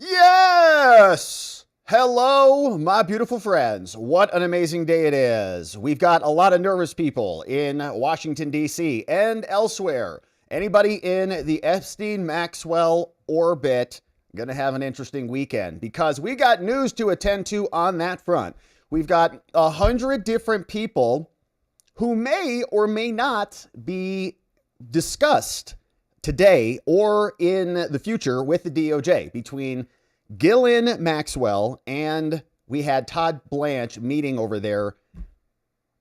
Yes! Hello, my beautiful friends. What an amazing day it is. We've got a lot of nervous people in Washington, D.C. and elsewhere. Anybody in the Epstein Maxwell orbit going to have an interesting weekend because we got news to attend to on that front. We've got 100 different people who may or may not be discussed today or in the future with the DOJ between Ghislaine Maxwell and we had Todd Blanche meeting over there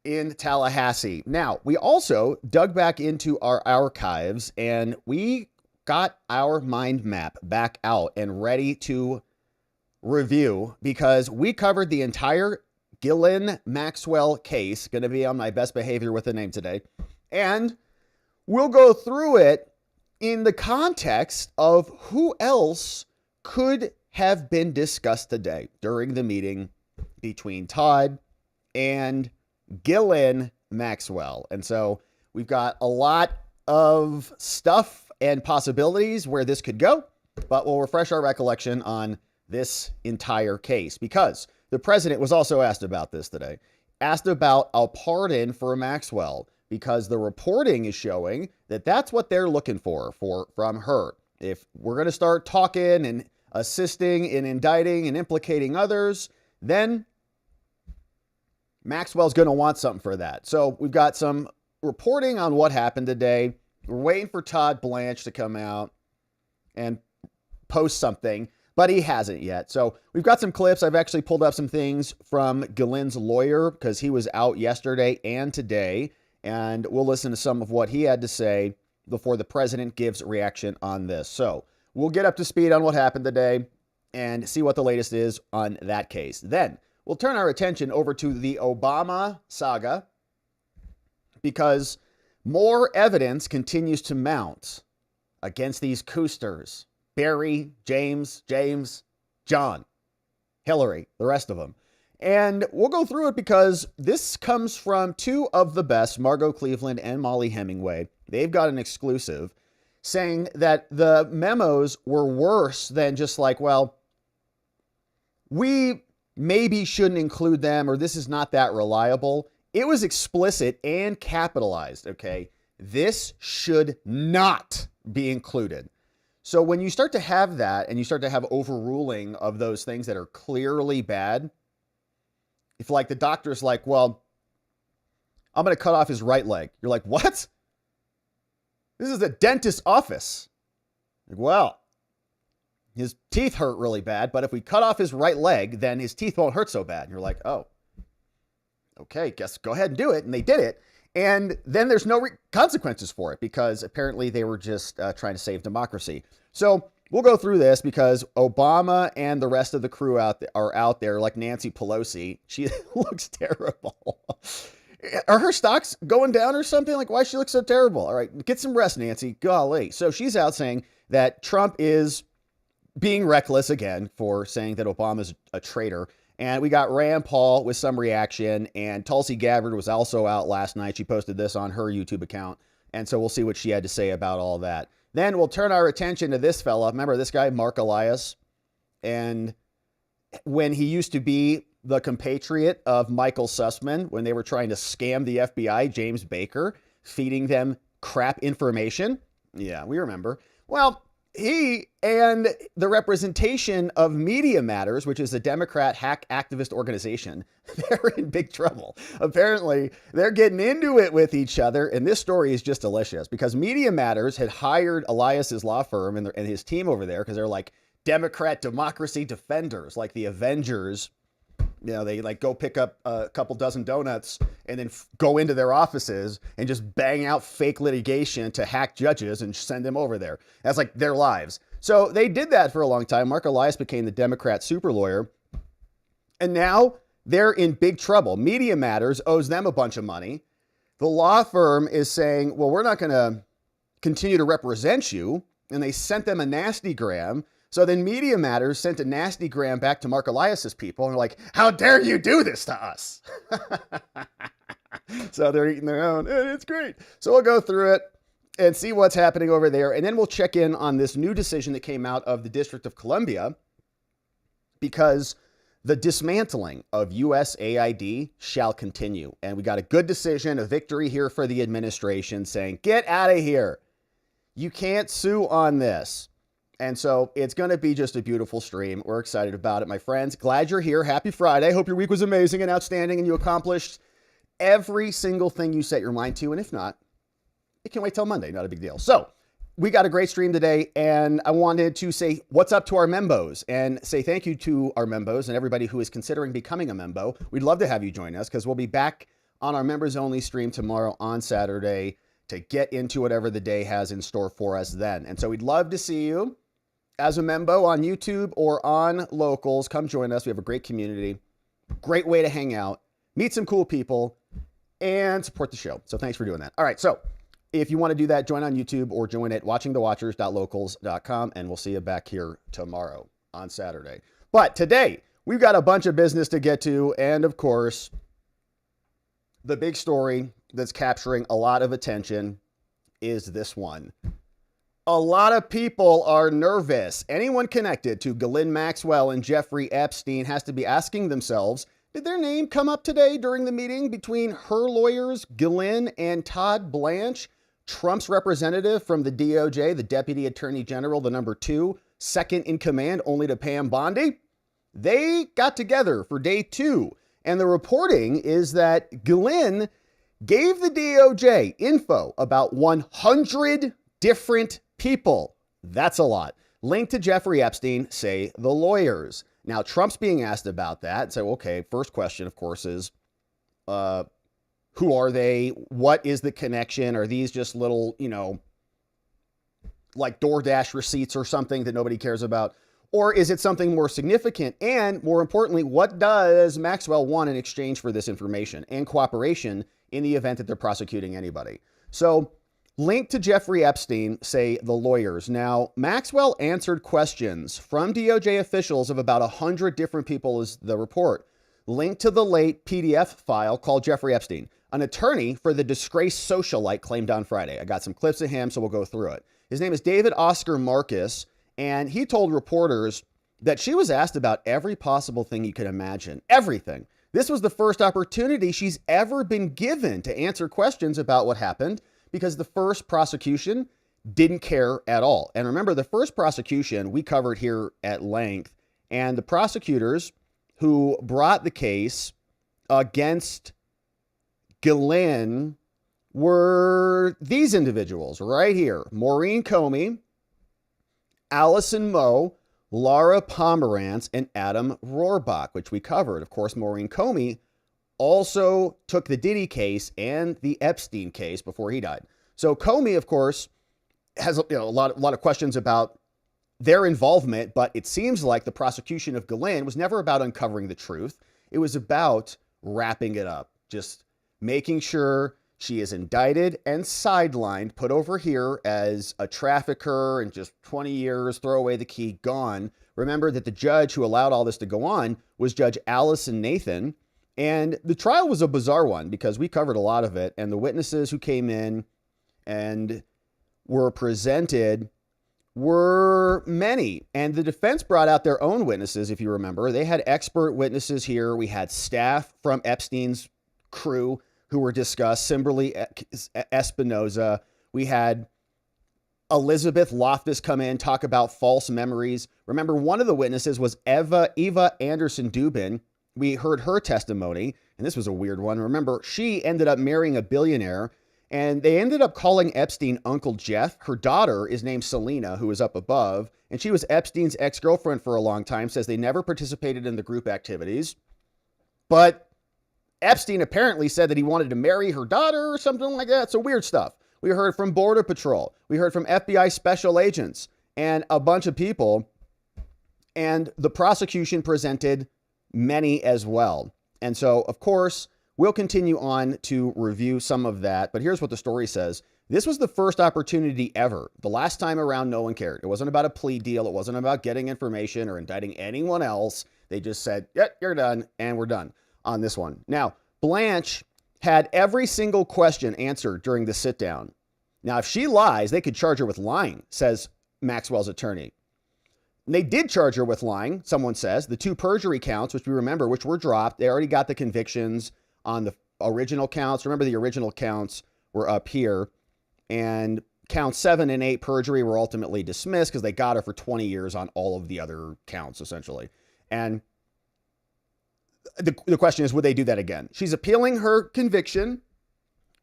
in Tallahassee. Now, we also dug back into our archives and we got our mind map back out and ready to review because we covered the entire Ghislaine Maxwell case. Going to be on my best behavior with the name today. And we'll go through it in the context of who else could have been discussed today during the meeting between Todd and Ghislaine Maxwell. And so we've got a lot of stuff and possibilities where this could go, but we'll refresh our recollection on this entire case because the president was also asked about this today, asked about a pardon for Maxwell because the reporting is showing that that's what they're looking for from her. If we're going to start talking and assisting in indicting and implicating others, then Maxwell's going to want something for that. So we've got some reporting on what happened today. We're waiting for Todd Blanche to come out and post something, but he hasn't yet. So we've got some clips. I've actually pulled up some things from Ghislaine's lawyer because he was out yesterday and today. And we'll listen to some of what he had to say before the president gives reaction on this. So we'll get up to speed on what happened today and see what the latest is on that case. Then we'll turn our attention over to the Obama saga because more evidence continues to mount against these coosters. Barry, James, John, Hillary, the rest of them. And we'll go through it because this comes from two of the best, Margot Cleveland and Molly Hemingway. They've got an exclusive saying that the memos were worse than just like, well, we maybe shouldn't include them or this is not that reliable. It was explicit and capitalized, okay? This should not be included. So when you start to have that and you start to have overruling of those things that are clearly bad, if like the doctor's like, well, I'm going to cut off his right leg. You're like, what? This is a dentist's office. Like, well, his teeth hurt really bad, but if we cut off his right leg, then his teeth won't hurt so bad. And you're like, oh, okay, guess go ahead and do it. And they did it. And then there's no consequences for it because apparently they were just trying to save democracy. So we'll go through this because Obama and the rest of the crew are out there like Nancy Pelosi. She looks terrible. Are her stocks going down or something? Like, why she looks so terrible? All right, get some rest, Nancy. Golly. So she's out saying that Trump is being reckless again for saying that Obama's a traitor. And we got Rand Paul with some reaction. And Tulsi Gabbard was also out last night. She posted this on her YouTube account. And so we'll see what she had to say about all that. Then we'll turn our attention to this fella. Remember this guy, Mark Elias? And when he used to be the compatriot of Michael Sussman, when they were trying to scam the FBI, James Baker, feeding them crap information. Yeah, we remember. Well, he and the representation of Media Matters, which is a Democrat hack activist organization, they're in big trouble. Apparently, they're getting into it with each other. And this story is just delicious because Media Matters had hired Elias's law firm and his team over there because they're like Democrat democracy defenders, like the Avengers. You know, they like go pick up a couple dozen donuts and then go into their offices and just bang out fake litigation to hack judges and send them over there. That's like their lives. So they did that for a long time. Mark Elias became the Democrat super lawyer. And now they're in big trouble. Media Matters owes them a bunch of money. The law firm is saying, well, we're not going to continue to represent you. And they sent them a nastygram. So then Media Matters sent a nastygram back to Mark Elias's people and they're like, how dare you do this to us? So they're eating their own and it's great. So we'll go through it and see what's happening over there. And then we'll check in on this new decision that came out of the District of Columbia because the dismantling of USAID shall continue. And we got a good decision, a victory here for the administration saying, get out of here. You can't sue on this. And so it's going to be just a beautiful stream. We're excited about it, my friends. Glad you're here. Happy Friday. Hope your week was amazing and outstanding and you accomplished every single thing you set your mind to. And if not, it can wait till Monday. Not a big deal. So we got a great stream today, and I wanted to say what's up to our membos and say thank you to our membos and everybody who is considering becoming a membo. We'd love to have you join us because we'll be back on our members only stream tomorrow on Saturday to get into whatever the day has in store for us then. And so we'd love to see you as a membo on YouTube or on Locals. Come join us. We have a great community, great way to hang out, meet some cool people, and support the show. So thanks for doing that. All right, so if you want to do that, join on YouTube or join at watchingthewatchers.locals.com, and we'll see you back here tomorrow on Saturday. But today, we've got a bunch of business to get to, and of course, the big story that's capturing a lot of attention is this one. A lot of people are nervous. Anyone connected to Ghislaine Maxwell and Jeffrey Epstein has to be asking themselves, did their name come up today during the meeting between her lawyers, Ghislaine and Todd Blanche, Trump's representative from the DOJ, the Deputy Attorney General, the number 2, second in command only to Pam Bondi? They got together for day 2. And the reporting is that Ghislaine gave the DOJ info about 100 different people. That's a lot. Linked to Jeffrey Epstein, say the lawyers. Now, Trump's being asked about that. So, okay, first question, of course, is who are they? What is the connection? Are these just little, like DoorDash receipts or something that nobody cares about? Or is it something more significant? And more importantly, what does Maxwell want in exchange for this information and cooperation in the event that they're prosecuting anybody? So, linked to Jeffrey Epstein, say the lawyers. Now, Maxwell answered questions from DOJ officials of about 100 different people is the report. Linked to the late PDF file called Jeffrey Epstein, an attorney for the disgraced socialite claimed on Friday. I got some clips of him, so we'll go through it. His name is David Oscar Marcus, and he told reporters that she was asked about every possible thing you could imagine. Everything. This was the first opportunity she's ever been given to answer questions about what happened, because the first prosecution didn't care at all. And remember, the first prosecution we covered here at length, and the prosecutors who brought the case against Ghislaine were these individuals right here: Maureen Comey, Allison Moe, Laura Pomerantz, and Adam Rohrbach, which we covered. Of course, Maureen Comey also took the Diddy case and the Epstein case before he died. So Comey, of course, has a lot of questions about their involvement, but it seems like the prosecution of Ghislaine was never about uncovering the truth. It was about wrapping it up, just making sure she is indicted and sidelined, put over here as a trafficker, and just 20 years, throw away the key, gone. Remember that the judge who allowed all this to go on was Judge Allison Nathan. And the trial was a bizarre one because we covered a lot of it, and the witnesses who came in and were presented were many. And the defense brought out their own witnesses, if you remember. They had expert witnesses here. We had staff from Epstein's crew who were discussed, Kimberly Espinoza. We had Elizabeth Loftus come in, talk about false memories. Remember, one of the witnesses was Eva Anderson Dubin. We heard her testimony, and this was a weird one. Remember, she ended up marrying a billionaire, and they ended up calling Epstein Uncle Jeff. Her daughter is named Selena, who is up above, and she was Epstein's ex-girlfriend for a long time, says they never participated in the group activities. But Epstein apparently said that he wanted to marry her daughter or something like that. So weird stuff. We heard from Border Patrol. We heard from FBI special agents and a bunch of people. And the prosecution presented many as well. And so, of course, we'll continue on to review some of that. But here's what the story says. This was the first opportunity ever. The last time around, no one cared. It wasn't about a plea deal. It wasn't about getting information or indicting anyone else. They just said, yeah, you're done. And we're done on this one. Now, Blanche had every single question answered during the sit down. Now, if she lies, they could charge her with lying, says Maxwell's attorney. They did charge her with lying, someone says. The 2 perjury counts, which we remember, which were dropped. They already got the convictions on the original counts. Remember, the original counts were up here. And counts 7 and 8 perjury were ultimately dismissed because they got her for 20 years on all of the other counts, essentially. And the question is, would they do that again? She's appealing her conviction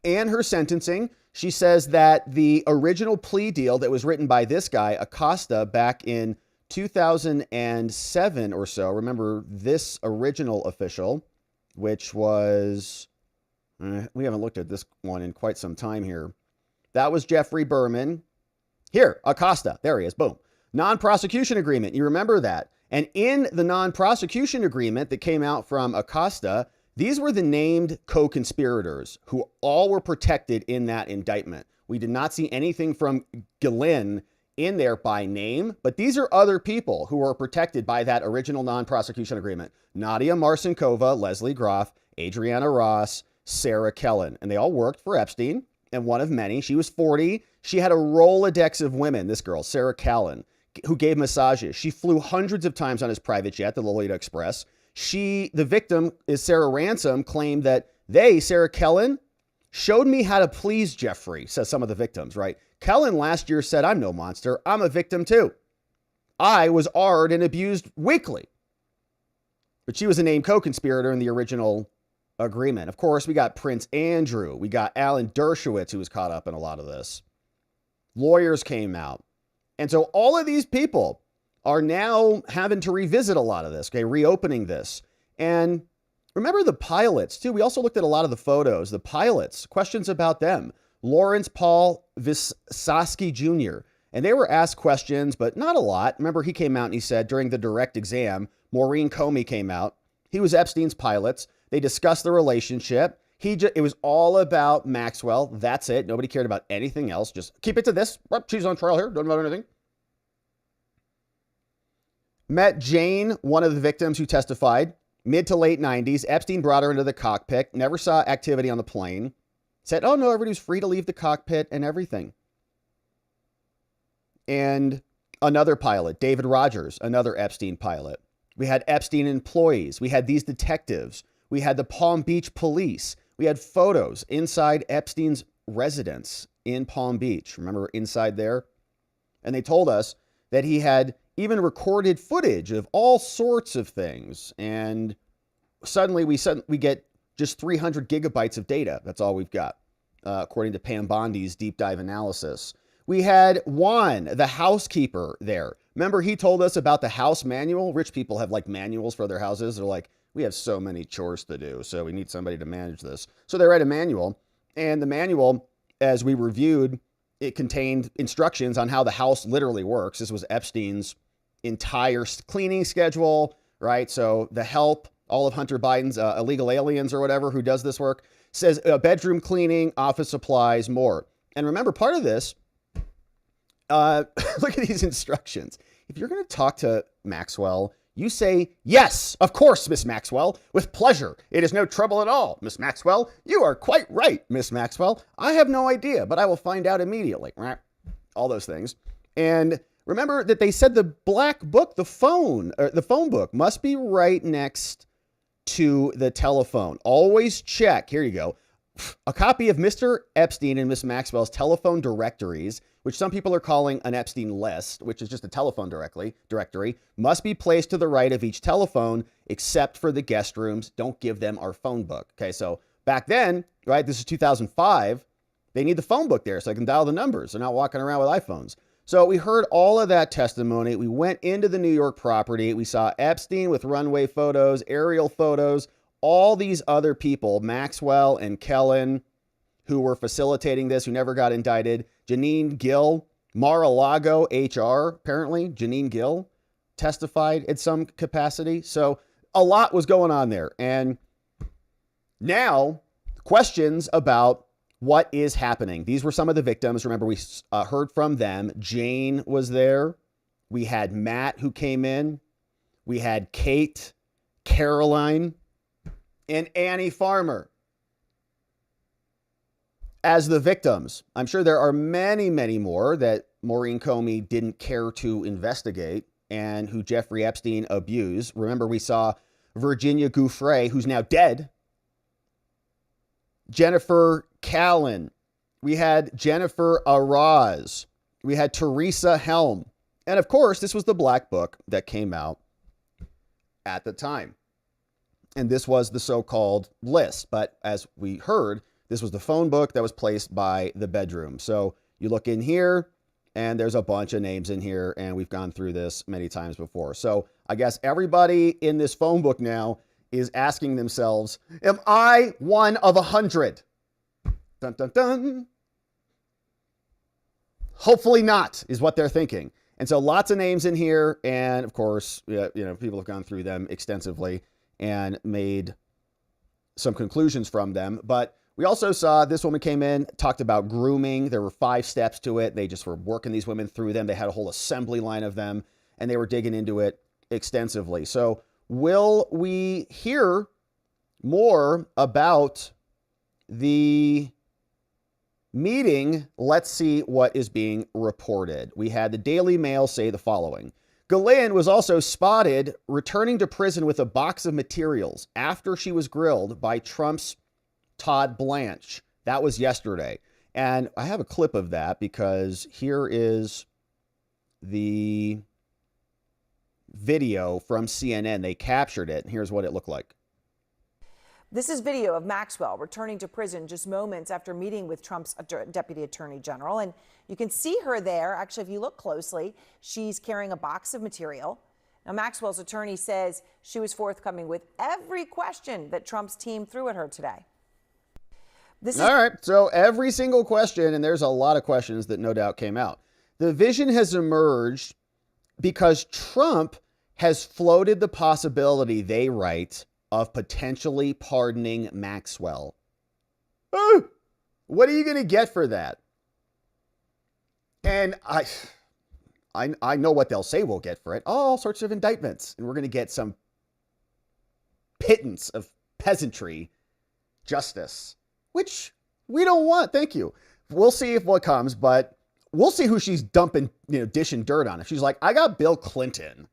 and her sentencing. She says that the original plea deal that was written by this guy, Acosta, back in 2007 or so. Remember this original official, which was, we haven't looked at this one in quite some time here. That was Jeffrey Berman. Here, Acosta. There he is. Boom. Non-prosecution agreement. You remember that. And in the non-prosecution agreement that came out from Acosta, these were the named co-conspirators who all were protected in that indictment. We did not see anything from Ghislaine in there by name, but these are other people who were protected by that original non-prosecution agreement. Nadia Marcinkova, Leslie Groff, Adriana Ross, Sarah Kellen. And they all worked for Epstein. And one of many. She was 40. She had a Rolodex of women, this girl, Sarah Kellen, who gave massages. She flew hundreds of times on his private jet, the Lolita Express. The victim is Sarah Ransom, claimed that Sarah Kellen, showed me how to please Jeffrey, says some of the victims, right? Kellen last year said, I'm no monster. I'm a victim too. I was AR'd and abused weekly. But she was a named co-conspirator in the original agreement. Of course, we got Prince Andrew. We got Alan Dershowitz, who was caught up in a lot of this. Lawyers came out. And so all of these people are now having to revisit a lot of this, okay, reopening this. And remember the pilots, too. We also looked at a lot of the photos. The pilots, questions about them. Lawrence Paul Visosky Jr. And they were asked questions, but not a lot. Remember, he came out and he said during the direct exam, Maureen Comey came out. He was Epstein's pilots. They discussed the relationship. It was all about Maxwell. That's it. Nobody cared about anything else. Just keep it to this. She's on trial here. Don't know about anything. Met Jane, one of the victims who testified, mid to late 90s. Epstein brought her into the cockpit. Never saw activity on the plane. Said, oh no, everybody's free to leave the cockpit and everything. And another pilot, David Rogers, another Epstein pilot. We had Epstein employees. We had these detectives. We had the Palm Beach police. We had photos inside Epstein's residence in Palm Beach. Remember inside there? And they told us that he had even recorded footage of all sorts of things. And suddenly we get just 300 gigabytes of data. That's all we've got, according to Pam Bondi's deep dive analysis. We had Juan, the housekeeper, there. Remember, he told us about the house manual. Rich people have like manuals for their houses. They're like, we have so many chores to do, so we need somebody to manage this. So they write a manual, and the manual, as we reviewed, it contained instructions on how the house literally works. This was Epstein's entire cleaning schedule, right? So the help, all of Hunter Biden's illegal aliens or whatever who does this work, says bedroom cleaning, office supplies, more. And remember, part of this, look at these instructions. If you're going to talk to Maxwell, you say, yes, of course, Miss Maxwell, with pleasure. It is no trouble at all, Miss Maxwell. You are quite right, Miss Maxwell. I have no idea, but I will find out immediately. All those things. And remember that they said the black book, the phone book must be right next to the telephone. Always check. Here you go. A copy of Mr. Epstein and Miss Maxwell's telephone directories, which some people are calling an Epstein list, which is just a telephone directory, must be placed to the right of each telephone, except for the guest rooms. Don't give them our phone book. Okay, so back then, right, this is 2005, they need the phone book there so they can dial the numbers. They're not walking around with iPhones. So we heard all of that testimony. We went into the New York property. We saw Epstein with runway photos, aerial photos, all these other people, Maxwell and Kellen, who were facilitating this, who never got indicted. Janine Gill, Mar-a-Lago HR, apparently, Janine Gill testified in some capacity. So a lot was going on there. And now questions about what is happening. These were some of the victims. Remember, we heard from them. Jane was there. We had Matt who came in. We had Kate, Caroline, and Annie Farmer as the victims. I'm sure there are many, many more that Maureen Comey didn't care to investigate. and who Jeffrey Epstein abused. Remember, we saw Virginia Gouveia, who's now dead. Jennifer Callan. We had Jennifer Araz. We had Teresa Helm. And of course, this was the black book that came out at the time. And this was the so-called list. But as we heard, this was the phone book that was placed by the bedroom. So you look in here, and there's a bunch of names in here, and we've gone through this many times before. So I guess everybody in this phone book now is asking themselves, am I one of 100? Dun, dun, dun. Hopefully not, is what they're thinking. And so lots of names in here. And of course, people have gone through them extensively and made some conclusions from them. But we also saw this woman came in, talked about grooming. There were 5 steps to it. They just were working these women through them. They had a whole assembly line of them, and they were digging into it extensively. So will we hear more about the meeting? Let's see what is being reported. We had the Daily Mail say the following. Ghislaine was also spotted returning to prison with a box of materials after she was grilled by Trump's Todd Blanche. That was yesterday. And I have a clip of that because here is the video from CNN. They captured it, and here's what it looked like. This is video of Maxwell returning to prison just moments after meeting with Trump's deputy attorney general. And you can see her there. Actually, if you look closely, she's carrying a box of material. Now, Maxwell's attorney says she was forthcoming with every question that Trump's team threw at her today. All right. So every single question, and there's a lot of questions that no doubt came out. The vision has emerged because Trump has floated the possibility, they write, of potentially pardoning Maxwell. Oh, what are you going to get for that? And I know what they'll say we'll get for it. All sorts of indictments. And we're going to get some pittance of peasantry justice, which we don't want. Thank you. We'll see if what comes, but we'll see who she's dumping, dishing dirt on. If she's like, I got Bill Clinton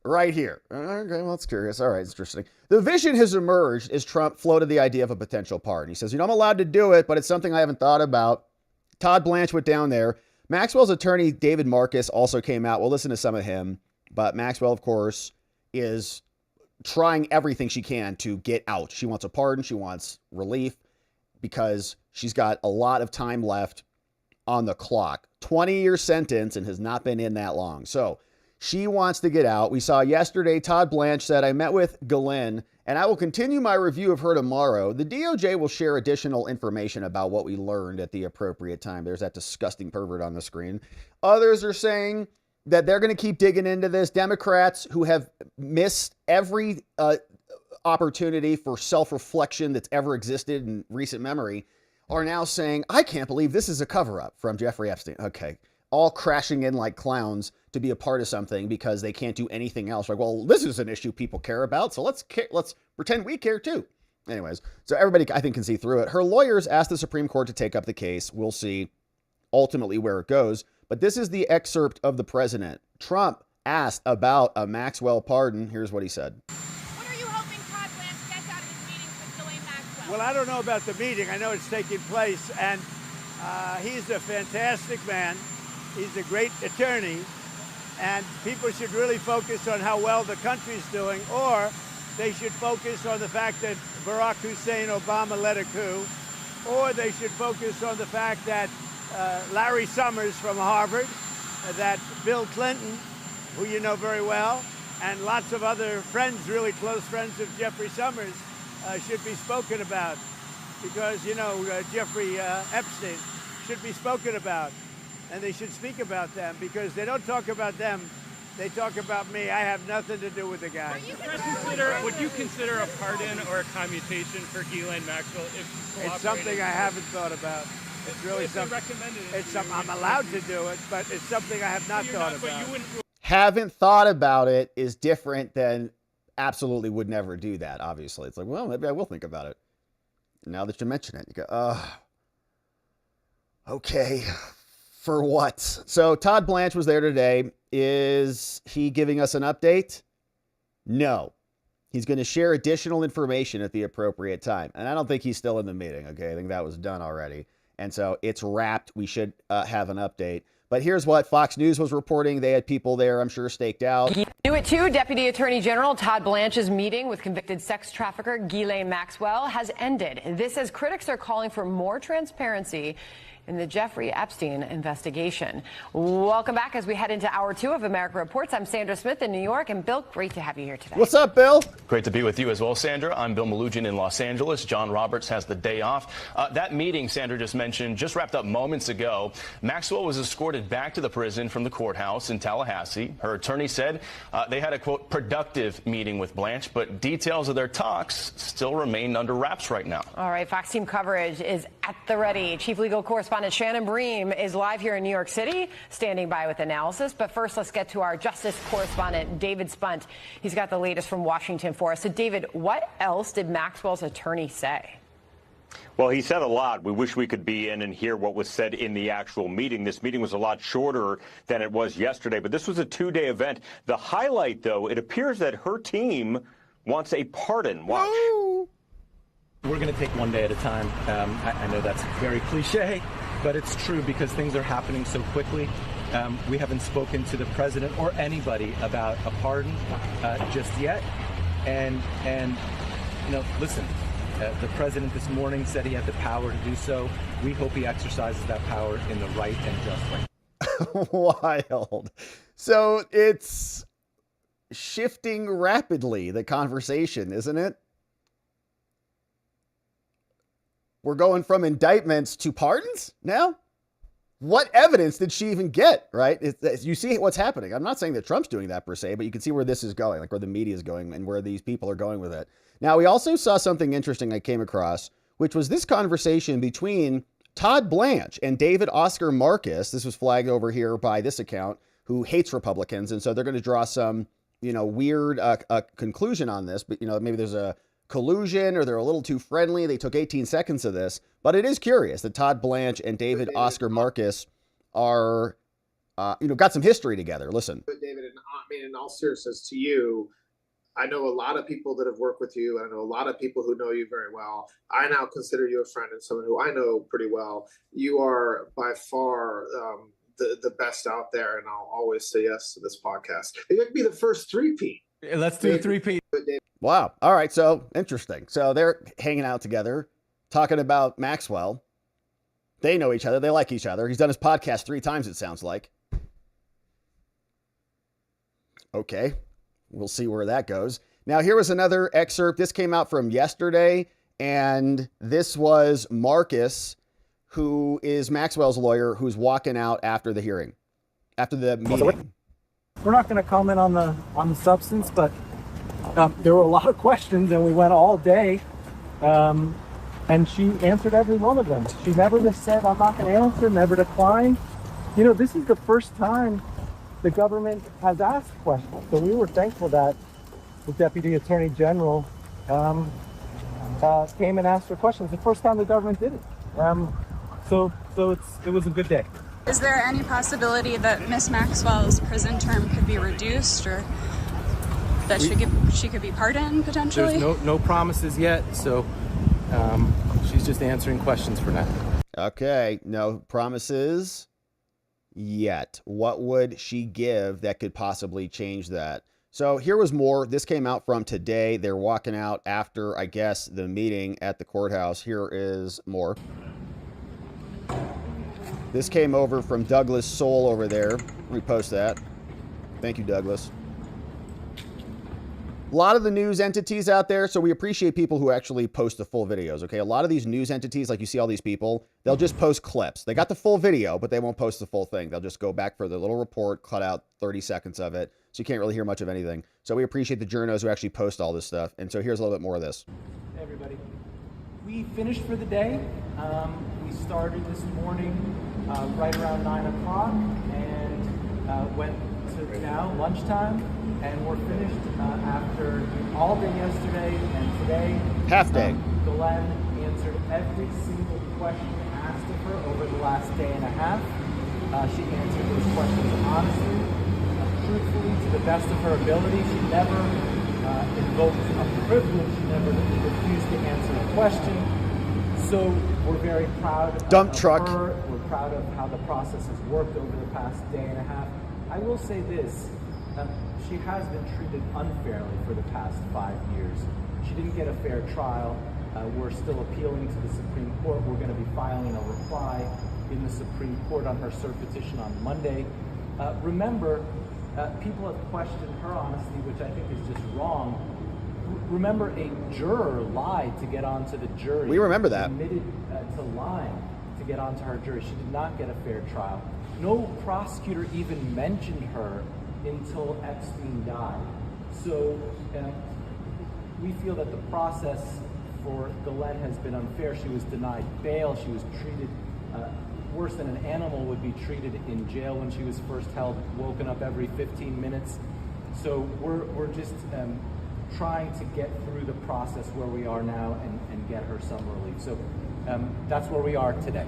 right here. Okay, well, that's curious. All right, it's interesting. The vision has emerged as Trump floated the idea of a potential pardon. He says, I'm allowed to do it, but it's something I haven't thought about. Todd Blanche went down there. Maxwell's attorney, David Marcus, also came out. We'll listen to some of him. But Maxwell, of course, is trying everything she can to get out. She wants a pardon. She wants relief because she's got a lot of time left on the clock. 20-year sentence and has not been in that long. So she wants to get out. We saw yesterday, Todd Blanche said, I met with Ghislaine, and I will continue my review of her tomorrow. The DOJ will share additional information about what we learned at the appropriate time. There's that disgusting pervert on the screen. Others are saying that they're going to keep digging into this. Democrats who have missed every opportunity for self-reflection that's ever existed in recent memory are now saying, I can't believe this is a cover-up from Jeffrey Epstein. Okay. All crashing in like clowns to be a part of something because they can't do anything else. Like, well, this is an issue people care about, so let's pretend we care too. Anyways, so everybody, I think, can see through it. Her lawyers asked the Supreme Court to take up the case. We'll see ultimately where it goes. But this is the excerpt of the president. Trump asked about a Maxwell pardon. Here's what he said. What are you hoping Todd Blanche gets out of his meetings with Ghislaine Maxwell? Well, I don't know about the meeting. I know it's taking place, and he's a fantastic man. He's a great attorney, and people should really focus on how well the country's doing, or they should focus on the fact that Barack Hussein Obama led a coup, or they should focus on the fact that Larry Summers from Harvard, that Bill Clinton, who you know very well, and lots of other friends, really close friends of Jeffrey Summers, should be spoken about, because, Jeffrey Epstein should be spoken about. And they should speak about them, because they don't talk about them, they talk about me. I have nothing to do with the guy. Would you consider a pardon or a commutation for Ghislaine Maxwell if it's something I haven't thought about. It's really something. I'm allowed to do it, but it's something I have not thought about. Haven't thought about it is different than absolutely would never do that. Obviously, it's like, well, maybe I will think about it. Now that you mention it, you go, okay. For what? So Todd Blanche was there today. Is he giving us an update? No. He's going to share additional information at the appropriate time. And I don't think he's still in the meeting, okay? I think that was done already. And so it's wrapped. We should have an update. But here's what Fox News was reporting. They had people there, I'm sure, staked out. New at 2, Deputy Attorney General Todd Blanche's meeting with convicted sex trafficker Ghislaine Maxwell has ended. This as critics are calling for more transparency in the Jeffrey Epstein investigation. Welcome back as we head into hour 2 of America Reports. I'm Sandra Smith in New York. And Bill, great to have you here today. What's up, Bill? Great to be with you as well, Sandra. I'm Bill Malugin in Los Angeles. John Roberts has the day off. That meeting Sandra just mentioned just wrapped up moments ago. Maxwell was escorted back to the prison from the courthouse in Tallahassee. Her attorney said they had a, quote, productive meeting with Blanche, but details of their talks still remain under wraps right now. All right, Fox team coverage is at the ready. Chief legal correspondent Shannon Bream is live here in New York City, standing by with analysis. But first, let's get to our justice correspondent, David Spunt. He's got the latest from Washington for us. So, David, what else did Maxwell's attorney say? Well, he said a lot. We wish we could be in and hear what was said in the actual meeting. This meeting was a lot shorter than it was yesterday, but this was a 2-day event. The highlight, though, it appears that her team wants a pardon. Watch. We're going to take one day at a time. I know that's very cliche, but it's true because things are happening so quickly. We haven't spoken to the president or anybody about a pardon just yet. And you know, listen, the president this morning said he had the power to do so. We hope he exercises that power in the right and just way. Wild. So it's shifting rapidly, the conversation, isn't it? We're going from indictments to pardons now? What evidence did she even get, right? You see what's happening. I'm not saying that Trump's doing that per se, but you can see where this is going, like where the media is going and where these people are going with it. Now, we also saw something interesting I came across, which was this conversation between Todd Blanche and David Oscar Marcus. This was flagged over here by this account who hates Republicans. And so they're going to draw some, weird conclusion on this. But, maybe there's a collusion or they're a little too friendly. They took 18 seconds of this, but it is curious that Todd Blanche and David Oscar Marcus are, got some history together. Listen. But David, in all seriousness to you, I know a lot of people that have worked with you. I know a lot of people who know you very well. I now consider you a friend and someone who I know pretty well. You are by far the best out there, and I'll always say yes to this podcast. It could be the first three-peat. Let's do a three-peat. Wow. All right. So interesting. So they're hanging out together, talking about Maxwell. They know each other. They like each other. He's done his podcast 3 times, it sounds like. Okay. We'll see where that goes. Now, here was another excerpt. This came out from yesterday, and this was Marcus, who is Maxwell's lawyer, who's walking out after the hearing, after the meeting. We're not going to comment on the substance, but there were a lot of questions, and we went all day, and she answered every one of them. She never just said, I'm not going to answer, never declined. This is the first time the government has asked questions, so we were thankful that the Deputy Attorney General came and asked her questions. The first time the government did it. So it was a good day. Is there any possibility that Miss Maxwell's prison term could be reduced, or that she could be pardoned potentially? There's no promises yet, so she's just answering questions for now. Okay, no promises yet. What would she give that could possibly change that? So here was more. This came out from today. They're walking out after, I guess, the meeting at the courthouse. Here is more. This came over from Douglas Soul over there. Repost that. Thank you, Douglas. A lot of the news entities out there, so we appreciate people who actually post the full videos, okay? A lot of these news entities, like you see all these people, they'll just post clips. They got the full video, but they won't post the full thing. They'll just go back for their little report, cut out 30 seconds of it, so you can't really hear much of anything. So we appreciate the journos who actually post all this stuff. And so here's a little bit more of this. Hey everybody, we finished for the day. We started this morning right around 9 o'clock and went to now lunchtime. And we're finished after all day yesterday and today. Half day. Ghislaine answered every single question asked of her over the last day and a half. She answered those questions honestly, truthfully, to the best of her ability. She never invoked a privilege. She never refused to answer a question. So we're very proud of her. We're proud of how the process has worked over the past day and a half. I will say this. She has been treated unfairly for the past 5 years. She didn't get a fair trial. We're still appealing to the Supreme Court. We're going to be filing a reply in the Supreme Court on her cert petition on Monday. Remember, people have questioned her honesty, which I think is just wrong. Remember, a juror lied to get onto the jury. We remember that. She admitted to lying to get onto her jury. She did not get a fair trial. No prosecutor even mentioned her until Epstein died. So we feel that the process for Ghislaine has been unfair. She was denied bail. She was treated worse than an animal would be treated in jail when she was first held, woken up every 15 minutes. So we're just trying to get through the process where we are now and get her some relief. So that's where we are today.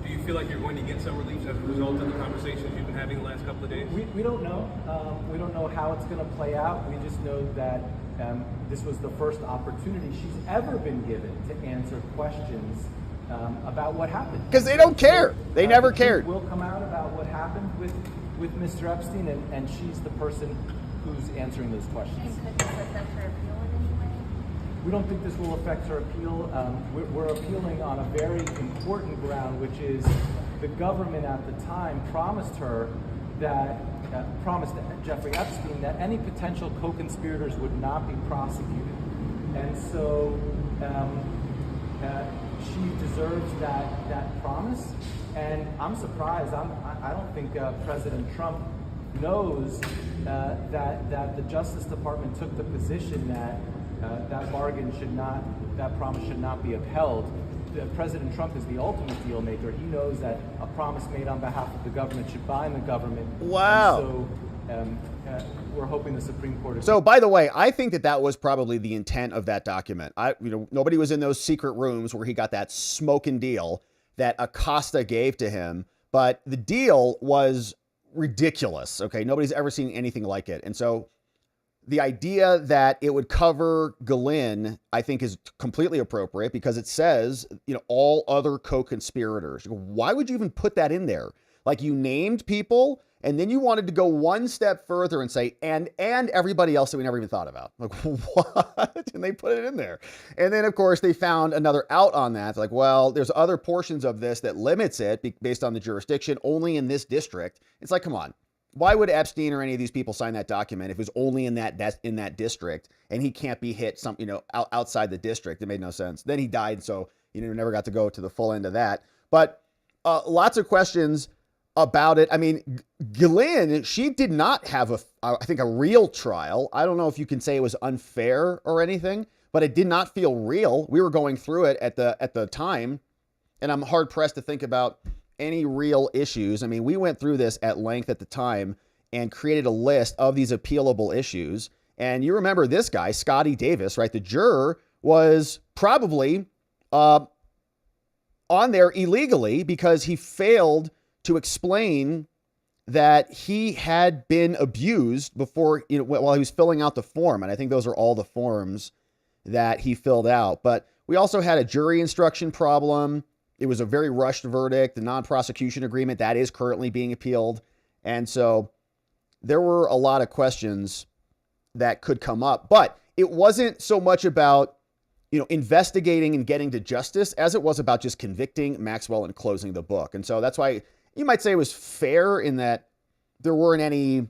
Do you feel like you're going to get some relief as a result of the conversations you've been having the last couple of days? We don't know. We don't know how it's going to play out. We just know that this was the first opportunity she's ever been given to answer questions about what happened. Because they don't care. They never cared. Will come out about what happened with Mr. Epstein, and she's the person who's answering those questions. And could this affect her appeal in any way? We don't think this will affect her appeal. We're appealing on a very important ground, which is the government at the time promised her that, promised Jeffrey Epstein that any potential co-conspirators would not be prosecuted. And so she deserves that promise. And I'm surprised. I don't think President Trump knows that the Justice Department took the position that that promise should not be upheld. President Trump is the ultimate deal maker. He knows that a promise made on behalf of the government should bind the government. Wow. And so we're hoping the Supreme Court. So, by the way, I think that was probably the intent of that document. Nobody was in those secret rooms where he got that smoking deal that Acosta gave to him, but the deal was ridiculous. Okay, nobody's ever seen anything like it, and so the idea that it would cover Ghislaine, I think, is completely appropriate because it says, all other co-conspirators. Why would you even put that in there? Like, you named people, and then you wanted to go one step further and say, and everybody else that we never even thought about. Like, what? And they put it in there. And then, of course, they found another out on that. Like, well, there's other portions of this that limits it based on the jurisdiction only in this district. It's like, come on. Why would Epstein or any of these people sign that document if it was only in that district and he can't be hit outside the district? It made no sense. Then he died, so never got to go to the full end of that. But lots of questions about it. I mean, Ghislaine, she did not have I think a real trial. I don't know if you can say it was unfair or anything, but it did not feel real. We were going through it at the time, and I'm hard pressed to think about any real issues. I mean, we went through this at length at the time and created a list of these appealable issues. And you remember this guy, Scotty Davis, right? The juror was probably on there illegally because he failed to explain that he had been abused before, while he was filling out the form. And I think those are all the forms that he filled out. But we also had a jury instruction problem. It was a very rushed verdict. The non-prosecution agreement, that is currently being appealed. And so there were a lot of questions that could come up. But it wasn't so much about, investigating and getting to justice as it was about just convicting Maxwell and closing the book. And so that's why you might say it was fair in that there weren't any,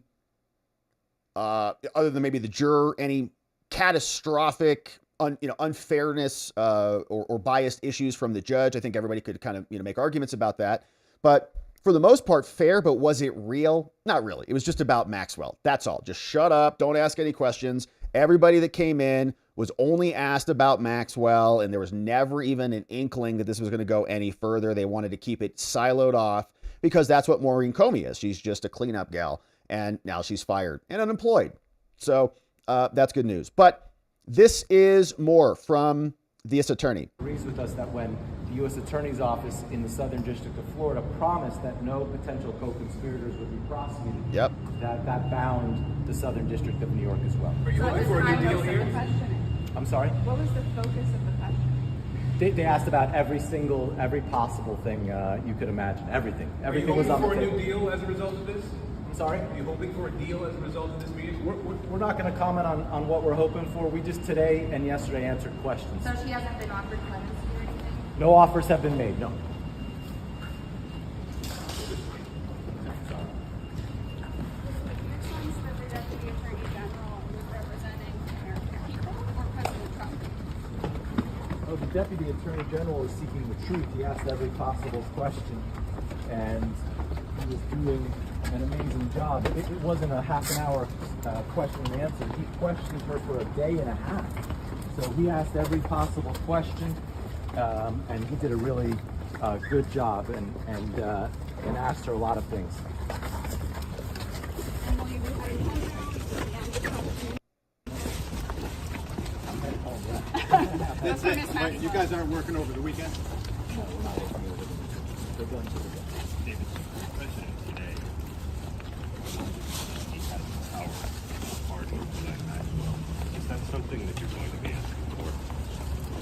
other than maybe the juror, any catastrophic unfairness or biased issues from the judge. I think everybody could kind of make arguments about that. But for the most part, fair. But was it real? Not really. It was just about Maxwell. That's all. Just shut up. Don't ask any questions. Everybody that came in was only asked about Maxwell, and there was never even an inkling that this was going to go any further. They wanted to keep it siloed off because that's what Maureen Comey is. She's just a cleanup gal, and now she's fired and unemployed. So that's good news. But this is more from this attorney. Agrees with us that when the U.S. Attorney's Office in the Southern District of Florida promised that no potential co-conspirators would be prosecuted, yep, that bound the Southern District of New York as well. Are you looking for a new deal here? I'm sorry? What was the focus of the question? They asked about every possible thing you could imagine. Everything was on the table. Are you hoping for a new deal as a result of this? I'm sorry? Are you hoping for a deal as a result of this meeting? We're not going to comment on what we're hoping for. We just today and yesterday answered questions. So she hasn't been offered clemency or anything? No offers have been made, no. The Deputy Attorney General is seeking the truth. He asked every possible question, and he was doing an amazing job. It wasn't a half an hour question and answer. He questioned her for a day and a half. So he asked every possible question, and he did a really good job and asked her a lot of things. That's it. You guys aren't working over the weekend? No, we're not working over the weekend. They're done for the day. David, the president today, he has the power to pardon Ghislaine Maxwell. Is that something that you're going to be asking for?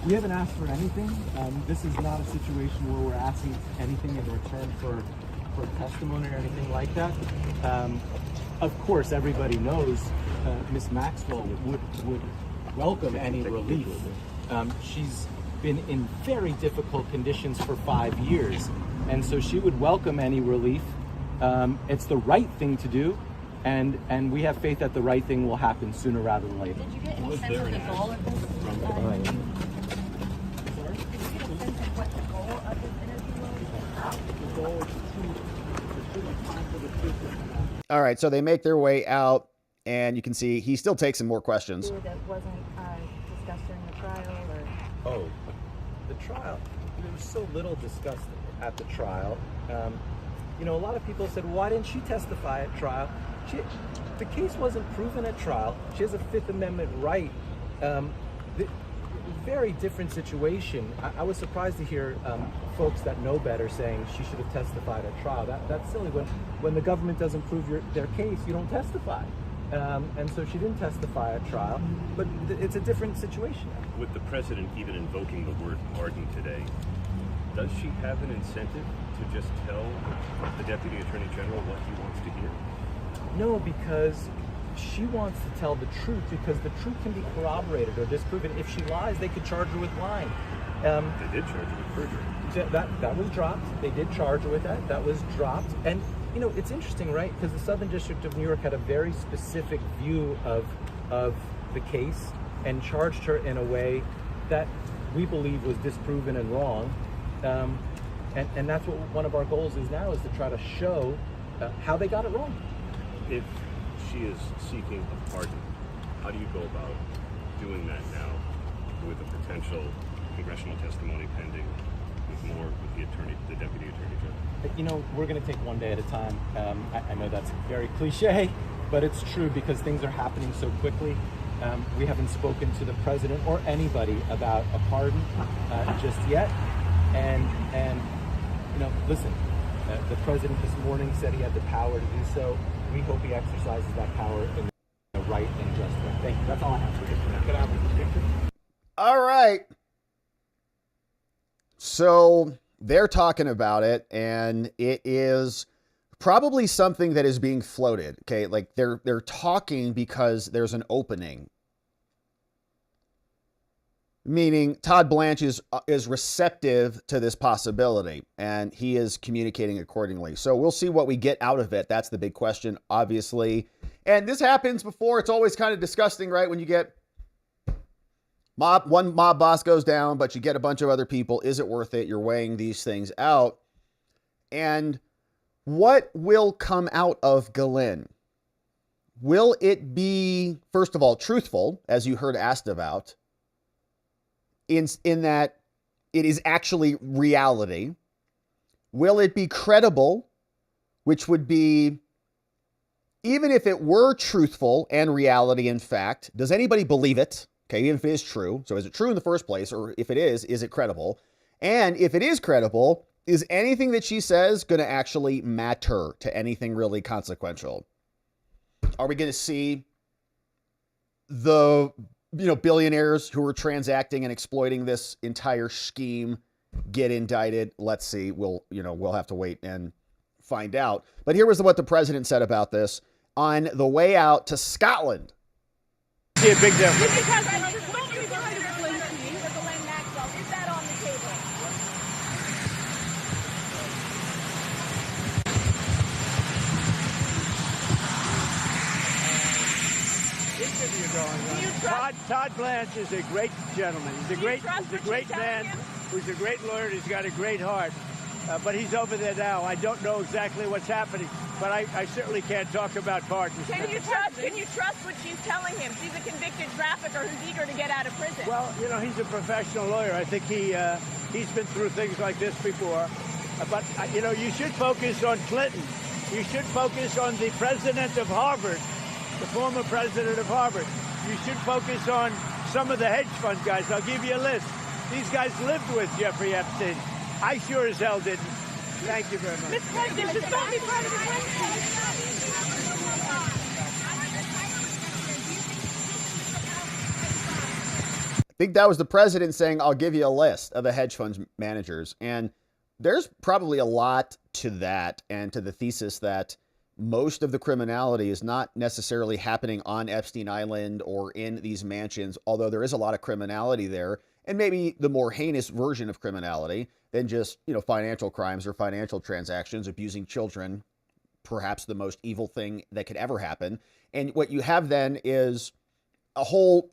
We haven't asked for anything. This is not a situation where we're asking anything in return for testimony or anything like that. Of course, everybody knows Miss Maxwell would welcome any relief. She's been in very difficult conditions for 5 years, and so she would welcome any relief. It's the right thing to do, and we have faith that the right thing will happen sooner rather than later. Did you get any sense of the goal of this? Did you get a sense of what the goal of this interview was? All right, so they make their way out, and you can see he still takes some more questions. That wasn't discussed during the trial, or? Oh, the trial. There was so little discussed at the trial. A lot of people said, why didn't she testify at trial? The case wasn't proven at trial. She has a Fifth Amendment right. Very different situation. I was surprised to hear folks that know better saying she should have testified at trial. That's silly. When the government doesn't prove their case, you don't testify. And so she didn't testify at trial, but it's a different situation. With the president even invoking the word pardon today, does she have an incentive to just tell the Deputy Attorney General what he wants to hear? No, because she wants to tell the truth, because the truth can be corroborated or disproven. If she lies, they could charge her with lying. They did charge her with perjury. That was dropped. They did charge her with that. That was dropped. And it's interesting, right? Because the Southern District of New York had a very specific view of the case and charged her in a way that we believe was disproven and wrong. And that's what one of our goals is now, is to try to show how they got it wrong. If she is seeking a pardon, how do you go about doing that now with a potential congressional testimony pending, with the Deputy Attorney General? We're going to take one day at a time. I know that's very cliche, but it's true because things are happening so quickly. We haven't spoken to the president or anybody about a pardon just yet. And listen, the president this morning said he had the power to do so. We hope he exercises that power in the right and just way. Thank you. That's all I have for you. Could I have a picture? All right. So they're talking about it, and it is probably something that is being floated. Okay, like they're talking because there's an opening. Meaning Todd Blanche is receptive to this possibility, and he is communicating accordingly. So we'll see what we get out of it. That's the big question, obviously. And this happens before. It's always kind of disgusting, right? When you get one mob boss goes down, but you get a bunch of other people. Is it worth it? You're weighing these things out. And what will come out of Ghislaine? Will it be, first of all, truthful, as you heard asked about, in that it is actually reality? Will it be credible, which would be, even if it were truthful and reality in fact, does anybody believe it? Okay, even if it is true. So is it true in the first place? Or if it is it credible? And if it is credible, is anything that she says going to actually matter to anything really consequential? Are we going to see the billionaires who are transacting and exploiting this entire scheme get indicted? Let's see. We'll have to wait and find out. But here was what the president said about this on the way out to Scotland. See a big difference. Is that on the table? Todd Blanche is a great gentleman. He's a great man. He's a great lawyer. He's got a great heart. But he's over there now. I don't know exactly what's happening, but I certainly can't talk about pardons. Can you trust what she's telling him? She's a convicted trafficker who's eager to get out of prison. Well, he's a professional lawyer. I think he's been through things like this before. But you should focus on Clinton. You should focus on the president of Harvard, the former president of Harvard. You should focus on some of the hedge fund guys. I'll give you a list. These guys lived with Jeffrey Epstein. I sure as hell didn't. Thank you very much. Mr. President, this is only part of the I think that was the president saying, I'll give you a list of the hedge fund managers. And there's probably a lot to that and to the thesis that most of the criminality is not necessarily happening on Epstein Island or in these mansions, although there is a lot of criminality there, and maybe the more heinous version of criminality than just, financial crimes or financial transactions, abusing children, perhaps the most evil thing that could ever happen. And what you have then is a whole,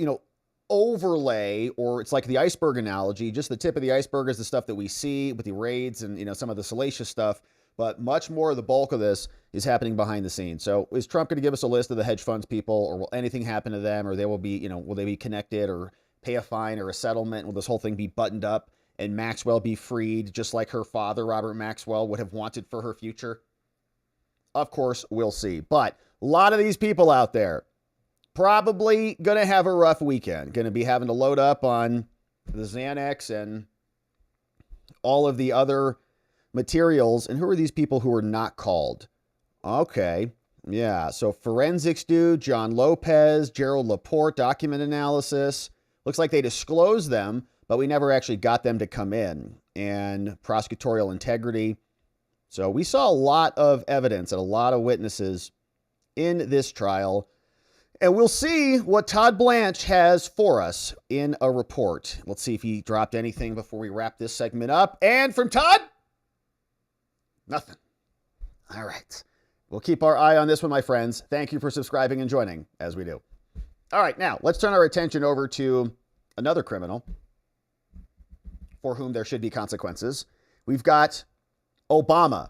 overlay, or it's like the iceberg analogy. Just the tip of the iceberg is the stuff that we see with the raids and, some of the salacious stuff. But much more of the bulk of this is happening behind the scenes. So is Trump going to give us a list of the hedge funds people, or will anything happen to them, or they will be, will they be connected or pay a fine or a settlement? Will this whole thing be buttoned up and Maxwell be freed, just like her father, Robert Maxwell, would have wanted for her future? Of course, we'll see. But a lot of these people out there probably going to have a rough weekend, going to be having to load up on the Xanax and all of the other materials. And who are these people who are not called? Okay. Yeah. So forensics dude, John Lopez, Gerald Laporte, document analysis. Looks like they disclosed them, but we never actually got them to come in. And prosecutorial integrity. So we saw a lot of evidence and a lot of witnesses in this trial. And we'll see what Todd Blanche has for us in a report. Let's see if he dropped anything before we wrap this segment up. And from Todd, nothing. All right. We'll keep our eye on this one, my friends. Thank you for subscribing and joining as we do. All right. Now, let's turn our attention over to another criminal for whom there should be consequences. We've got Obama.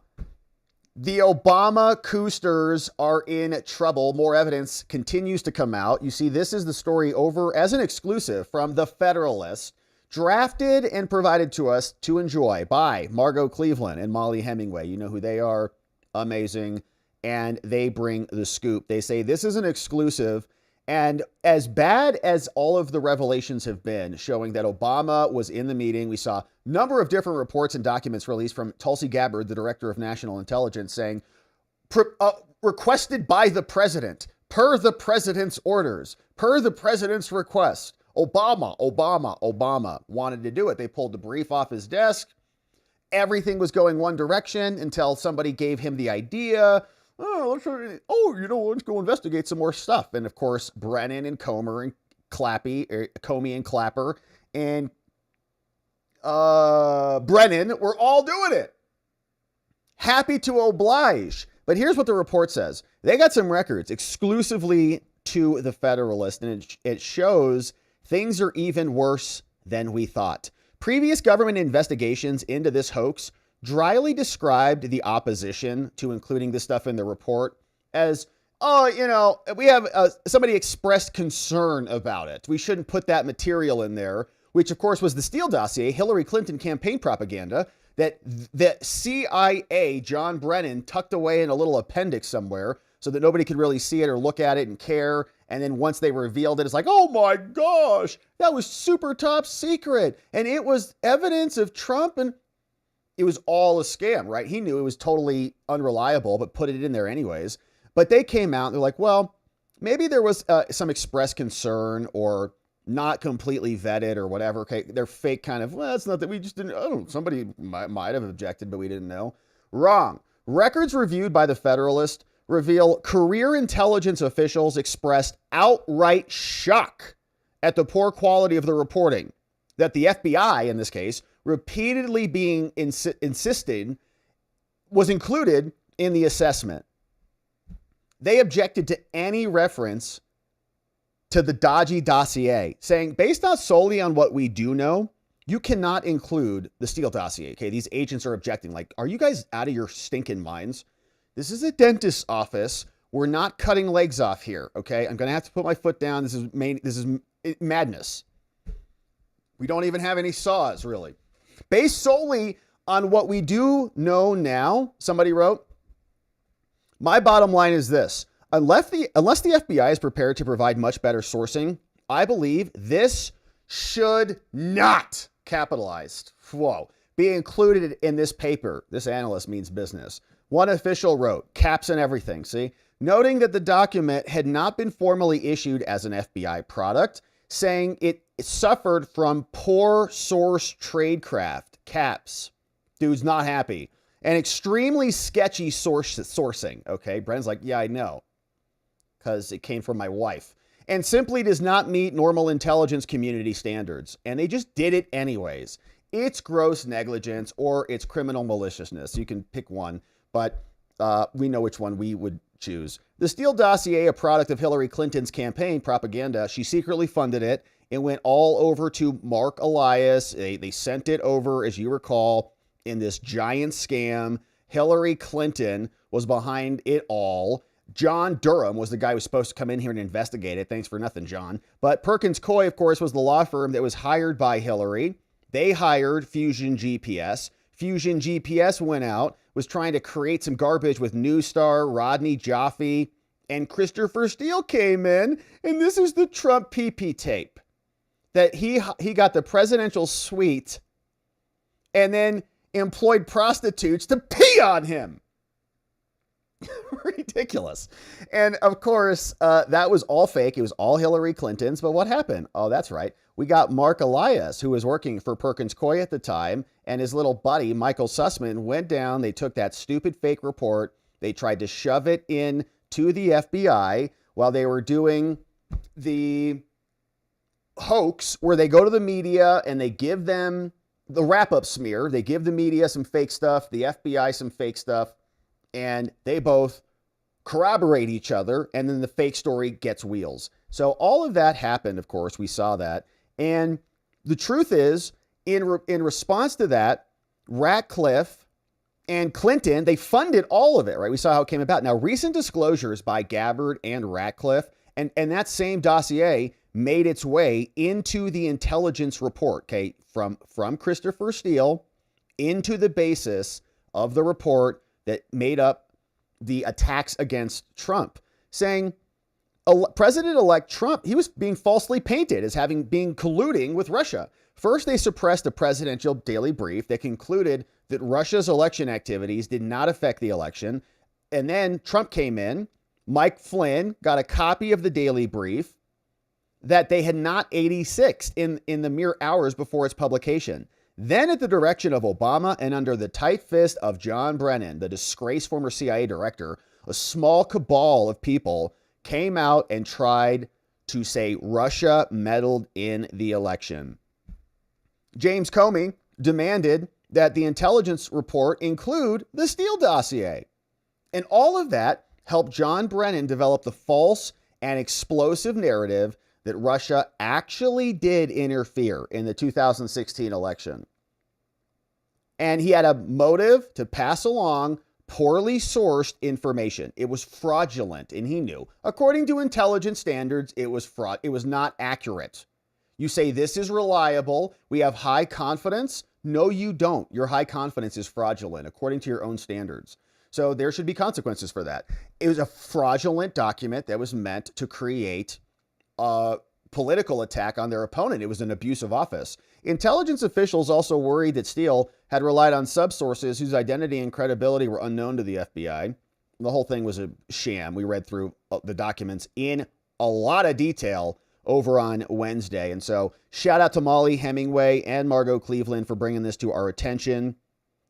The Obama coosters are in trouble. More evidence continues to come out. You see, this is the story over as an exclusive from The Federalist, drafted and provided to us to enjoy by Margot Cleveland and Molly Hemingway. You know who they are. Amazing. And they bring the scoop. They say this is an exclusive. And as bad as all of the revelations have been, showing that Obama was in the meeting, we saw a number of different reports and documents released from Tulsi Gabbard, the director of national intelligence, saying, requested by the president, per the president's orders, per the president's request. Obama wanted to do it. They pulled the brief off his desk. Everything was going one direction until somebody gave him the idea. Let's go investigate some more stuff. And of course, Brennan and Comey and Clapper and Brennan were all doing it. Happy to oblige. But here's what the report says. They got some records exclusively to The Federalist, and it shows things are even worse than we thought. Previous government investigations into this hoax dryly described the opposition to including this stuff in the report as, we have somebody expressed concern about it. We shouldn't put that material in there, which of course was the Steele dossier, Hillary Clinton campaign propaganda that the CIA, John Brennan, tucked away in a little appendix somewhere so that nobody could really see it or look at it and care. And then once they revealed it, it's like, oh my gosh, that was super top secret. And it was evidence of Trump, and it was all a scam, right? He knew it was totally unreliable, but put it in there anyways. But they came out and they're like, well, maybe there was some express concern or not completely vetted or whatever. Okay, they're fake kind of, well, it's not that we just didn't, oh, somebody might have objected, but we didn't know. Wrong. Records reviewed by the Federalist reveal career intelligence officials expressed outright shock at the poor quality of the reporting that the FBI, in this case, repeatedly being insisted was included in the assessment. They objected to any reference to the dodgy dossier, saying, based not solely on what we do know, you cannot include the Steele dossier. Okay, these agents are objecting, like, are you guys out of your stinking minds? This is a dentist's office. We're not cutting legs off here, okay? I'm going to have to put my foot down. This is madness. We don't even have any saws, really. Based solely on what we do know now, somebody wrote, my bottom line is this. Unless the FBI is prepared to provide much better sourcing, I believe this should not, capitalized, whoa, be included in this paper. This analyst means business. One official wrote, caps and everything, see? Noting that the document had not been formally issued as an FBI product, saying it suffered from poor source tradecraft, caps. Dude's not happy. And extremely sketchy sourcing, okay? Brennan's like, yeah, I know, because it came from my wife. And simply does not meet normal intelligence community standards. And they just did it anyways. It's gross negligence or it's criminal maliciousness. You can pick one, but we know which one we would choose. The Steele dossier, a product of Hillary Clinton's campaign propaganda, she secretly funded it. It went all over to Mark Elias. They sent it over, as you recall, in this giant scam. Hillary Clinton was behind it all. John Durham was the guy who was supposed to come in here and investigate it. Thanks for nothing, John. But Perkins Coie, of course, was the law firm that was hired by Hillary. They hired Fusion GPS. Fusion GPS went out, was trying to create some garbage with New Star, Rodney Jaffe, and Christopher Steele came in. And this is the Trump PP tape that he got the presidential suite and then employed prostitutes to pee on him. Ridiculous. And of course, that was all fake. It was all Hillary Clinton's. But what happened? Oh, that's right. We got Mark Elias, who was working for Perkins Coie at the time, and his little buddy, Michael Sussman, went down. They took that stupid fake report. They tried to shove it in to the FBI while they were doing the hoax where they go to the media and they give them the wrap-up smear. They give the media some fake stuff, the FBI some fake stuff, and they both corroborate each other, and then the fake story gets wheels. So all of that happened, of course. We saw that. And the truth is, in response to that, Ratcliffe and Clinton, they funded all of it, right? We saw how it came about. Now, recent disclosures by Gabbard and Ratcliffe, and that same dossier made its way into the intelligence report, okay, from Christopher Steele into the basis of the report that made up the attacks against Trump, saying President-elect Trump, he was being falsely painted as having been colluding with Russia. First, they suppressed a presidential daily brief that concluded that Russia's election activities did not affect the election. And then Trump came in, Mike Flynn got a copy of the daily brief that they had not 86 in the mere hours before its publication. Then at the direction of Obama and under the tight fist of John Brennan, the disgraced former CIA director, a small cabal of people came out and tried to say Russia meddled in the election. James Comey demanded that the intelligence report include the Steele dossier. And all of that helped John Brennan develop the false and explosive narrative that Russia actually did interfere in the 2016 election. And he had a motive to pass along poorly sourced information. It was fraudulent, and he knew. According to intelligence standards, it was fraud. It was not accurate. You say this is reliable, we have high confidence. No, you don't. Your high confidence is fraudulent, according to your own standards. So there should be consequences for that. It was a fraudulent document that was meant to create a political attack on their opponent. It was an abuse of office. Intelligence officials also worried that Steele had relied on subsources whose identity and credibility were unknown to the FBI. The whole thing was a sham. We read through the documents in a lot of detail over on Wednesday. And so shout out to Molly Hemingway and Margot Cleveland for bringing this to our attention,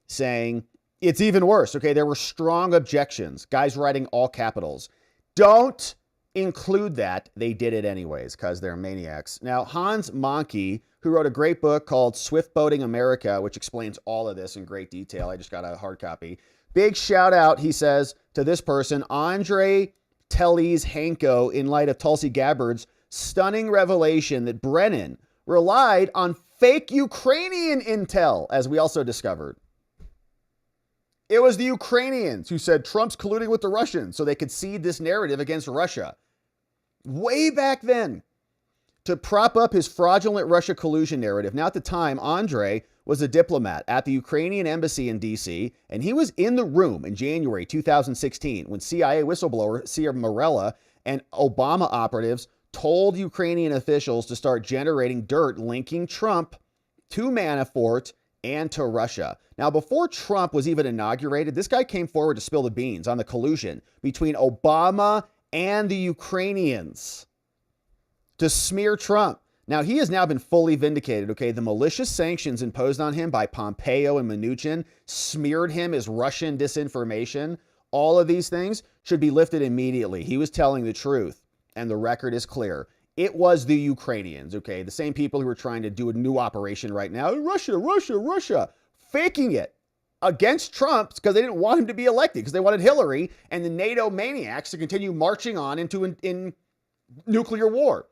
saying it's even worse. Okay, there were strong objections. Guys writing all capitals. Don't include that. They did it anyways because they're maniacs. Now, Hans Monkey, who wrote a great book called Swift Boating America, which explains all of this in great detail. I just got a hard copy. Big shout out, he says, to this person, Andre Tellez Hanko, in light of Tulsi Gabbard's stunning revelation that Brennan relied on fake Ukrainian intel, as we also discovered. It was the Ukrainians who said Trump's colluding with the Russians so they could seed this narrative against Russia. Way back then, to prop up his fraudulent Russia collusion narrative. Now, at the time, Andre was a diplomat at the Ukrainian embassy in D.C., and he was in the room in January 2016 when CIA whistleblower Sia Morella and Obama operatives told Ukrainian officials to start generating dirt linking Trump to Manafort and to Russia. Now, before Trump was even inaugurated, this guy came forward to spill the beans on the collusion between Obama and the Ukrainians to smear Trump. Now, he has now been fully vindicated, okay? The malicious sanctions imposed on him by Pompeo and Mnuchin smeared him as Russian disinformation. All of these things should be lifted immediately. He was telling the truth, and the record is clear. It was the Ukrainians, okay? The same people who are trying to do a new operation right now. Russia, faking it against Trump because they didn't want him to be elected, because they wanted Hillary and the NATO maniacs to continue marching on into in nuclear war.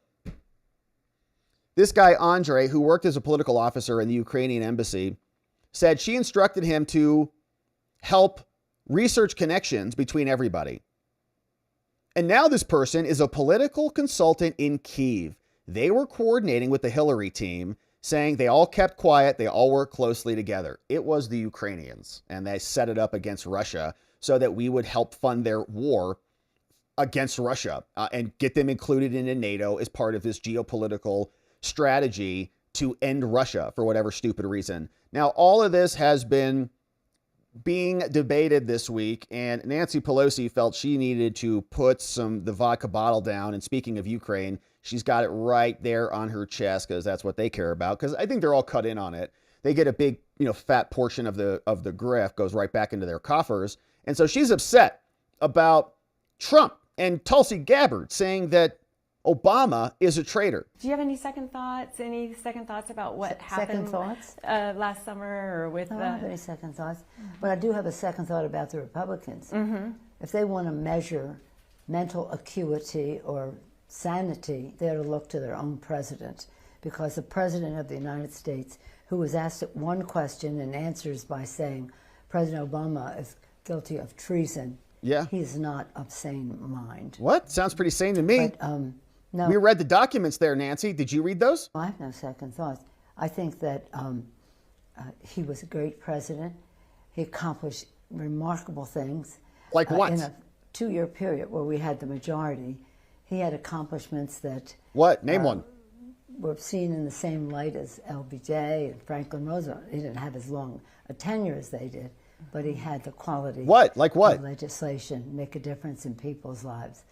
This guy, Andre, who worked as a political officer in the Ukrainian embassy, said she instructed him to help research connections between everybody. And now this person is a political consultant in Kyiv. They were coordinating with the Hillary team, saying they all kept quiet, they all worked closely together. It was the Ukrainians, and they set it up against Russia so that we would help fund their war against Russia and get them included into NATO as part of this geopolitical strategy to end Russia for whatever stupid reason. Now, all of this has been being debated this week, and Nancy Pelosi felt she needed to put the vodka bottle down. And speaking of Ukraine, she's got it right there on her chest because that's what they care about, because I think they're all cut in on it. They get a big, fat portion of the grift goes right back into their coffers. And so she's upset about Trump and Tulsi Gabbard saying that Obama is a traitor. Do you have any second thoughts? Any second thoughts about what happened last summer or with? I don't have any second thoughts, but I do have a second thought about the Republicans. If they want to measure mental acuity or sanity, they ought to look to their own president, because the president of the United States, who was asked one question and answers by saying President Obama is guilty of treason. Yeah, he's not of sane mind. What? Sounds pretty sane to me. But, no, we read the documents there, Nancy. Did you read those? I have no second thoughts. I think that he was a great president. He accomplished remarkable things. Like what? In a 2-year period where we had the majority, he had accomplishments that... What? Name one. Were seen in the same light as LBJ and Franklin Roosevelt. He didn't have as long a tenure as they did, but he had the quality... What? Like what? Of legislation, make a difference in people's lives.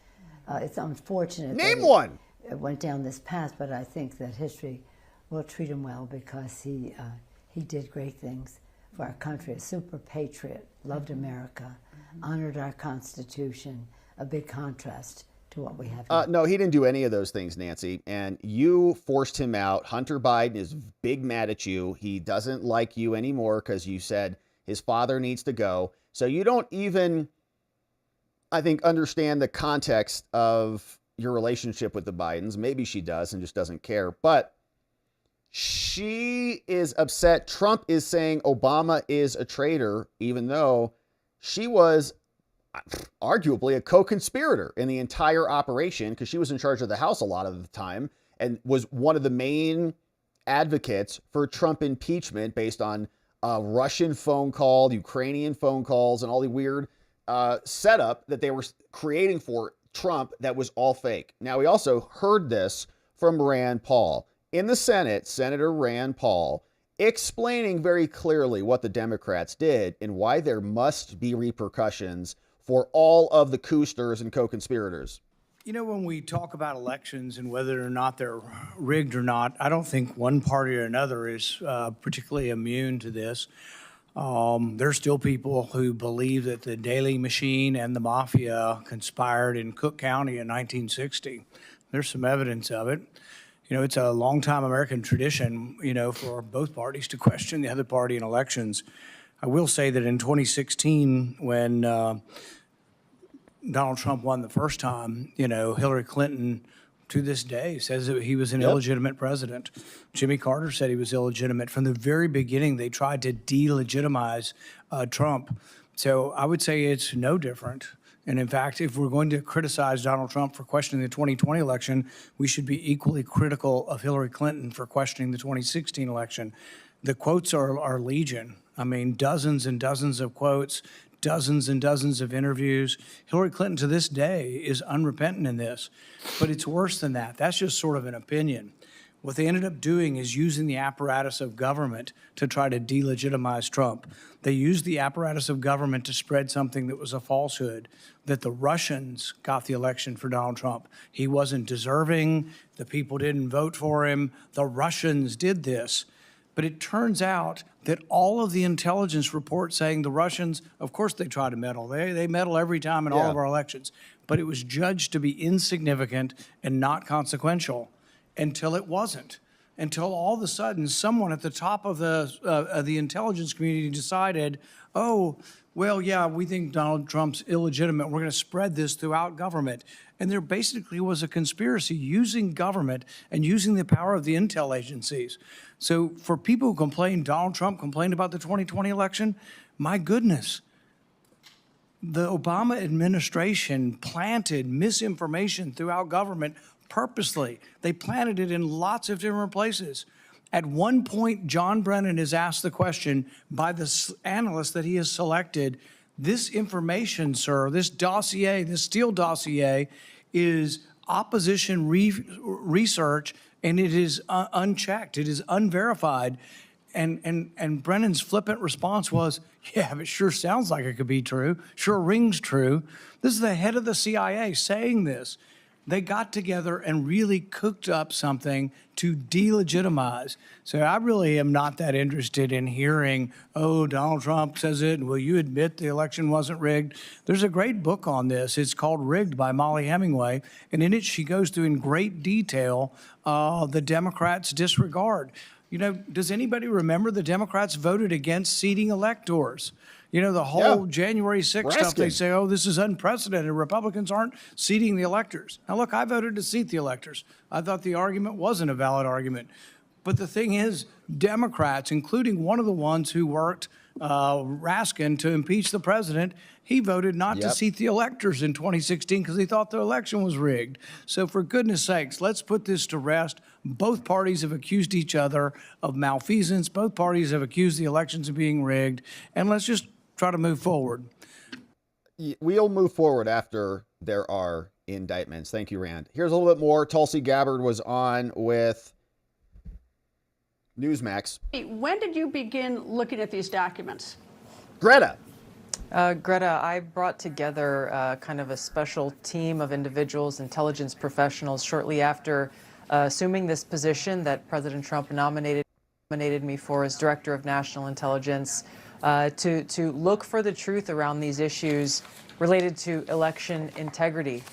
It's unfortunate. Name one. It went down this path, but I think that history will treat him well because he did great things for our country. A super patriot, loved America, honored our Constitution. A big contrast to what we have now. No, he didn't do any of those things, Nancy. And you forced him out. Hunter Biden is big mad at you. He doesn't like you anymore because you said his father needs to go. So you don't even, I think, understand the context of your relationship with the Bidens. Maybe she does and just doesn't care. But she is upset. Trump is saying Obama is a traitor, even though she was arguably a co-conspirator in the entire operation, because she was in charge of the House a lot of the time and was one of the main advocates for Trump impeachment based on Russian phone call, Ukrainian phone calls, and all the weird setup that they were creating for Trump that was all fake. Now, we also heard this from Rand Paul. In the Senate, Senator Rand Paul explaining very clearly what the Democrats did and why there must be repercussions for all of the coosters and co-conspirators. You know, when we talk about elections and whether or not they're rigged or not, I don't think one party or another is particularly immune to this. There's still people who believe that the Daley machine and the mafia conspired in Cook County in 1960. There's some evidence of it. You know, it's a long-time American tradition, you know, for both parties to question the other party in elections. I will say that in 2016, when Donald Trump won the first time, you know, Hillary Clinton, to this day, says that he was an illegitimate president. Jimmy Carter said he was illegitimate. From the very beginning, they tried to delegitimize Trump. So I would say it's no different. And in fact, if we're going to criticize Donald Trump for questioning the 2020 election, we should be equally critical of Hillary Clinton for questioning the 2016 election. The quotes are legion. I mean, dozens and dozens of quotes, dozens and dozens of interviews. Hillary Clinton to this day is unrepentant in this, but it's worse than that. That's just sort of an opinion. What they ended up doing is using the apparatus of government to try to delegitimize Trump. They used the apparatus of government to spread something that was a falsehood, that the Russians got the election for Donald Trump. He wasn't deserving. The people didn't vote for him. The Russians did this. But it turns out that all of the intelligence reports saying the Russians, of course they try to meddle. They meddle every time in all of our elections. But it was judged to be insignificant and not consequential until it wasn't. Until all of a sudden someone at the top of the intelligence community decided, oh, well, yeah, we think Donald Trump's illegitimate. We're going to spread this throughout government. And there basically was a conspiracy using government and using the power of the intel agencies. So for people who complain, Donald Trump complained about the 2020 election, my goodness, the Obama administration planted misinformation throughout government purposely. They planted it in lots of different places. At one point, John Brennan is asked the question by the analyst that he has selected, this information, sir, this dossier, this Steele dossier is opposition research, and it is unchecked. It is unverified. And Brennan's flippant response was, yeah, but it sure sounds like it could be true. Sure rings true. This is the head of the CIA saying this. They got together and really cooked up something to delegitimize. So I really am not that interested in hearing, oh, Donald Trump says it, and will you admit the election wasn't rigged? There's a great book on this. It's called Rigged by Molly Hemingway, and in it she goes through in great detail the Democrats' disregard. You know, does anybody remember the Democrats voted against seating electors? You know, the whole January 6th stuff, they say, oh, this is unprecedented. Republicans aren't seating the electors. Now, look, I voted to seat the electors. I thought the argument wasn't a valid argument. But the thing is, Democrats, including one of the ones who worked, Raskin, to impeach the president, he voted not to seat the electors in 2016 because he thought the election was rigged. So for goodness sakes, let's put this to rest. Both parties have accused each other of malfeasance. Both parties have accused the elections of being rigged. And let's just try to move forward. We'll move forward after there are indictments. Thank you, Rand. Here's a little bit more. Tulsi Gabbard was on with Newsmax. When did you begin looking at these documents? Greta. Greta, I brought together kind of a special team of individuals, intelligence professionals, shortly after assuming this position that President Trump nominated me for as Director of National Intelligence. To look for the truth around these issues related to election integrity.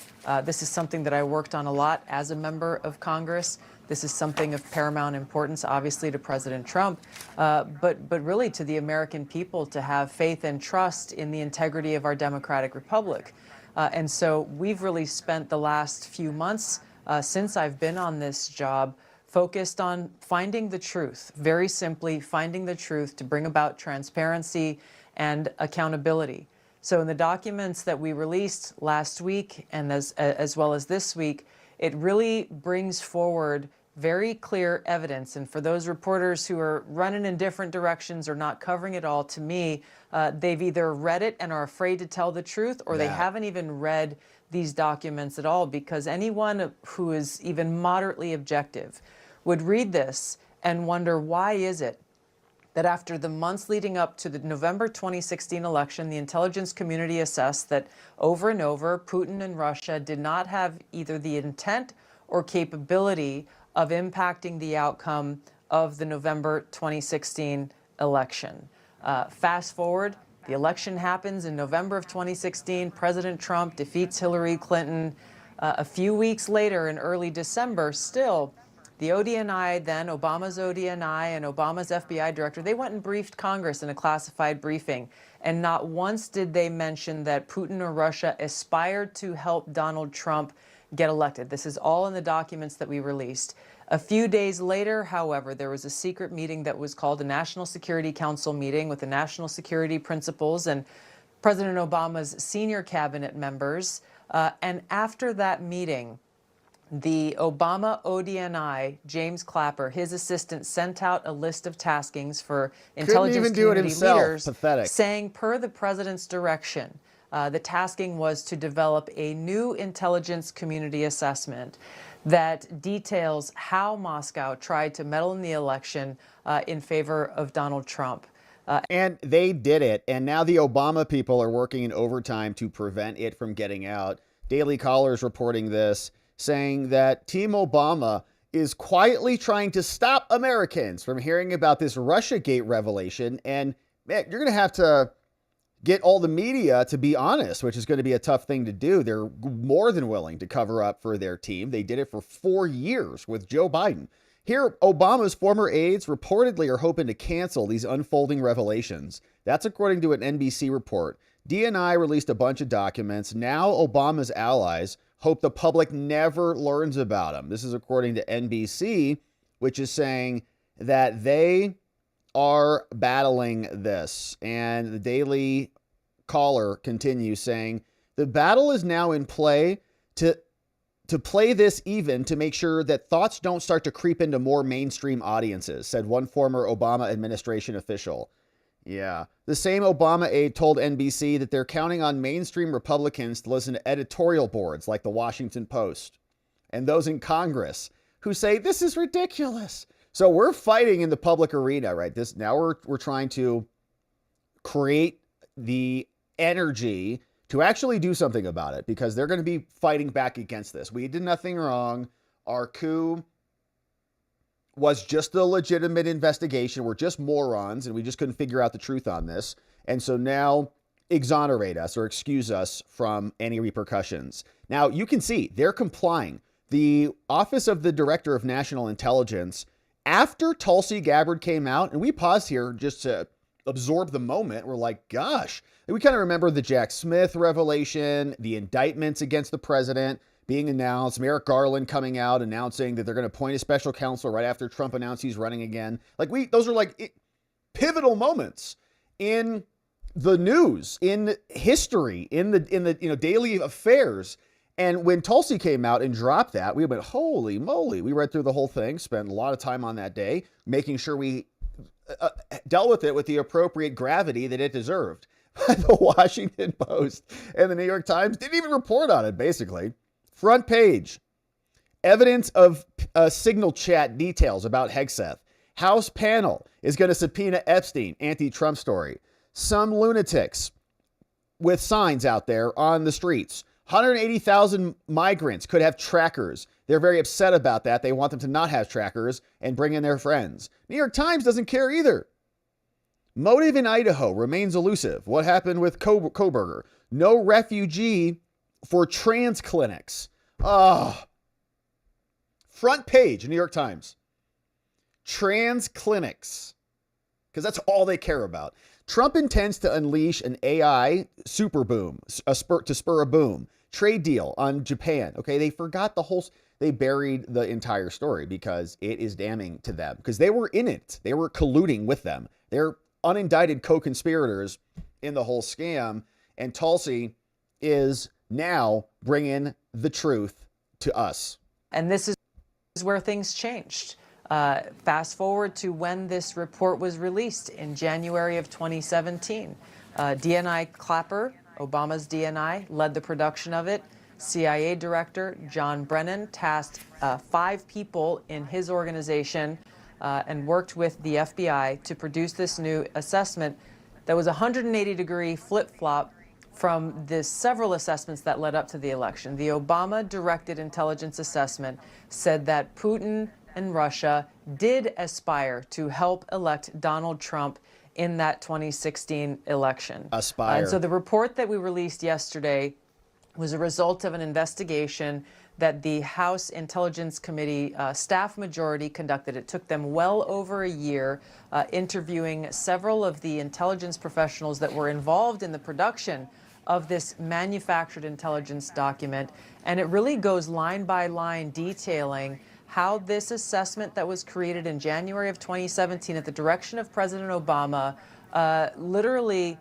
This is something that I worked on a lot as a member of Congress. This is something of paramount importance, obviously, to President Trump, but really to the American people to have faith and trust in the integrity of our democratic republic. And so we've really spent the last few months since I've been on this job focused on finding the truth, very simply finding the truth to bring about transparency and accountability. So in the documents that we released last week and as well as this week, it really brings forward very clear evidence. And for those reporters who are running in different directions or not covering it all, to me, they've either read it and are afraid to tell the truth, or they haven't even read these documents at all, because anyone who is even moderately objective would read this and wonder, why is it that after the months leading up to the November 2016 election, the intelligence community assessed that over and over, Putin and Russia did not have either the intent or capability of impacting the outcome of the November 2016 election. Fast forward, the election happens in November of 2016. President Trump defeats Hillary Clinton. A few weeks later, in early December, still, the ODNI, then Obama's ODNI and Obama's FBI director, they went and briefed Congress in a classified briefing. And not once did they mention that Putin or Russia aspired to help Donald Trump get elected. This is all in the documents that we released. A few days later, however, there was a secret meeting that was called a National Security Council meeting with the national security principals and President Obama's senior cabinet members. And after that meeting, the Obama ODNI, James Clapper, his assistant, sent out a list of taskings for intelligence community leaders, saying, per the president's direction, the tasking was to develop a new intelligence community assessment that details how Moscow tried to meddle in the election in favor of Donald Trump. And they did it. And now the Obama people are working in overtime to prevent it from getting out. Daily Caller is reporting this, saying that Team Obama is quietly trying to stop Americans from hearing about this Russiagate revelation. And man, you're going to have to get all the media to be honest, which is going to be a tough thing to do. They're more than willing to cover up for their team. They did it for 4 years with Joe Biden. Here, Obama's former aides reportedly are hoping to cancel these unfolding revelations. That's according to an NBC report. DNI released a bunch of documents. Now Obama's allies hope the public never learns about them. This is according to NBC, which is saying that they are battling this. And the Daily Caller continues saying, the battle is now in play to play this even, to make sure that thoughts don't start to creep into more mainstream audiences, said one former Obama administration official. Yeah. The same Obama aide told NBC that they're counting on mainstream Republicans to listen to editorial boards like the Washington Post and those in Congress who say this is ridiculous. So we're fighting in the public arena, right? Now we're trying to create the energy to actually do something about it, because they're going to be fighting back against this. We did nothing wrong. Our coup was just a legitimate investigation. We're just morons, and we just couldn't figure out the truth on this. And so now exonerate us or excuse us from any repercussions. Now you can see they're complying. The Office of the Director of National Intelligence, after Tulsi Gabbard came out, and we paused here just to absorb the moment. We're like, gosh, we kind of remember the Jack Smith revelation, the indictments against the president being announced, Merrick Garland coming out announcing that they're going to appoint a special counsel right after Trump announced he's running again. Those are like pivotal moments in the news, in history, in the daily affairs. And when Tulsi came out and dropped that, we went, holy moly. We read through the whole thing, spent a lot of time on that day, making sure we dealt with it with the appropriate gravity that it deserved. The Washington Post and the New York Times didn't even report on it, basically. Front page, evidence of signal chat details about Hegseth. House panel is going to subpoena Epstein, anti-Trump story. Some lunatics with signs out there on the streets. 180,000 migrants could have trackers. They're very upset about that. They want them to not have trackers and bring in their friends. New York Times doesn't care either. Motive in Idaho remains elusive. What happened with Koberger? No refugee for trans clinics. Front page, New York Times. Trans clinics. Because that's all they care about. Trump intends to unleash an AI super boom, to spur a boom. Trade deal on Japan. Okay, they forgot they buried the entire story because it is damning to them. Because they were in it. They were colluding with them. They're unindicted co-conspirators in the whole scam. And Tulsi is now bringing the truth to us. And this is is where things changed. Fast forward to when this report was released in January of 2017. DNI Clapper, Obama's DNI, led the production of it. CIA Director John Brennan tasked 5 people in his organization and worked with the FBI to produce this new assessment that was a 180-degree flip-flop from the several assessments that led up to the election. The Obama-directed intelligence assessment said that Putin and Russia did aspire to help elect Donald Trump in that 2016 election. Aspire. And so the report that we released yesterday was a result of an investigation that the House Intelligence Committee staff majority conducted. It took them well over a year interviewing several of the intelligence professionals that were involved in the production of this manufactured intelligence document. And it really goes line by line detailing how this assessment that was created in January of 2017 at the direction of President Obama literally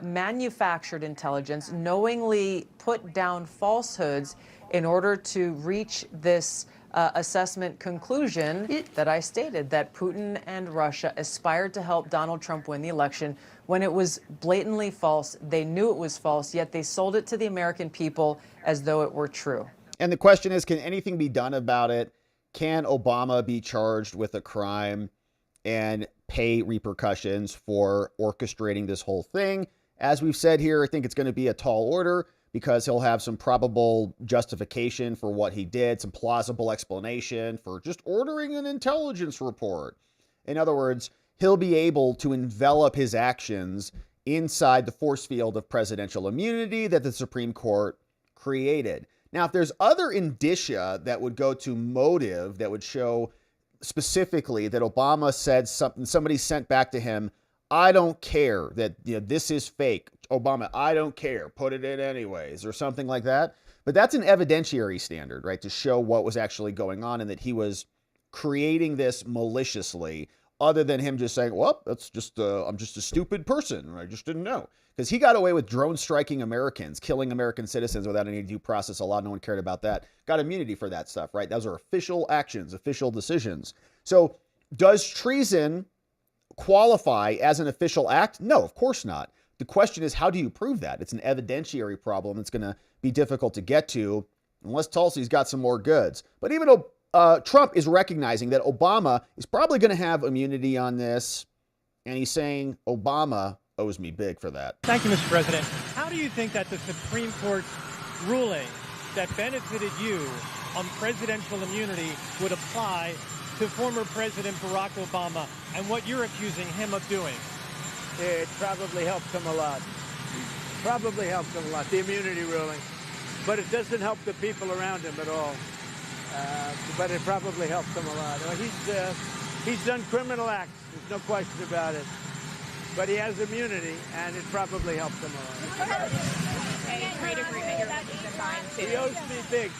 manufactured intelligence, knowingly put down falsehoods in order to reach this assessment conclusion that I stated, that Putin and Russia aspired to help Donald Trump win the election when it was blatantly false. They knew it was false, yet they sold it to the American people as though it were true. And the question is, can anything be done about it? Can Obama be charged with a crime and pay repercussions for orchestrating this whole thing? As we've said here, I think it's going to be a tall order because he'll have some probable justification for what he did, some plausible explanation for just ordering an intelligence report. In other words, he'll be able to envelop his actions inside the force field of presidential immunity that the Supreme Court created. Now, if there's other indicia that would go to motive that would show specifically that Obama said something, somebody sent back to him, I don't care that this is fake. Obama, I don't care. Put it in anyways, or something like that. But that's an evidentiary standard, right? To show what was actually going on and that he was creating this maliciously, other than him just saying, well, that's just, I'm just a stupid person. I just didn't know. Because he got away with drone striking Americans, killing American citizens without any due process of law. No one cared about that. Got immunity for that stuff, right? Those are official actions, official decisions. So does treason qualify as an official act? No, of course not. The question is, how do you prove that? It's an evidentiary problem. It's going to be difficult to get to unless Tulsi's got some more goods. But even Trump is recognizing that Obama is probably going to have immunity on this. And he's saying Obama owes me big for that. Thank you, Mr. President. How do you think that the Supreme Court's ruling that benefited you on presidential immunity would apply to former President Barack Obama and what you're accusing him of doing? It probably helped him a lot. Probably helped him a lot, the immunity ruling. But it doesn't help the people around him at all. But it probably helped him a lot. He's done criminal acts, there's no question about it. But he has immunity, and it probably helped him a lot. Trade agreement you're looking to sign too. He owes me big.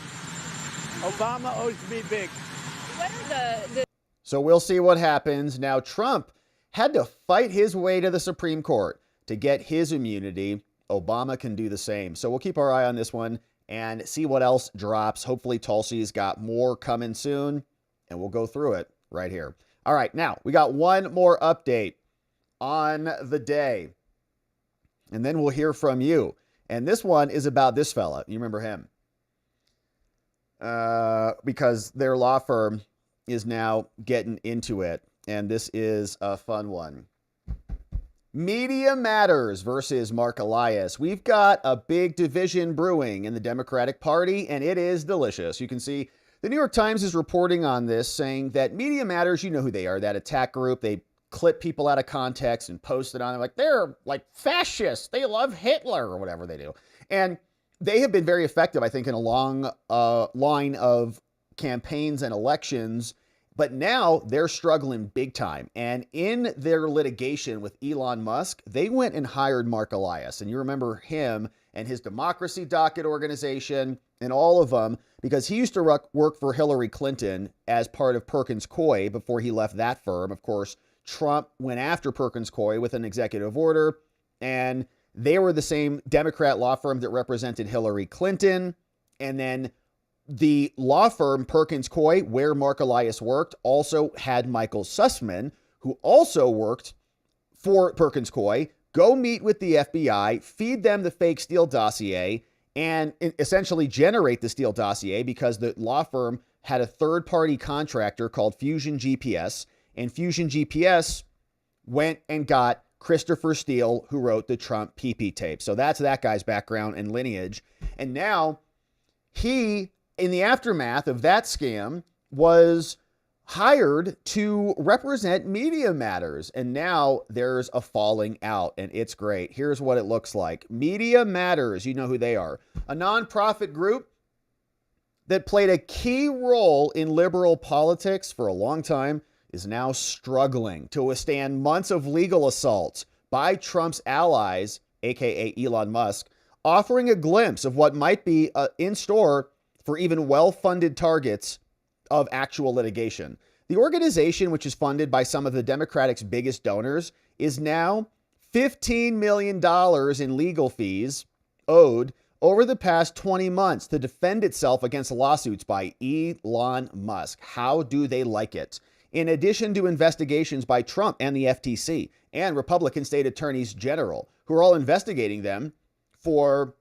Obama owes me big. What are the So we'll see what happens. Now, Trump had to fight his way to the Supreme Court to get his immunity. Obama can do the same. So we'll keep our eye on this one and see what else drops. Hopefully Tulsi's got more coming soon, and we'll go through it right here. All right, now we got one more update on the day, and then we'll hear from you. And this one is about this fella. You remember him? Because their law firm is now getting into it, and this is a fun one. Media Matters versus Mark Elias. We've got a big division brewing in the Democratic Party, and it is delicious. You can see the New York Times is reporting on this, saying that Media Matters, you know who they are, that attack group. They clip people out of context and post it on them like they're like fascists. They love Hitler or whatever they do. And they have been very effective, I think, in a long line of campaigns and elections. But now they're struggling big time. And in their litigation with Elon Musk, they went and hired Mark Elias. And you remember him and his Democracy Docket organization and all of them, because he used to work for Hillary Clinton as part of Perkins Coie before he left that firm. Of course, Trump went after Perkins Coie with an executive order, and they were the same Democrat law firm that represented Hillary Clinton. And then The law firm Perkins Coie, where Mark Elias worked, also had Michael Sussman, who also worked for Perkins Coie, go meet with the FBI, feed them the fake Steele dossier, and essentially generate the Steele dossier because the law firm had a third-party contractor called Fusion GPS, and Fusion GPS went and got Christopher Steele, who wrote the Trump PP tape. So that's that guy's background and lineage. And now he, in the aftermath of that scam, was hired to represent Media Matters. And now there's a falling out, and it's great. Here's what it looks like. Media Matters, you know who they are. A nonprofit group that played a key role in liberal politics for a long time is now struggling to withstand months of legal assaults by Trump's allies, aka Elon Musk, offering a glimpse of what might be in store for even well-funded targets of actual litigation. The organization, which is funded by some of the Democratic's biggest donors, is now $15 million in legal fees owed over the past 20 months to defend itself against lawsuits by Elon Musk. How do they like it? In addition to investigations by Trump and the FTC and Republican state attorneys general, who are all investigating them for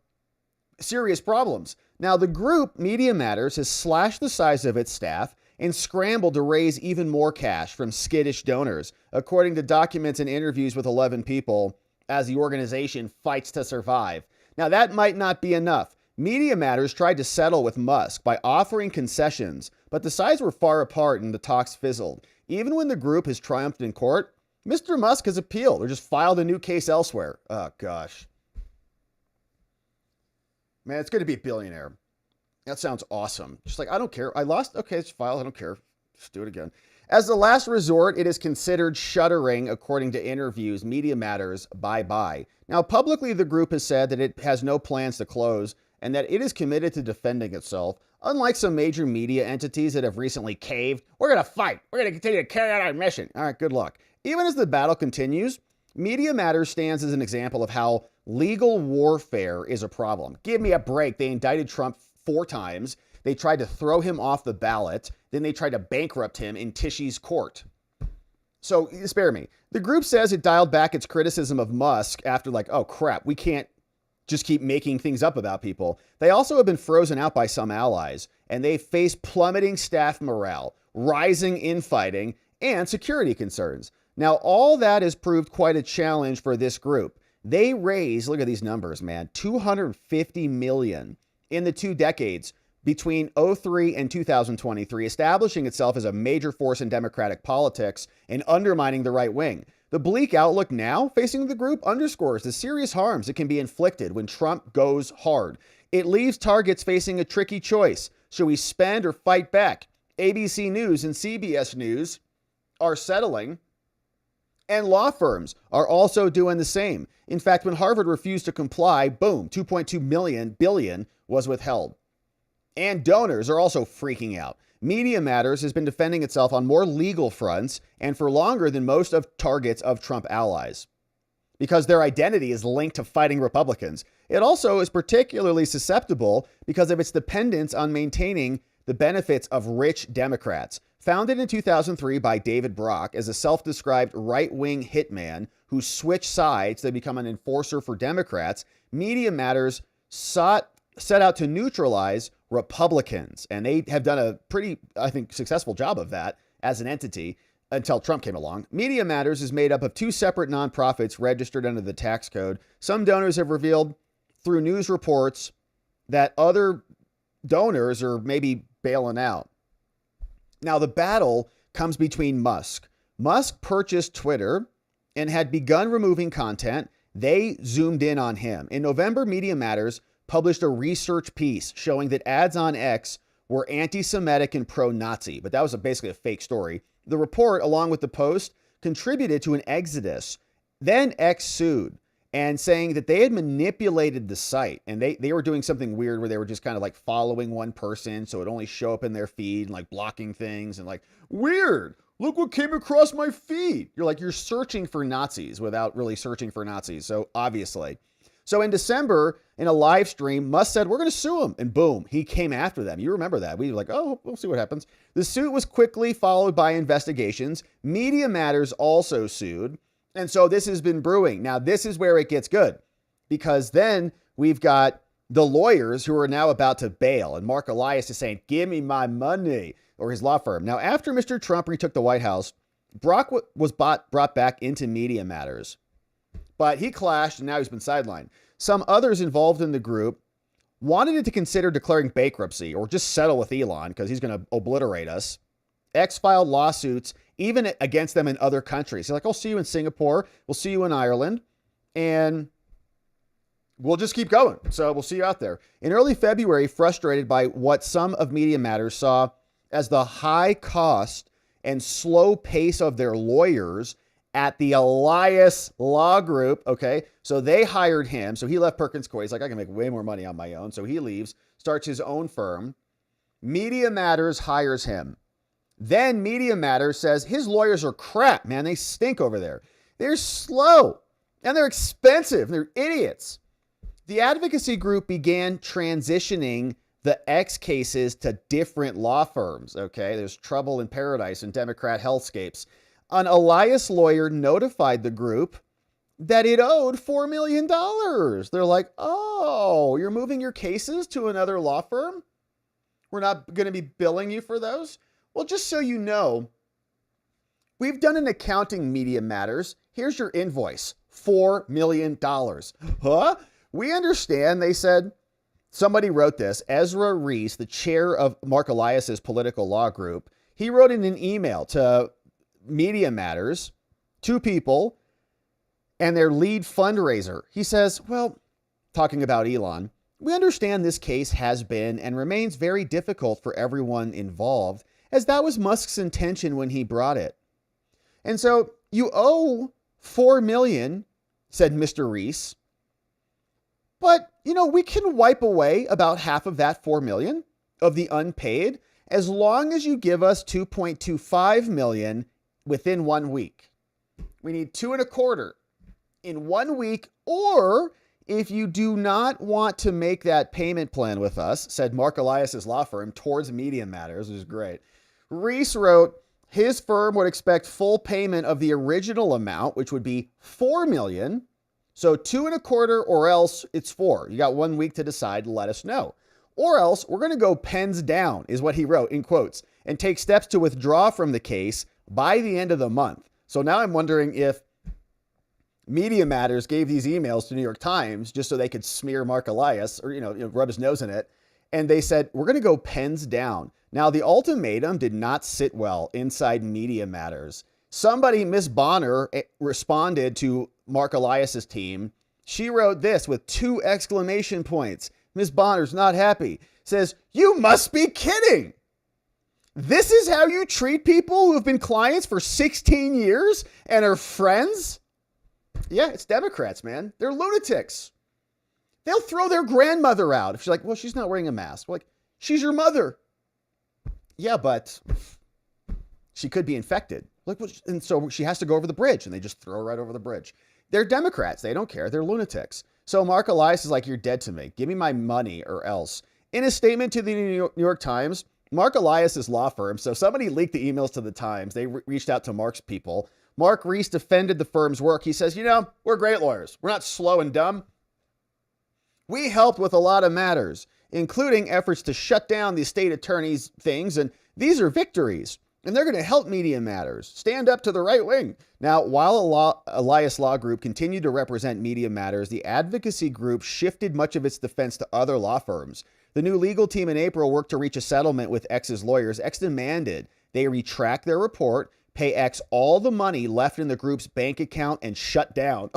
serious problems. Now, the group Media Matters has slashed the size of its staff and scrambled to raise even more cash from skittish donors, according to documents and interviews with 11 people, as the organization fights to survive. Now, that might not be enough. Media Matters tried to settle with Musk by offering concessions, but the sides were far apart and the talks fizzled. Even when the group has triumphed in court, Mr. Musk has appealed or just filed a new case elsewhere. Oh, gosh. Man, it's going to be a billionaire. That sounds awesome. Just like, I don't care. I lost. Okay, it's filed. I don't care. Just do it again. As the last resort, it is considered shuttering, according to interviews. Media Matters, bye-bye. Now, publicly, the group has said that it has no plans to close and that it is committed to defending itself. Unlike some major media entities that have recently caved, we're going to fight. We're going to continue to carry out our mission. All right, good luck. Even as the battle continues, Media Matters stands as an example of how legal warfare is a problem. Give me a break. They indicted Trump 4 times. They tried to throw him off the ballot. Then they tried to bankrupt him in Tishy's court. So spare me. The group says it dialed back its criticism of Musk after like, oh crap, we can't just keep making things up about people. They also have been frozen out by some allies, and they face plummeting staff morale, rising infighting, and security concerns. Now, all that has proved quite a challenge for this group. They raised, look at these numbers, man, $250 million in the 2 decades between 2003 and 2023, establishing itself as a major force in Democratic politics and undermining the right wing. The bleak outlook now facing the group underscores the serious harms that can be inflicted when Trump goes hard. It leaves targets facing a tricky choice. Should we spend or fight back? ABC News and CBS News are settling, and law firms are also doing the same. In fact, when Harvard refused to comply, boom, $2.2 billion was withheld. And donors are also freaking out. Media Matters has been defending itself on more legal fronts and for longer than most of targets of Trump allies, because their identity is linked to fighting Republicans. It also is particularly susceptible because of its dependence on maintaining the benefits of rich Democrats. Founded in 2003 by David Brock as a self-described right-wing hitman who switched sides to become an enforcer for Democrats, Media Matters set out to neutralize Republicans. And they have done a pretty, I think, successful job of that as an entity until Trump came along. Media Matters is made up of 2 separate nonprofits registered under the tax code. Some donors have revealed through news reports that other donors are maybe bailing out. Now, the battle comes between Musk. Musk purchased Twitter and had begun removing content. They zoomed in on him. In November, Media Matters published a research piece showing that ads on X were anti-Semitic and pro-Nazi, but that was basically a fake story. The report, along with the post, contributed to an exodus. Then X sued and saying that they had manipulated the site, and they were doing something weird where they were just kind of like following one person, so it only show up in their feed and like blocking things and like, weird, look what came across my feed. You're searching for Nazis without really searching for Nazis. So obviously. So in December, in a live stream, Musk said, we're going to sue him. And boom, he came after them. You remember that. We were like, oh, we'll see what happens. The suit was quickly followed by investigations. Media Matters also sued. And so this has been brewing. Now, this is where it gets good, because then we've got the lawyers who are now about to bail. And Mark Elias is saying, give me my money, or his law firm. Now, after Mr. Trump retook the White House, Brock was brought back into Media Matters. But he clashed, and now he's been sidelined. Some others involved in the group wanted it to consider declaring bankruptcy or just settle with Elon because he's going to obliterate us. X filed lawsuits even against them in other countries. He's like, I'll see you in Singapore. We'll see you in Ireland. And we'll just keep going. So we'll see you out there. In early February, frustrated by what some of Media Matters saw as the high cost and slow pace of their lawyers at the Elias Law Group. Okay. So they hired him. So he left Perkins Coie. He's like, I can make way more money on my own. So he leaves, starts his own firm. Media Matters hires him. Then Media Matters says his lawyers are crap, man. They stink over there. They're slow and they're expensive. They're idiots. The advocacy group began transitioning the X cases to different law firms. Okay. There's trouble in paradise and Democrat hellscapes. An Elias lawyer notified the group that it owed $4 million. They're like, oh, you're moving your cases to another law firm? We're not going to be billing you for those? Well, just so you know, we've done an accounting, Media Matters. Here's your invoice, $4 million. Huh? We understand, they said. Somebody wrote this. Ezra Reese, the chair of Mark Elias's political law group, he wrote in an email to Media Matters, two people, and their lead fundraiser. He says, well, talking about Elon, we understand this case has been and remains very difficult for everyone involved, as that was Musk's intention when he brought it. And so you owe $4 million, said Mr. Reese. But, we can wipe away about half of that $4 million of the unpaid as long as you give us $2.25 million within 1 week. We need 2.25 in 1 week, or if you do not want to make that payment plan with us, said Mark Elias's law firm towards Media Matters, which is great. Reese wrote his firm would expect full payment of the original amount, which would be $4 million. So 2.25 or else it's 4. You got 1 week to decide. Let us know. Or else we're going to go pens down, is what he wrote in quotes, and take steps to withdraw from the case by the end of the month. So now I'm wondering if Media Matters gave these emails to New York Times just so they could smear Mark Elias or, rub his nose in it. And they said, we're going to go pens down. Now, the ultimatum did not sit well inside Media Matters. Somebody, Miss Bonner, responded to Mark Elias's team. She wrote this with 2 exclamation points. Miss Bonner's not happy. Says, you must be kidding. This is how you treat people who have been clients for 16 years and are friends? Yeah, it's Democrats, man. They're lunatics. They'll throw their grandmother out. If she's like, well, she's not wearing a mask. We're like, she's your mother. Yeah, but she could be infected. Like, and so she has to go over the bridge, and they just throw her right over the bridge. They're Democrats. They don't care. They're lunatics. So Mark Elias is like, you're dead to me. Give me my money or else. In a statement to the New York Times, Mark Elias's law firm, so somebody leaked the emails to the Times. They reached out to Mark's people. Mark Reese defended the firm's work. He says, we're great lawyers. We're not slow and dumb. We helped with a lot of matters, including efforts to shut down the state attorney's things. And these are victories. And they're going to help Media Matters stand up to the right wing. Now, while Elias Law Group continued to represent Media Matters, the advocacy group shifted much of its defense to other law firms. The new legal team in April worked to reach a settlement with X's lawyers. X demanded they retract their report, pay X all the money left in the group's bank account, and shut down.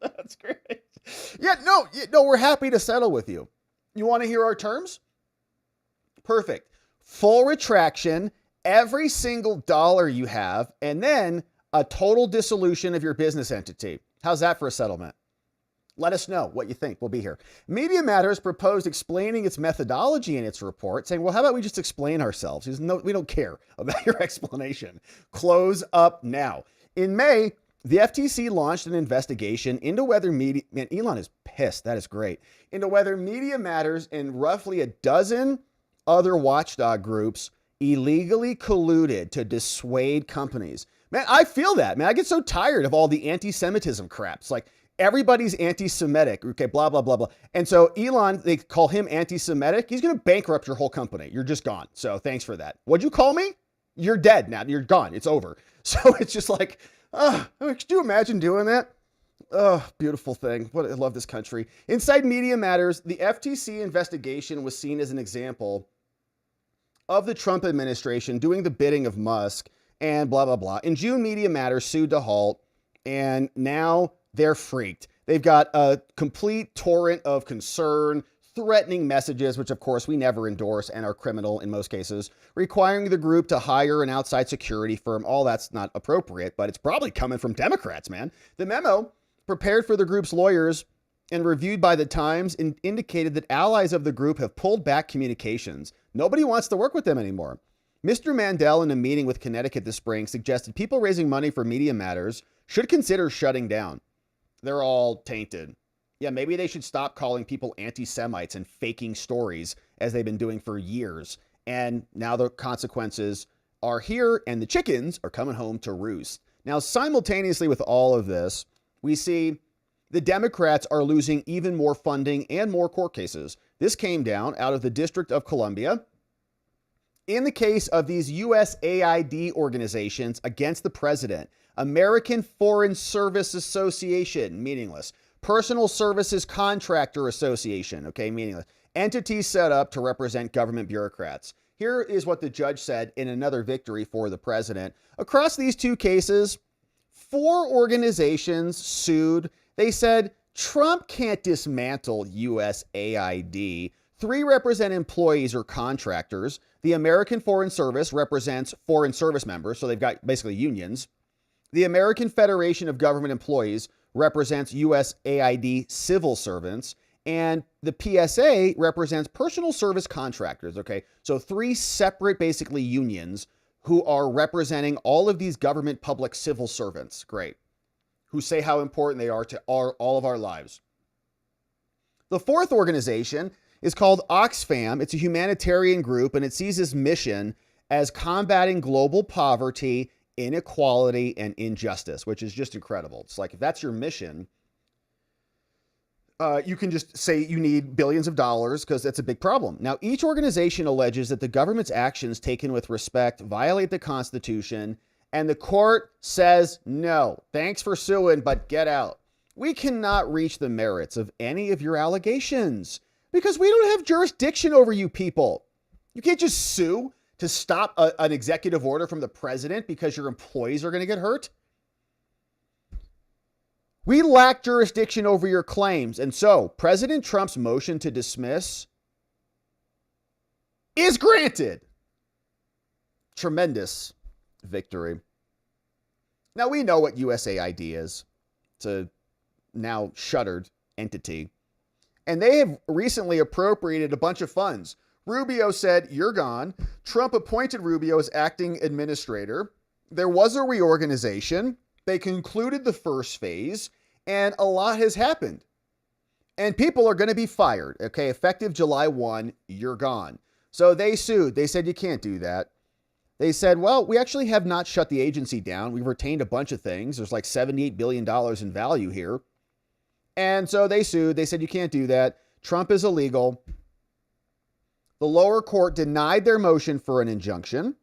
That's great. Yeah, no, we're happy to settle with you. You want to hear our terms? Perfect. Full retraction, every single dollar you have, and then a total dissolution of your business entity. How's that for a settlement? Let us know what you think. We'll be here. Media Matters proposed explaining its methodology in its report, saying, well, how about we just explain ourselves? We don't care about your explanation. Close up now. In May, The FTC launched an investigation into whether media, man, Elon is pissed. That is great. Into whether Media Matters and roughly a dozen other watchdog groups illegally colluded to dissuade companies. Man, I feel that, man. I get so tired of all the anti-Semitism crap. It's like everybody's anti-Semitic. Okay, blah, blah, blah, blah. And so Elon, they call him anti-Semitic. He's going to bankrupt your whole company. You're just gone. So thanks for that. What'd you call me? You're dead now. You're gone. It's over. So it's just like, could you imagine doing that? Oh, beautiful thing. I love this country. Inside Media Matters, the FTC investigation was seen as an example of the Trump administration doing the bidding of Musk and blah, blah, blah. In June, Media Matters sued to halt, and now they're freaked. They've got a complete torrent of concern, threatening messages, which of course we never endorse and are criminal in most cases, requiring the group to hire an outside security firm. All that's not appropriate, but it's probably coming from Democrats, man. The memo, prepared for the group's lawyers and reviewed by the Times, indicated that allies of the group have pulled back communications. Nobody wants to work with them anymore. Mr. Mandel, in a meeting with Connecticut this spring, suggested people raising money for Media Matters should consider shutting down. They're all tainted. Yeah, maybe they should stop calling people anti-Semites and faking stories as they've been doing for years. And now the consequences are here and the chickens are coming home to roost. Now, simultaneously with all of this, we see the Democrats are losing even more funding and more court cases. This came down out of the District of Columbia. In the case of these USAID organizations against the president, American Foreign Service Association, meaningless. Personal Services Contractor Association, okay, meaningless. Entities set up to represent government bureaucrats. Here is what the judge said in another victory for the president. Across these two cases, 4 organizations sued. They said Trump can't dismantle USAID. 3 represent employees or contractors. The American Foreign Service represents foreign service members, so they've got basically unions. The American Federation of Government Employees represents USAID civil servants, and the PSA represents personal service contractors, okay? So 3 separate, basically, unions who are representing all of these government public civil servants, great, who say how important they are to all of our lives. The 4th organization is called Oxfam. It's a humanitarian group, and it sees its mission as combating global poverty, inequality, and injustice, which is just incredible. It's like, if that's your mission, you can just say you need billions of dollars because that's a big problem. Now, each organization alleges that the government's actions taken with respect violate the Constitution, and the court says, no, thanks for suing, but get out. We cannot reach the merits of any of your allegations because we don't have jurisdiction over you people. You can't just sue to stop an executive order from the president because your employees are going to get hurt. We lack jurisdiction over your claims. And so President Trump's motion to dismiss is granted. Tremendous victory. Now we know what USAID is. It's a now shuttered entity. And they have recently appropriated a bunch of funds. Rubio said, you're gone. Trump appointed Rubio as acting administrator. There was a reorganization. They concluded the first phase, and a lot has happened. And people are going to be fired. Okay, effective July 1, you're gone. So they sued. They said, you can't do that. They said, well, we actually have not shut the agency down. We've retained a bunch of things. There's like $78 billion in value here. And so they sued. They said, you can't do that. Trump is illegal. The lower court denied their motion for an injunction.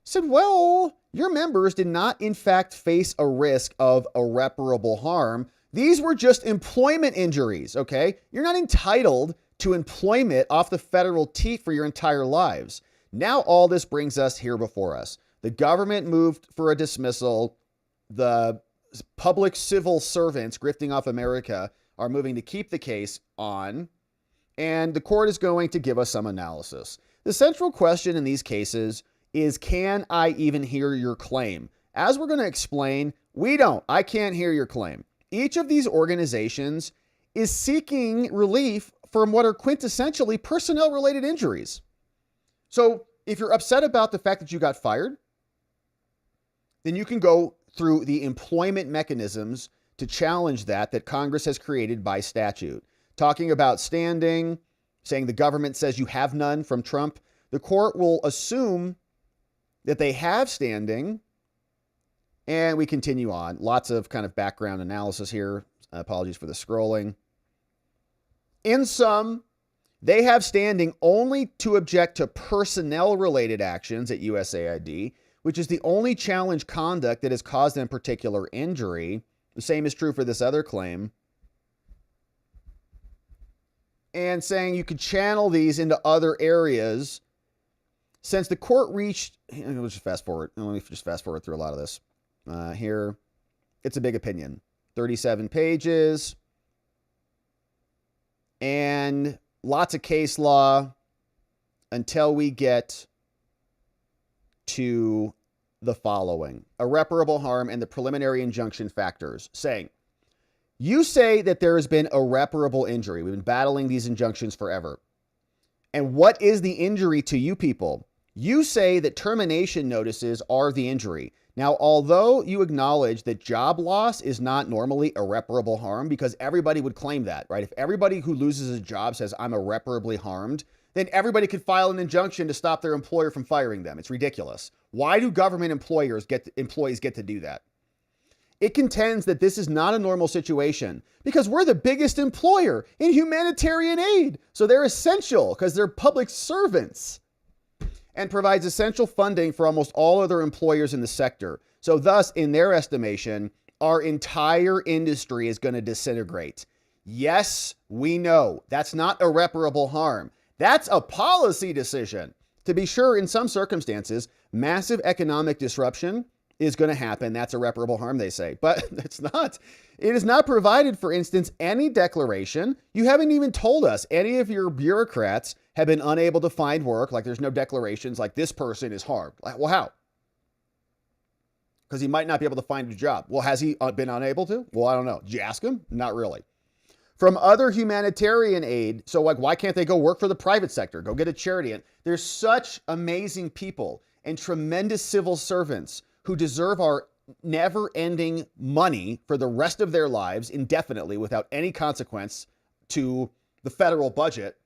Said, well, your members did not, in fact, face a risk of irreparable harm. These were just employment injuries, okay? You're not entitled to employment off the federal teat for your entire lives. Now all this brings us here before us. The government moved for a dismissal. The public civil servants grifting off America are moving to keep the case on. And the court is going to give us some analysis. The central question in these cases is, can I even hear your claim? As we're going to explain, we don't. I can't hear your claim. Each of these organizations is seeking relief from what are quintessentially personnel-related injuries. So if you're upset about the fact that you got fired, then you can go through the employment mechanisms to challenge that Congress has created by statute. Talking about standing, saying the government says you have none from Trump, the court will assume that they have standing, and we continue on. Lots of kind of background analysis here. Apologies for the scrolling. In sum, they have standing only to object to personnel-related actions at USAID, which is the only challenge conduct that has caused them particular injury. The same is true for this other claim. And saying you could channel these into other areas. Since the court reached, let's just fast forward. Let me just fast forward through a lot of this. Here, it's a big opinion. 37 pages. And lots of case law until we get to the following. Irreparable harm and the preliminary injunction factors. Saying, you say that there has been irreparable injury. We've been battling these injunctions forever. And what is the injury to you people? You say that termination notices are the injury. Now, although you acknowledge that job loss is not normally irreparable harm, because everybody would claim that, right? If everybody who loses a job says, I'm irreparably harmed, then everybody could file an injunction to stop their employer from firing them. It's ridiculous. Why do government employees get to do that? It contends that this is not a normal situation because we're the biggest employer in humanitarian aid. So they're essential because they're public servants, and provides essential funding for almost all other employers in the sector. So thus, in their estimation, our entire industry is going to disintegrate. Yes, we know that's not irreparable harm. That's a policy decision. To be sure, in some circumstances, massive economic disruption is going to happen. That's irreparable harm, they say. But it's not. It is not provided, for instance, any declaration. You haven't even told us any of your bureaucrats have been unable to find work. Like there's no declarations like this person is harmed. Well, how? Because he might not be able to find a job. Well, has he been unable to? Well, I don't know. Did you ask him? Not really. From other humanitarian aid. So like, why can't they go work for the private sector? Go get a charity. And there's such amazing people and tremendous civil servants who deserve our never-ending money for the rest of their lives indefinitely without any consequence to the federal budget.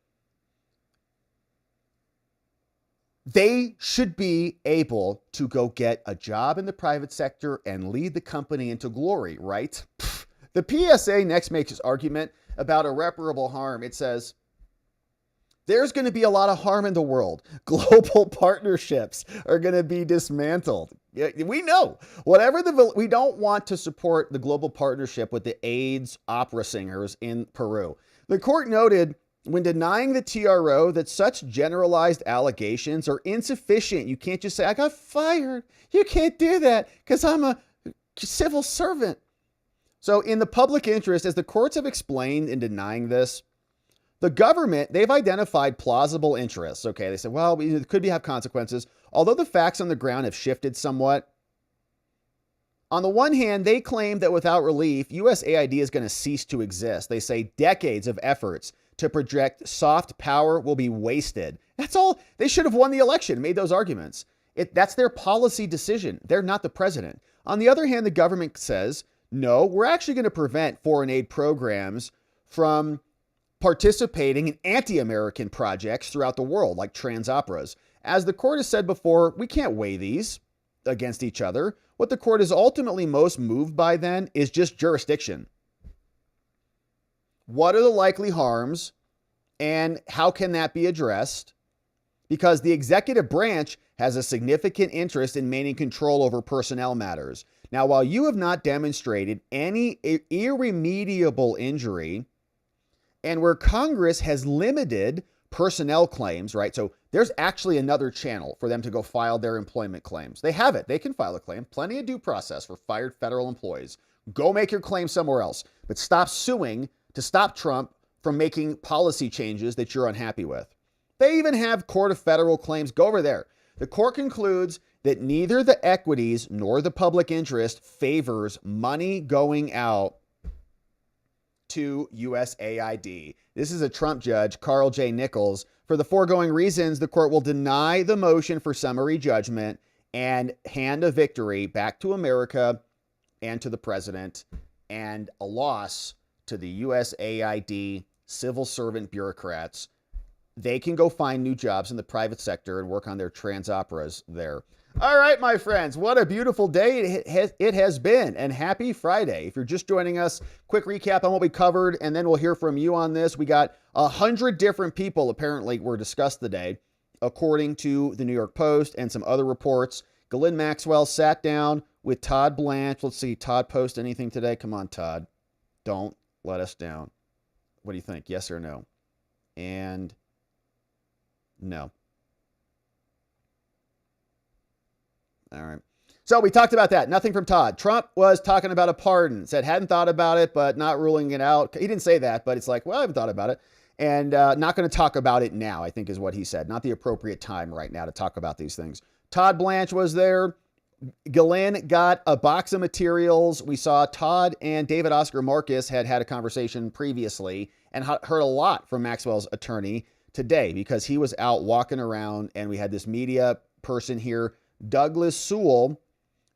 They should be able to go get a job in the private sector and lead the company into glory, right? The PSA next makes its argument about irreparable harm. It says, there's going to be a lot of harm in the world. Global partnerships are going to be dismantled. We know. We don't want to support the global partnership with the AIDS opera singers in Peru. The court noted when denying the TRO that such generalized allegations are insufficient. You can't just say, I got fired. You can't do that because I'm a civil servant. So in the public interest, as the courts have explained in denying this, the government, they've identified plausible interests. Okay, they said, well, it could have consequences. Although the facts on the ground have shifted somewhat. On the one hand, they claim that without relief, USAID is going to cease to exist. They say decades of efforts to project soft power will be wasted. That's all. They should have won the election, made those arguments. That's their policy decision. They're not the president. On the other hand, the government says, no, we're actually going to prevent foreign aid programs from participating in anti-American projects throughout the world, like trans operas. As the court has said before, we can't weigh these against each other. What the court is ultimately most moved by then is just jurisdiction. What are the likely harms and how can that be addressed? Because the executive branch has a significant interest in maintaining control over personnel matters. Now, while you have not demonstrated any irremediable injury, and where Congress has limited personnel claims, right? So there's actually another channel for them to go file their employment claims. They have it. They can file a claim. Plenty of due process for fired federal employees. Go make your claim somewhere else, but stop suing to stop Trump from making policy changes that you're unhappy with. They even have Court of Federal Claims. Go over there. The court concludes that neither the equities nor the public interest favors money going out to USAID. This is a Trump judge, Carl J. Nichols. For the foregoing reasons, the court will deny the motion for summary judgment and hand a victory back to America and to the president, and a loss to the USAID civil servant bureaucrats. They can go find new jobs in the private sector and work on their trans operas there. All right, my friends, what a beautiful day it has been, and happy Friday. If you're just joining us, quick recap on what we covered, and then we'll hear from you on this. We got 100 different people apparently were discussed today, according to the New York Post and some other reports. Ghislaine Maxwell sat down with Todd Blanche. Let's see, Todd post anything today? Come on, Todd. Don't let us down. What do you think? Yes or no? And no. All right. So we talked about that. Nothing from Todd. Trump was talking about a pardon. Said hadn't thought about it, but not ruling it out. He didn't say that, but it's like, well, I haven't thought about it. And not going to talk about it now, I think is what he said. Not the appropriate time right now to talk about these things. Todd Blanche was there. Ghislaine got a box of materials. We saw Todd and David Oscar Marcus had a conversation previously and heard a lot from Maxwell's attorney today because he was out walking around, and we had this media person here, Douglas Sewell,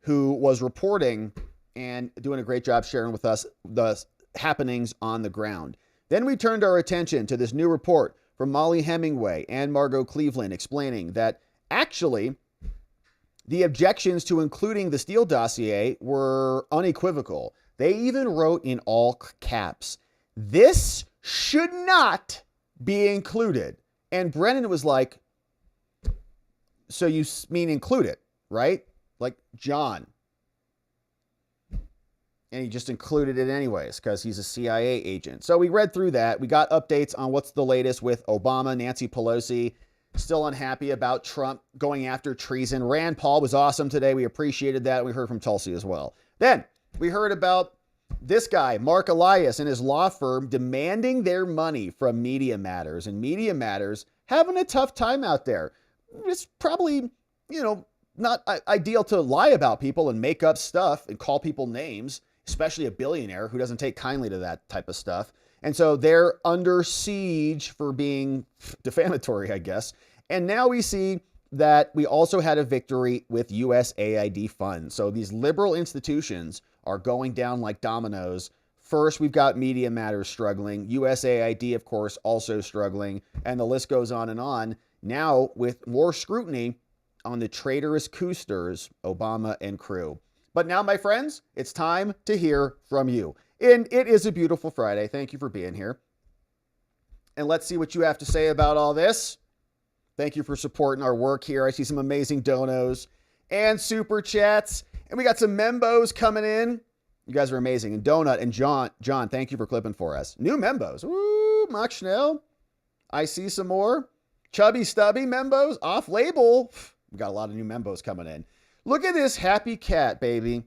who was reporting and doing a great job sharing with us the happenings on the ground. Then we turned our attention to this new report from Molly Hemingway and Margot Cleveland explaining that actually the objections to including the Steele dossier were unequivocal. They even wrote in all caps, "This should not be included." And Brennan was like, so you mean include it, right? Like John. And he just included it anyways because he's a CIA agent. So we read through that. We got updates on what's the latest with Obama, Nancy Pelosi, still unhappy about Trump going after treason. Rand Paul was awesome today. We appreciated that. We heard from Tulsi as well. Then we heard about this guy, Mark Elias, and his law firm demanding their money from Media Matters. And Media Matters having a tough time out there. It's probably, not ideal to lie about people and make up stuff and call people names, especially a billionaire who doesn't take kindly to that type of stuff. And so they're under siege for being defamatory, I guess. And now we see that we also had a victory with USAID funds. So these liberal institutions are going down like dominoes. First, we've got Media Matters struggling. USAID, of course, also struggling. And the list goes on and on. Now with more scrutiny on the traitorous coosters, Obama and crew. But now, my friends, it's time to hear from you. And it is a beautiful Friday. Thank you for being here. And let's see what you have to say about all this. Thank you for supporting our work here. I see some amazing donos and super chats. And we got some membos coming in. You guys are amazing. And Donut and John, thank you for clipping for us. New membos. Woo, Mach Schnell. I see some more. Chubby Stubby membos. Off label. We got a lot of new membos coming in. Look at this happy cat, baby.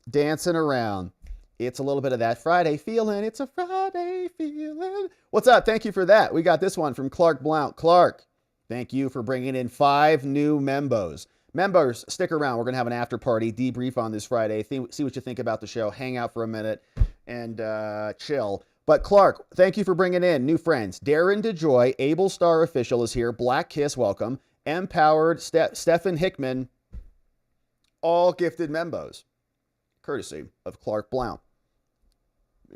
Dancing around. It's a little bit of that Friday feeling. It's a Friday feeling. What's up? Thank you for that. We got this one from Clark Blount. Clark, thank you for bringing in 5 new membos. Members, stick around. We're going to have an after party debrief on this Friday. See what you think about the show. Hang out for a minute and chill. But Clark, thank you for bringing in new friends. Darren DeJoy, Able Star Official is here. Black Kiss, welcome. Empowered, Stephen Hickman, all gifted membos, courtesy of Clark Blount,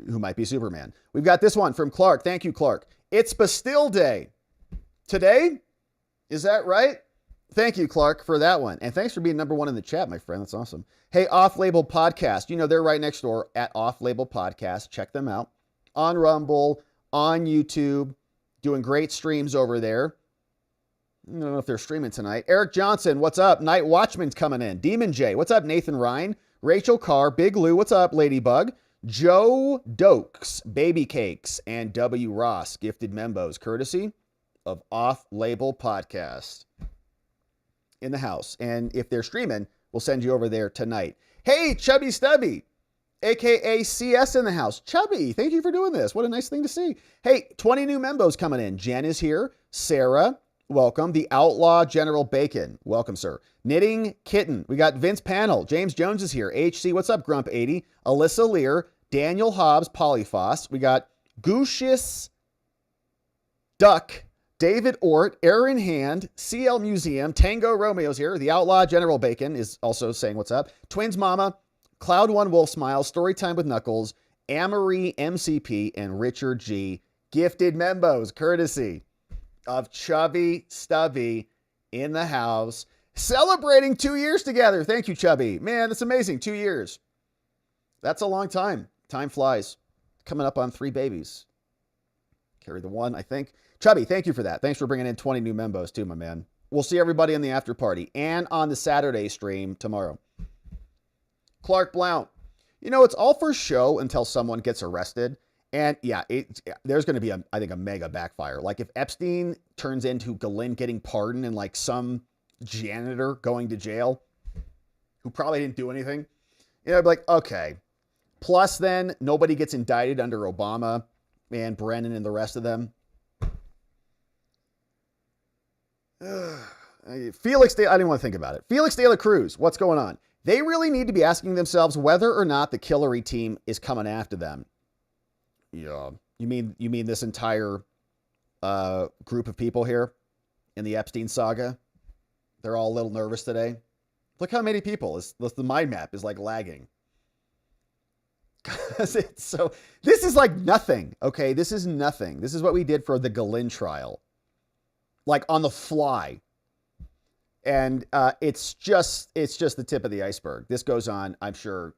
who might be Superman. We've got this one from Clark. Thank you, Clark. It's Bastille Day. Today? Is that right? Thank you, Clark, for that one. And thanks for being number 1 in the chat, my friend. That's awesome. Hey, Off Label Podcast. They're right next door at Off Label Podcast. Check them out. On Rumble, on YouTube, doing great streams over there. I don't know if they're streaming tonight. Eric Johnson, what's up? Night Watchman's coming in. Demon J, what's up? Nathan Ryan. Rachel Carr, Big Lou, what's up? Ladybug. Joe Dokes, Baby Cakes, and W. Ross, gifted membos, courtesy of Off Label Podcast in the house. And if they're streaming, we'll send you over there tonight. Hey, Chubby Stubby, a.k.a. CS in the house. Chubby, thank you for doing this. What a nice thing to see. Hey, 20 new membos coming in. Jen is here. Sarah, welcome. The Outlaw General Bacon, welcome, sir. Knitting Kitten, we got Vince Panel. James Jones is here. HC, what's up, Grump 80. Alyssa Lear, Daniel Hobbs, Polyphos. We got Gooshius Duck, David Ort, Aaron Hand, CL Museum, Tango Romeo's here. The Outlaw General Bacon is also saying what's up. Twins Mama, Cloud One Wolf Smiles, Storytime with Knuckles, Amory MCP, and Richard G. Gifted membos, courtesy of Chubby Stubby in the house, celebrating 2 years together. Thank you, Chubby. Man, that's amazing. 2 years. That's a long time. Time flies. Coming up on 3 babies. Carry the one, I think. Chubby, thank you for that. Thanks for bringing in 20 new membos too, my man. We'll see everybody in the after party and on the Saturday stream tomorrow. Clark Blount. You know, it's all for show until someone gets arrested. And yeah, there's going to be, I think, a mega backfire. Like if Epstein turns into Ghislaine getting pardoned and like some janitor going to jail who probably didn't do anything, you know, I'd be like, okay. Plus then nobody gets indicted under Obama and Brennan and the rest of them. Felix, I didn't want to think about it. Felix de la Cruz, what's going on? They really need to be asking themselves whether or not the Hillary team is coming after them. Yeah. You mean this entire group of people here in the Epstein saga? They're all a little nervous today. Look how many people. The mind map is like lagging. So this is like nothing. Okay, this is nothing. This is what we did for the Ghislaine trial. Like on the fly. And it's just the tip of the iceberg. This goes on, I'm sure,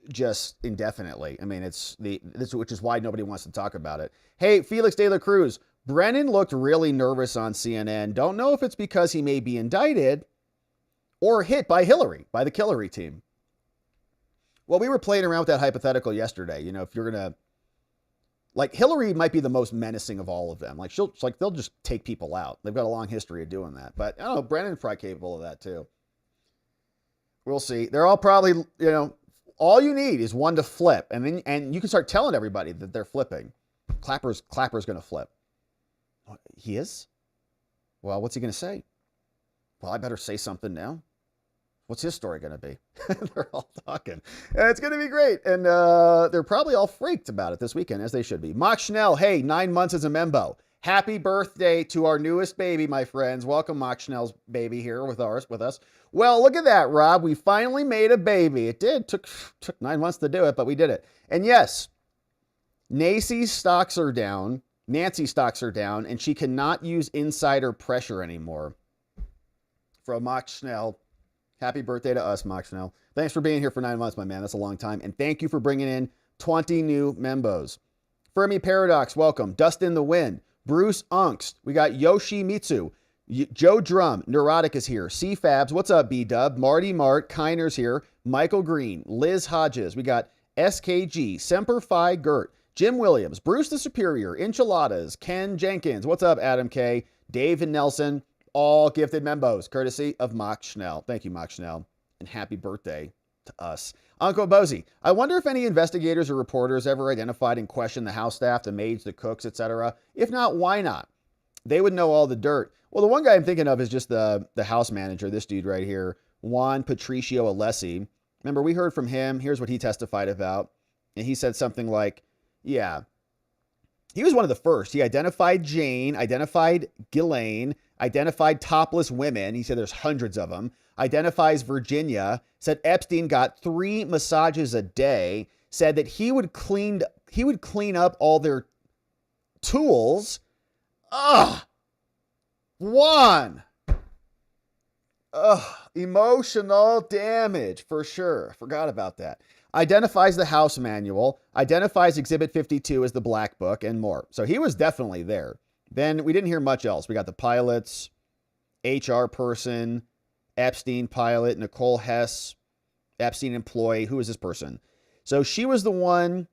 just indefinitely. I mean, which is why nobody wants to talk about it. Hey, Felix de la Cruz, Brennan looked really nervous on CNN. Don't know if it's because he may be indicted or hit by Hillary, by the Hillary team. Well, we were playing around with that hypothetical yesterday. You know, if you're going to, like, Hillary might be the most menacing of all of them. Like, they'll just take people out. They've got a long history of doing that. But I don't know, Brennan's probably capable of that too. We'll see. They're all probably, you know, all you need is one to flip, and you can start telling everybody that they're flipping. Clapper's going to flip. He is? Well, what's he going to say? Well, I better say something now. What's his story going to be? They're all talking. It's going to be great. And they're probably all freaked about it this weekend, as they should be. Mock Schnell, hey, 9 months as a membo. Happy birthday to our newest baby, my friends. Welcome, Mock Schnell's baby here with us. Well, look at that, Rob. We finally made a baby. It did. Took 9 months to do it, but we did it. And yes, Nancy's stocks are down, and she cannot use insider pressure anymore. From Mock Schnell. Happy birthday to us, Mock Schnell. Thanks for being here for 9 months, my man. That's a long time. And thank you for bringing in 20 new membos. Fermi Paradox, welcome. Dustin the Wind. Bruce Unks. We got Yoshi Mitsu. Joe Drum. Neurotic is here. C-Fabs. What's up, B-Dub? Marty Mart. Kiner's here. Michael Green. Liz Hodges. We got SKG. Semper Fi Gert. Jim Williams. Bruce the Superior. Enchiladas. Ken Jenkins. What's up, Adam K? Dave and Nelson. All gifted membos, courtesy of Mock Schnell. Thank you, Mock Schnell, and happy birthday to us. Uncle Bozy, I wonder if any investigators or reporters ever identified and questioned the house staff, the maids, the cooks, etc. If not, why not? They would know all the dirt. Well, the one guy I'm thinking of is just the house manager, this dude right here, Juan Patricio Alessi. Remember, we heard from him. Here's what he testified about. And he said something like, yeah, he was one of the first. He identified Jane, identified Ghislaine, identified topless women. He said there's hundreds of them. Identifies Virginia. Said Epstein got 3 massages a day. Said that he would clean up all their tools. Emotional damage for sure. Forgot about that. Identifies the house manual. Identifies Exhibit 52 as the Black Book and more. So he was definitely there. Then we didn't hear much else. We got the pilots, HR person, Epstein pilot, Nicole Hess, Epstein employee. Who is this person? So she was the one,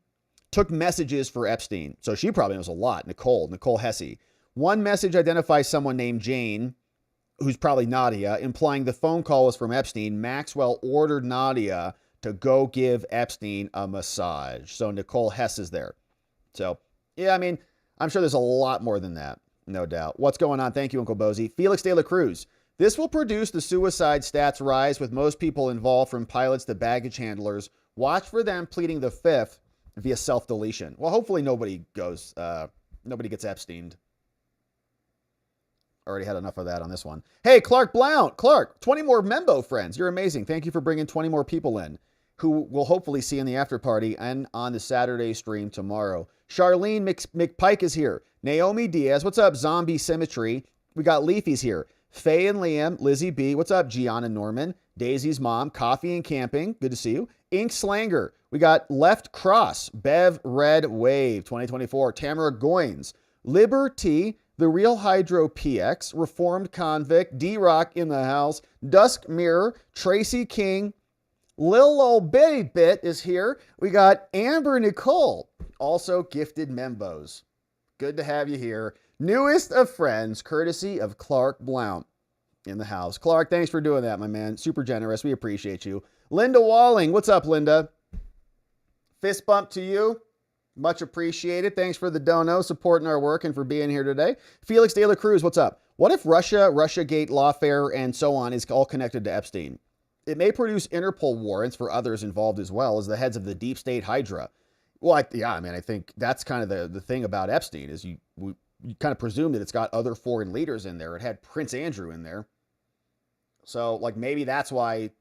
took messages for Epstein. So she probably knows a lot. Nicole Hesse. One message identifies someone named Jane, who's probably Nadia, implying the phone call was from Epstein. Maxwell ordered Nadia to go give Epstein a massage. So Nicole Hess is there. So, yeah, I mean, I'm sure there's a lot more than that, no doubt. What's going on? Thank you, Uncle Bozy. Felix de la Cruz. This will produce the suicide stats rise with most people involved, from pilots to baggage handlers. Watch for them pleading the fifth via self-deletion. Well, hopefully nobody gets Epsteined. already had enough of that on this one. Hey, Clark Blount. Clark, 20 more Membo friends. You're amazing. Thank you for bringing 20 more people in who we'll hopefully see in the after party and on the Saturday stream tomorrow. Charlene McPike is here. Naomi Diaz. What's up, Zombie Symmetry? We got Leafy's here. Faye and Liam. Lizzie B. What's up, Gianna Norman? Daisy's mom. Coffee and Camping. Good to see you. Ink Slanger. We got Left Cross. Bev Red Wave 2024. Tamara Goins. Liberty. The Real Hydro PX. Reformed Convict. D-Rock in the house. Dusk Mirror. Tracy King. Lil Old Bitty Bit is here. We got Amber Nicole. Also gifted Membos. Good to have you here. Newest of friends, courtesy of Clark Blount in the house. Clark, thanks for doing that, my man. Super generous. We appreciate you. Linda Walling. What's up, Linda? Fist bump to you. Much appreciated. Thanks for the dono, supporting our work, and for being here today. Felix De La Cruz, what's up? What if Russia, Russiagate, lawfare, and so on is all connected to Epstein? It may produce Interpol warrants for others involved as well as the heads of the deep state Hydra. Well, I think that's kind of the thing about Epstein is you kind of presume that it's got other foreign leaders in there. It had Prince Andrew in there. So, like, maybe that's why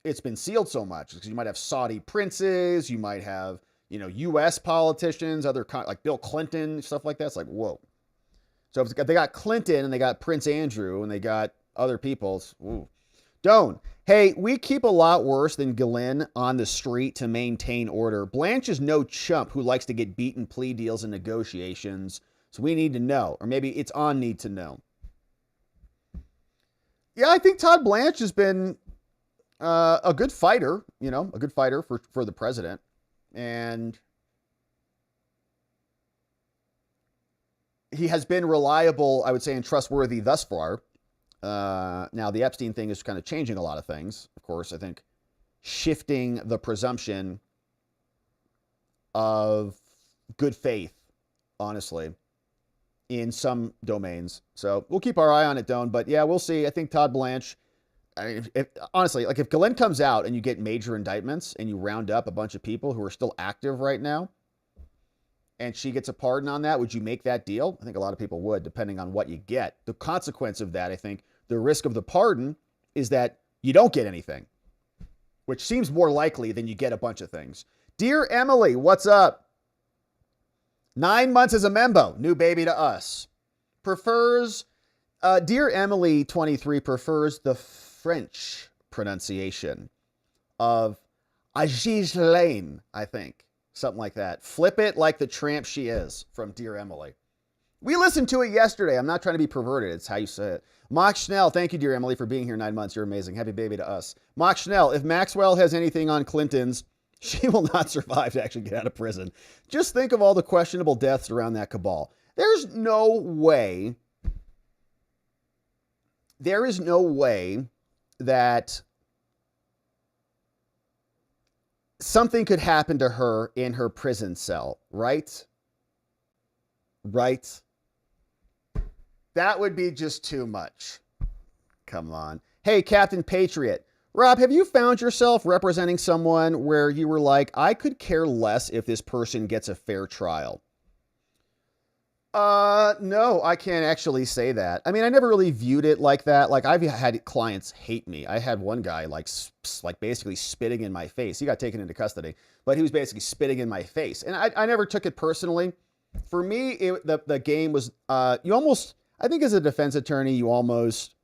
it's been sealed so much, because you might have Saudi princes, you might have, U.S. politicians, like Bill Clinton, stuff like that. It's like, whoa. So if they got Clinton and they got Prince Andrew and they got other people, ooh. Don't. Hey, we keep a lot worse than Ghislaine on the street to maintain order. Blanche is no chump who likes to get beaten plea deals and negotiations. So we need to know, or maybe it's on need to know. Yeah, I think Todd Blanche has been a good fighter, a good fighter for the president. And he has been reliable, I would say, and trustworthy thus far. Now, the Epstein thing is kind of changing a lot of things. Of course, I think shifting the presumption of good faith, honestly, in some domains. So we'll keep our eye on it, Doan. But yeah, we'll see. I think Todd Blanche, honestly, like if Ghislaine comes out and you get major indictments and you round up a bunch of people who are still active right now, and she gets a pardon on that, would you make that deal? I think a lot of people would, depending on what you get. The consequence of that, I think, the risk of the pardon is that you don't get anything, which seems more likely than you get a bunch of things. Dear Emily, what's up? 9 months as a membo, new baby to us. Prefers, Dear Emily 23 prefers the French pronunciation of Ghislaine, I think. Something like that. Flip it like the tramp she is, from Dear Emily. We listened to it yesterday. I'm not trying to be perverted. It's how you say it. Mock Schnell, thank you, Dear Emily, for being here 9 months. You're amazing. Happy baby to us. Mock Schnell, if Maxwell has anything on Clinton's, she will not survive to actually get out of prison. Just think of all the questionable deaths around that cabal. There's no way. There is no way that something could happen to her in her prison cell, right? Right? That would be just too much. Come on. Hey, Captain Patriot. Rob, have you found yourself representing someone where you were like, I could care less if this person gets a fair trial? No, I can't actually say that. I mean, I never really viewed it like that. Like, I've had clients hate me. I had one guy like basically spitting in my face. He got taken into custody, but he was basically spitting in my face. And I never took it personally. For me, the game was, you almost, I think as a defense attorney, you almost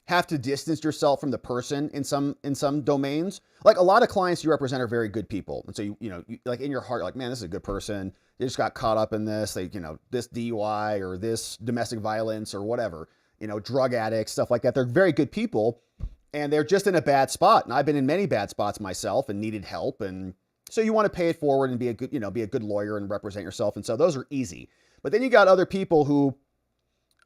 have to distance yourself from the person in some domains. Like, a lot of clients you represent are very good people. And so, you like in your heart, you're like, man, this is a good person. They just got caught up in this, this DUI or this domestic violence or whatever, drug addicts, stuff like that. They're very good people and they're just in a bad spot. And I've been in many bad spots myself and needed help. And so you want to pay it forward and be a good lawyer and represent yourself. And so those are easy. But then you got other people who,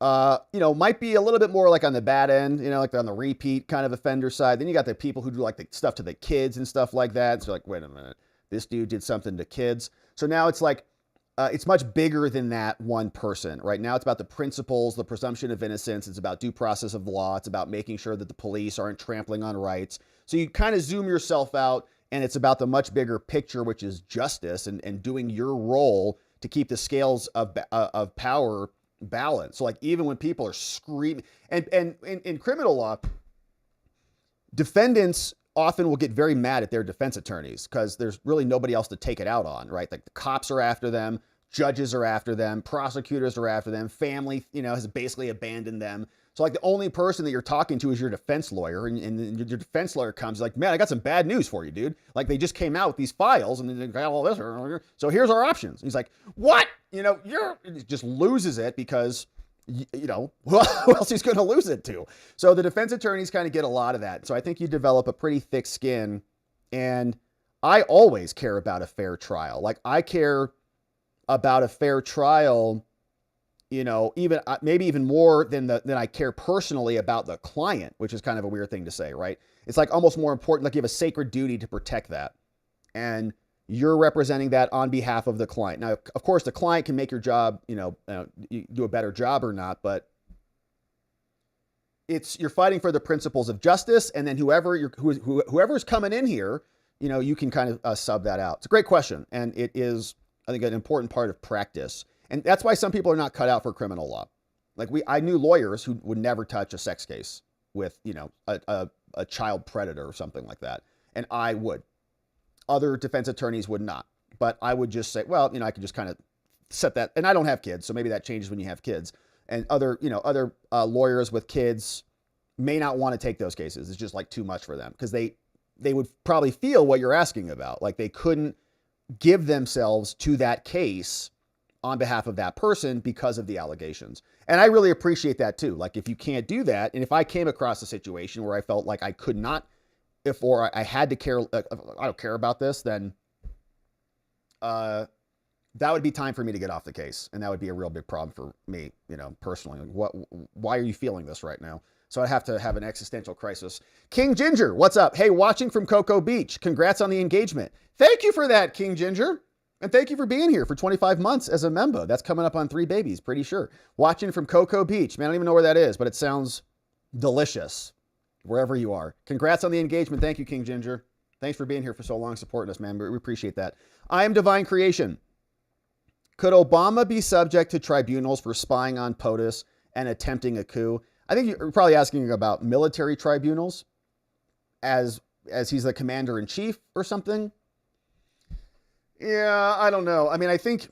might be a little bit more like on the bad end, like on the repeat kind of offender side. Then you got the people who do like the stuff to the kids and stuff like that. So like, wait a minute, this dude did something to kids. So now it's like, it's much bigger than that one person. Right now, it's about the principles, the presumption of innocence. It's about due process of law. It's about making sure that the police aren't trampling on rights. So you kind of zoom yourself out, and it's about the much bigger picture, which is justice and doing your role to keep the scales of power balance. So like even when people are screaming, and in criminal law, defendants often will get very mad at their defense attorneys because there's really nobody else to take it out on, right? Like the cops are after them, judges are after them, prosecutors are after them, family, has basically abandoned them. So like the only person that you're talking to is your defense lawyer, and your defense lawyer comes like, man, I got some bad news for you, dude. Like they just came out with these files and they got all this. So here's our options. And he's like, what? It just loses it because, who else he's going to lose it to? So the defense attorneys kind of get a lot of that. So I think you develop a pretty thick skin, and I always care about a fair trial. Like I care about a fair trial, even maybe even more than I care personally about the client, which is kind of a weird thing to say, right? It's like almost more important, like you have a sacred duty to protect that. And you're representing that on behalf of the client. Now, of course, the client can make your job, you do a better job or not, but you're fighting for the principles of justice. And then whoever's coming in here, you can kind of sub that out. It's a great question. And it is, I think, an important part of practice. And that's why some people are not cut out for criminal law. Like I knew lawyers who would never touch a sex case with, a child predator or something like that. And I would. Other defense attorneys would not. But I would just say, well, I could just kind of set that. And I don't have kids, so maybe that changes when you have kids. And other lawyers with kids may not want to take those cases. It's just like too much for them because they would probably feel what you're asking about. Like they couldn't give themselves to that case on behalf of that person because of the allegations. And I really appreciate that too. Like if you can't do that, and if I came across a situation where I felt like I could not, or I had to care, I don't care about this, then that would be time for me to get off the case. And that would be a real big problem for me, personally. Like why are you feeling this right now? So I have to have an existential crisis. King Ginger, what's up? Hey, watching from Cocoa Beach. Congrats on the engagement. Thank you for that, King Ginger. And thank you for being here for 25 months as a member. That's coming up on 3 babies, pretty sure. Watching from Cocoa Beach. Man, I don't even know where that is, but it sounds delicious wherever you are. Congrats on the engagement. Thank you, King Ginger. Thanks for being here for so long, supporting us, man. We appreciate that. I am Divine Creation. Could Obama be subject to tribunals for spying on POTUS and attempting a coup? I think you're probably asking about military tribunals as he's the commander in chief or something. Yeah, I don't know. I mean, I think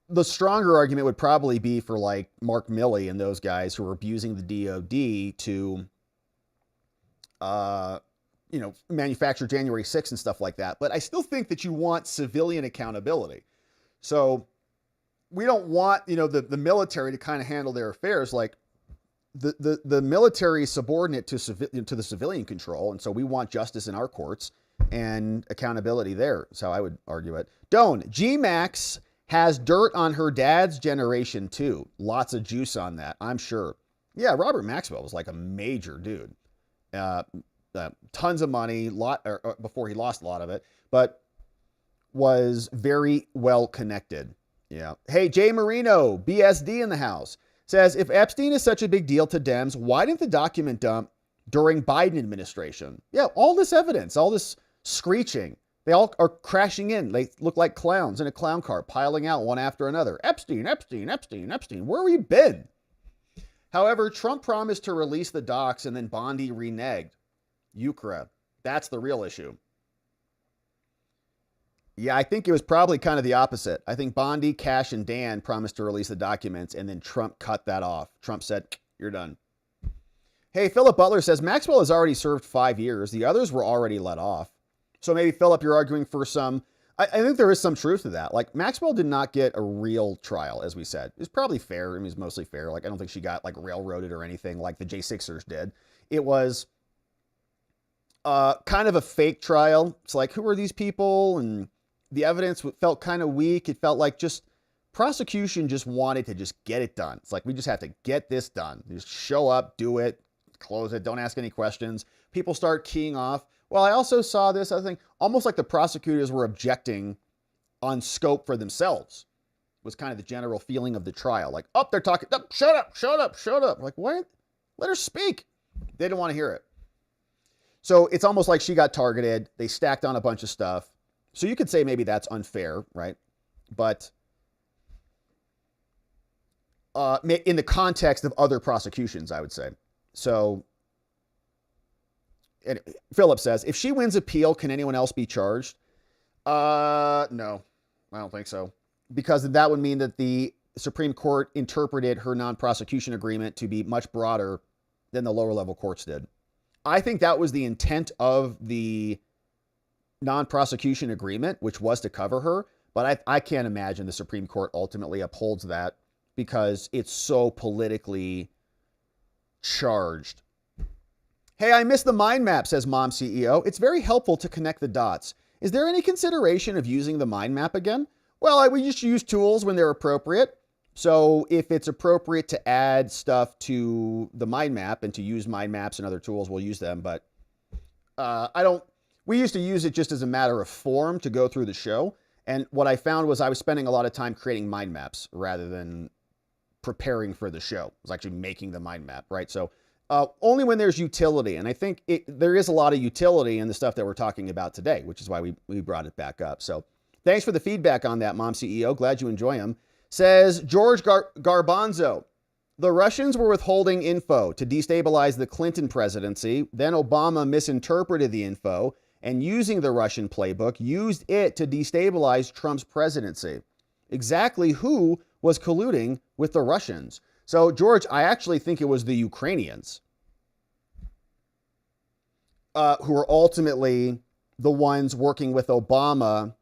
the stronger argument would probably be for like Mark Milley and those guys who are abusing the DOD to, manufacture January 6th and stuff like that. But I still think that you want civilian accountability. So we don't want, the military to kind of handle their affairs. Like the military is subordinate to the civilian control. And so we want justice in our courts and accountability there. That's how I would argue it. Doan, G-Max has dirt on her dad's generation too. Lots of juice on that, I'm sure. Yeah, Robert Maxwell was like a major dude. Tons of money, before he lost a lot of it, but was very well connected. Yeah. Hey, Jay Marino, BSD in the house, says, if Epstein is such a big deal to Dems, why didn't the document dump during Biden administration? Yeah, all this evidence, all this screeching, they all are crashing in. They look like clowns in a clown car, piling out one after another. Epstein, Epstein, Epstein, Epstein. Where have we been? However, Trump promised to release the docs and then Bondi reneged. Ukraine. That's the real issue. Yeah, I think it was probably kind of the opposite. I think Bondi, Cash, and Dan promised to release the documents, and then Trump cut that off. Trump said, you're done. Hey, Philip Butler says, Maxwell has already served 5 years. The others were already let off. So maybe, Philip, you're arguing for some... I think there is some truth to that. Like, Maxwell did not get a real trial, as we said. It was probably fair. I mean, it was mostly fair. Like, I don't think she got, like, railroaded or anything like the J6ers did. It was kind of a fake trial. It's like, who are these people? And the evidence felt kind of weak. It felt like just prosecution just wanted to just get it done. It's like, we just have to get this done. Just show up, do it, close it, don't ask any questions. People start keying off. Well, I also saw this, I think, almost like the prosecutors were objecting on scope for themselves, was kind of the general feeling of the trial. Like, oh, they're talking, oh, shut up, shut up, shut up. Like, what? Let her speak. They didn't want to hear it. So it's almost like she got targeted. They stacked on a bunch of stuff. So you could say maybe that's unfair, right? But in the context of other prosecutions, I would say. So and Philip says, if she wins appeal, can anyone else be charged? No, I don't think so. Because that would mean that the Supreme Court interpreted her non-prosecution agreement to be much broader than the lower level courts did. I think that was the intent of the non-prosecution agreement, which was to cover her. But I can't imagine the Supreme Court ultimately upholds that because it's so politically charged. Hey, I missed the mind map, says Mom CEO. It's very helpful to connect the dots. Is there any consideration of using the mind map again? Well, we just use tools when they're appropriate. So if it's appropriate to add stuff to the mind map and to use mind maps and other tools, we'll use them. But we used to use it just as a matter of form to go through the show. And what I found was I was spending a lot of time creating mind maps rather than preparing for the show. I was actually making the mind map, right? So only when there's utility. And I think there is a lot of utility in the stuff that we're talking about today, which is why we brought it back up. So thanks for the feedback on that, Mom CEO. Glad you enjoy them. Says George Garbanzo, the Russians were withholding info to destabilize the Clinton presidency. Then Obama misinterpreted the info and using the Russian playbook, used it to destabilize Trump's presidency. Exactly who was colluding with the Russians? So, George, I actually think it was the Ukrainians who were ultimately the ones working with Obama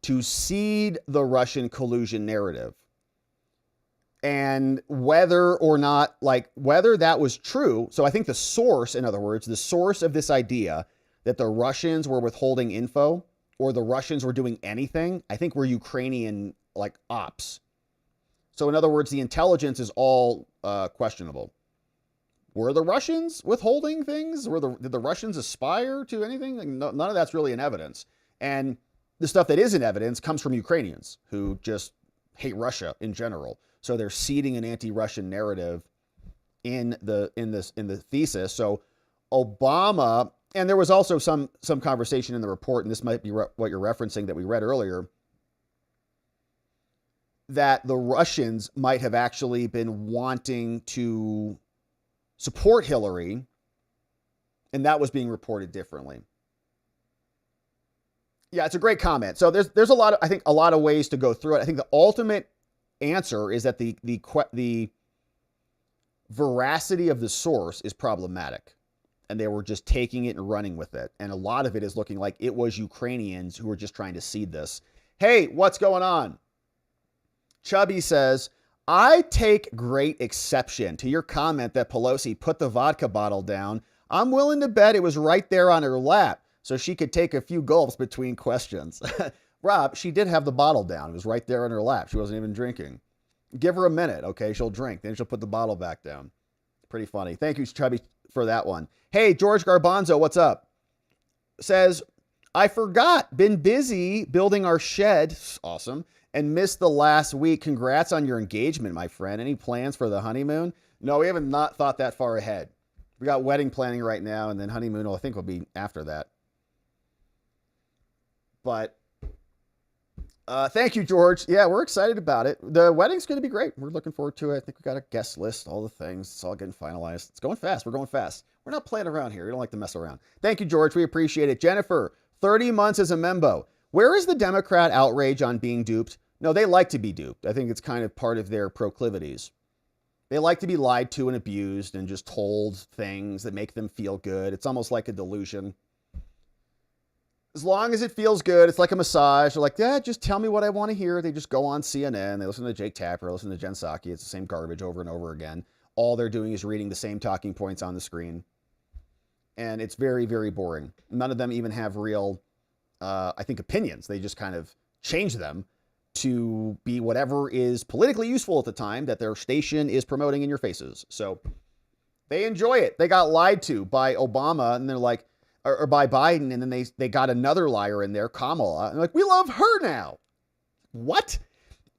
to seed the Russian collusion narrative. And whether or not, whether that was true, so I think the source, in other words, the source of this idea that the Russians were withholding info or the Russians were doing anything, I think were Ukrainian, ops. So in other words, the intelligence is all questionable. Were the Russians withholding things? Did the Russians aspire to anything? None of that's really in evidence. And the stuff that is in evidence comes from Ukrainians who just hate Russia in general. So they're seeding an anti-Russian narrative in the thesis. So Obama, and there was also some conversation in the report, and this might be what you're referencing that we read earlier, that the Russians might have actually been wanting to support Hillary, and that was being reported differently. Yeah, it's a great comment. So there's a lot of ways to go through it. I think the ultimate answer is that the veracity of the source is problematic, and they were just taking it and running with it. And a lot of it is looking like it was Ukrainians who were just trying to seed this. Hey, what's going on? Chubby says, I take great exception to your comment that Pelosi put the vodka bottle down. I'm willing to bet it was right there on her lap so she could take a few gulps between questions. Rob, she did have the bottle down. It was right there on her lap. She wasn't even drinking. Give her a minute, okay? She'll drink. Then she'll put the bottle back down. Pretty funny. Thank you, Chubby, for that one. Hey, George Garbanzo, what's up? Says, I forgot. Been busy building our shed. Awesome. And missed the last week. Congrats on your engagement, my friend. Any plans for the honeymoon? No, we haven't not thought that far ahead. We got wedding planning right now, and then honeymoon, I think, will be after that. But thank you, George. Yeah, we're excited about it. The wedding's going to be great. We're looking forward to it. I think we got a guest list, all the things. It's all getting finalized. It's going fast. We're going fast. We're not playing around here. We don't like to mess around. Thank you, George. We appreciate it. Jennifer, 30 months as a membo. Where is the Democrat outrage on being duped? No, they like to be duped. I think it's kind of part of their proclivities. They like to be lied to and abused and just told things that make them feel good. It's almost like a delusion. As long as it feels good, it's like a massage. They're like, yeah, just tell me what I want to hear. They just go on CNN. They listen to Jake Tapper, listen to Jen Psaki. It's the same garbage over and over again. All they're doing is reading the same talking points on the screen. And it's very, very boring. None of them even have real, I think, opinions. They just kind of change them to be whatever is politically useful at the time that their station is promoting in your faces. So they enjoy it. They got lied to by Obama, and they're like, or by Biden, and then they got another liar in there, Kamala, and like, we love her now. What?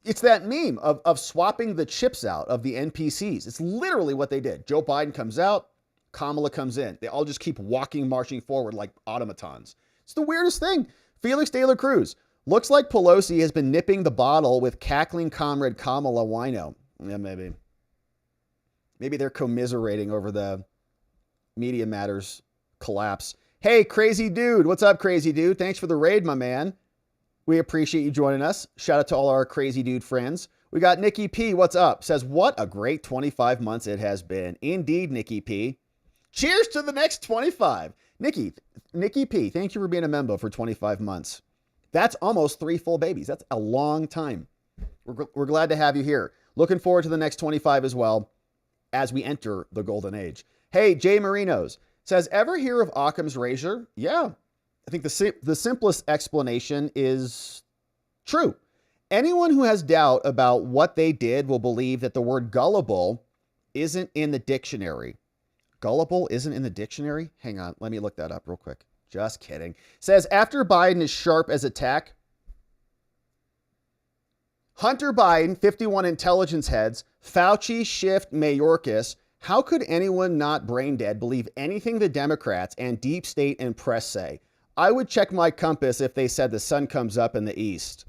It's that meme of swapping the chips out of the NPCs. It's literally what they did. Joe Biden comes out, Kamala comes in. They all just keep marching forward like automatons. It's the weirdest thing. Felix De La Cruz. Looks like Pelosi has been nipping the bottle with cackling comrade Kamala Wino. Yeah, maybe. Maybe they're commiserating over the Media Matters collapse. Hey, Crazy Dude. What's up, Crazy Dude? Thanks for the raid, my man. We appreciate you joining us. Shout out to all our Crazy Dude friends. We got Nikki P. What's up? Says, what a great 25 months it has been. Indeed, Nikki P. Cheers to the next 25. Nikki P., thank you for being a member for 25 months. That's almost 3 full babies. That's a long time. We're glad to have you here. Looking forward to the next 25 as well as we enter the golden age. Hey, Jay Marinos says, ever hear of Occam's razor? Yeah. I think the simplest explanation is true. Anyone who has doubt about what they did will believe that the word gullible isn't in the dictionary. Gullible isn't in the dictionary? Hang on, let me look that up real quick. Just kidding. Says, after Biden is sharp as a tack, Hunter Biden, 51 intelligence heads, Fauci, Schiff, Mayorkas, how could anyone not brain dead believe anything the Democrats and deep state and press say? I would check my compass if they said the sun comes up in the east.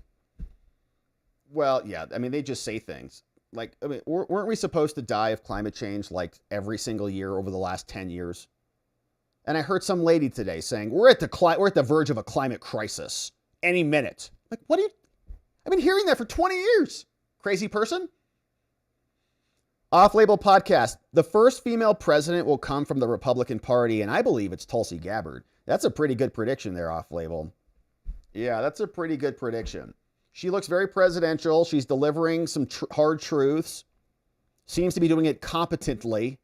Well, yeah, I mean, they just say things. Like, I mean, weren't we supposed to die of climate change like every single year over the last 10 years? And I heard some lady today saying, we're at the verge of a climate crisis any minute. Like, what do you... I've been hearing that for 20 years. Crazy person. Off-label podcast. The first female president will come from the Republican Party, and I believe it's Tulsi Gabbard. That's a pretty good prediction there, off-label. Yeah, that's a pretty good prediction. She looks very presidential. She's delivering some hard truths. Seems to be doing it competently.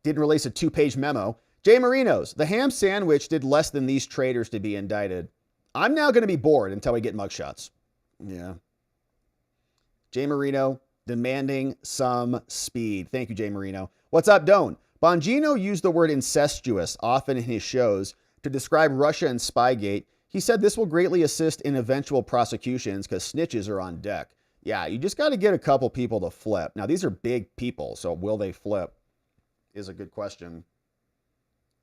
Didn't release a 2-page memo. Jay Marinos, the ham sandwich did less than these traitors to be indicted. I'm now going to be bored until we get mugshots. Yeah. Jay Marino demanding some speed. Thank you, Jay Marino. What's up, Doan? Bongino used the word incestuous often in his shows to describe Russia and Spygate. He said this will greatly assist in eventual prosecutions because snitches are on deck. Yeah, you just got to get a couple people to flip. Now, these are big people, so will they flip is a good question.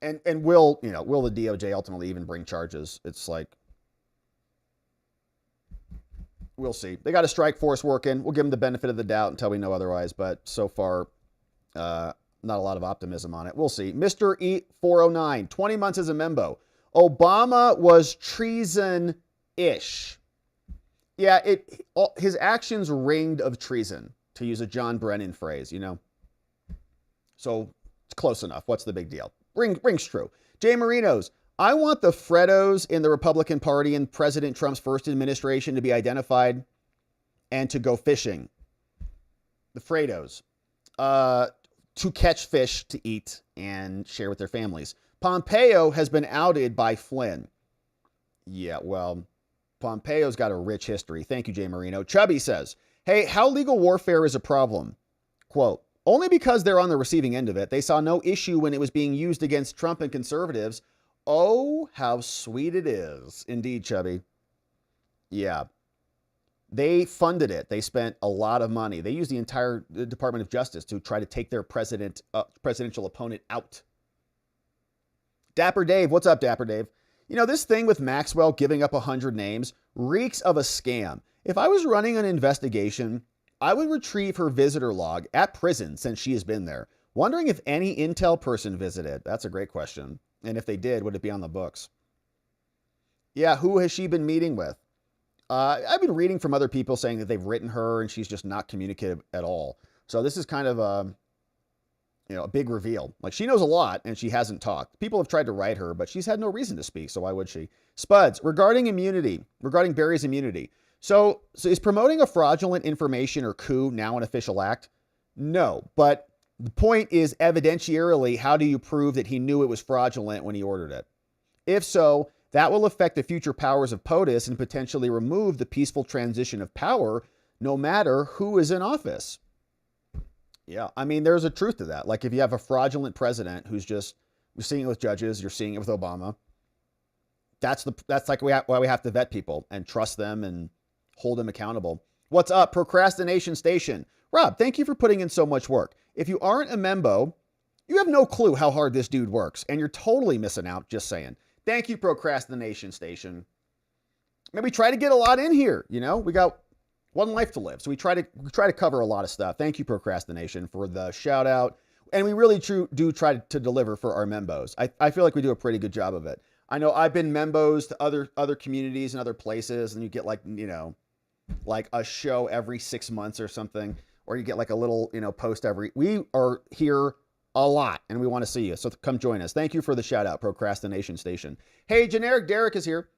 And will the DOJ ultimately even bring charges? It's like, we'll see. They got a strike force working. We'll give them the benefit of the doubt until we know otherwise. But so far, not a lot of optimism on it. We'll see. Mr. E409, 20 months as a membo. Obama was treason-ish. Yeah, his actions ringed of treason, to use a John Brennan phrase, So it's close enough. What's the big deal? Rings true. Jay Marinos, I want the Freddos in the Republican Party and President Trump's first administration to be identified and to go fishing. The Fredos. To catch fish to eat and share with their families. Pompeo has been outed by Flynn. Yeah, well, Pompeo's got a rich history. Thank you, Jay Marino. Chubby says, hey, how legal warfare is a problem? Quote, only because they're on the receiving end of it. They saw no issue when it was being used against Trump and conservatives. Oh, how sweet it is. Indeed, Chubby. Yeah. They funded it. They spent a lot of money. They used the entire Department of Justice to try to take their presidential opponent out. Dapper Dave. What's up, Dapper Dave? This thing with Maxwell giving up 100 names reeks of a scam. If I was running an investigation, I would retrieve her visitor log at prison since she has been there. Wondering if any intel person visited. That's a great question. And if they did, would it be on the books? Yeah, who has she been meeting with? I've been reading from other people saying that they've written her and she's just not communicative at all. So this is kind of a big reveal. Like, she knows a lot and she hasn't talked. People have tried to write her, but she's had no reason to speak. So why would she? Spuds, regarding Barry's immunity. So is promoting a fraudulent information or coup now an official act? No, but the point is, evidentiarily, how do you prove that he knew it was fraudulent when he ordered it? If so, that will affect the future powers of POTUS and potentially remove the peaceful transition of power, no matter who is in office. Yeah, I mean, there's a truth to that. Like, if you have a fraudulent president who's just, you're seeing it with judges, you're seeing it with Obama. That's like why we have to vet people and trust them and hold them accountable. What's up, Procrastination Station? Rob, thank you for putting in so much work. If you aren't a membo, you have no clue how hard this dude works, and you're totally missing out, just saying. Thank you, Procrastination Station. Maybe try to get a lot in here. We got One life to live. So we try to cover a lot of stuff. Thank you, Procrastination, for the shout out. And we really do try to deliver for our membos. I feel like we do a pretty good job of it. I know I've been membos to other communities and other places, and you get like, like a show every 6 months or something, or you get like a little, post every. We are here a lot, and we want to see you. So come join us. Thank you for the shout out, Procrastination Station. Hey, Generic Derek is here.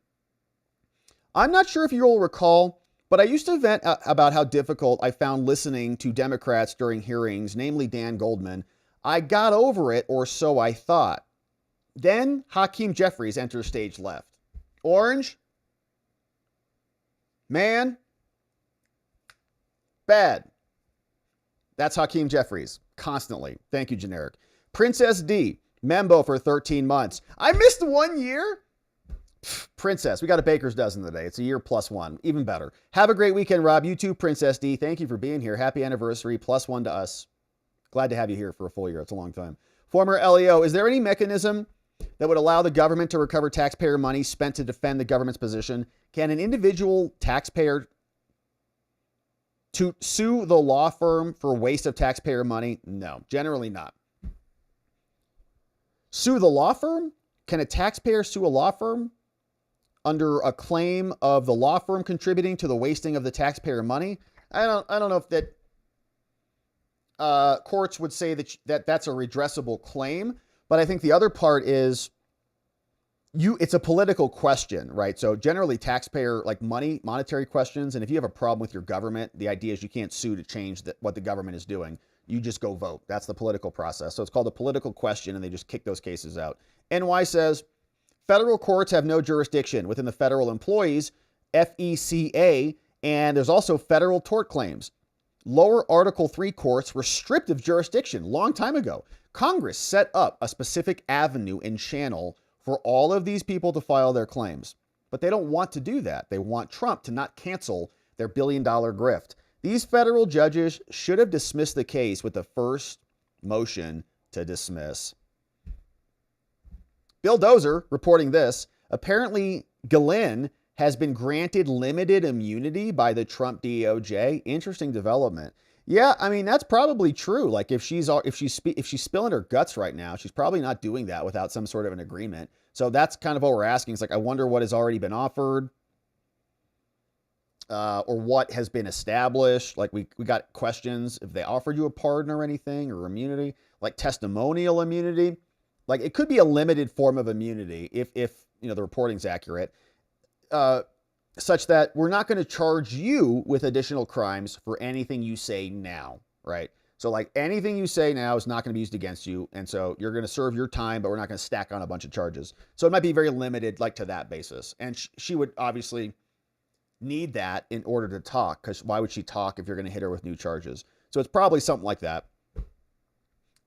I'm not sure if you'll recall, but I used to vent about how difficult I found listening to Democrats during hearings, namely Dan Goldman. I got over it, or so I thought. Then Hakeem Jeffries enters stage left. Orange? Man? Bad. That's Hakeem Jeffries. Constantly. Thank you, Generic. Princess D. Membo for 13 months. I missed 1 year? Pfft, Princess, we got a baker's dozen today. It's a year plus one. Even better. Have a great weekend, Rob. You too, Princess D. Thank you for being here. Happy anniversary. +1 to us. Glad to have you here for a full year. It's a long time. Former LEO, is there any mechanism that would allow the government to recover taxpayer money spent to defend the government's position? Can an individual taxpayer to sue the law firm for waste of taxpayer money? No, generally not. Sue the law firm? Can a taxpayer sue a law firm under a claim of the law firm contributing to the wasting of the taxpayer money? I don't know if that courts would say that that's a redressable claim, but I think the other part is it's a political question, right? So generally taxpayer, like monetary questions. And if you have a problem with your government, the idea is you can't sue to change what the government is doing. You just go vote. That's the political process. So it's called a political question, and they just kick those cases out. NY says, federal courts have no jurisdiction within the federal employees, FECA, and there's also federal tort claims. Lower Article 3 courts restrictive jurisdiction long time ago. Congress set up a specific avenue and channel for all of these people to file their claims. But they don't want to do that. They want Trump to not cancel their billion-dollar grift. These federal judges should have dismissed the case with the first motion to dismiss. Bill Dozer reporting this. Apparently, Ghislaine has been granted limited immunity by the Trump DOJ. Interesting development. Yeah, I mean, that's probably true. Like if she's spilling her guts right now, she's probably not doing that without some sort of an agreement. So that's kind of what we're asking. It's like, I wonder what has already been offered, or what has been established. Like we got questions if they offered you a pardon or anything, or immunity, like testimonial immunity. Like it could be a limited form of immunity if the reporting's accurate. Such that we're not going to charge you with additional crimes for anything you say now, right? So like anything you say now is not going to be used against you. And so you're going to serve your time, but we're not going to stack on a bunch of charges. So it might be very limited, like to that basis. And she would obviously need that in order to talk, because why would she talk if you're going to hit her with new charges? So it's probably something like that.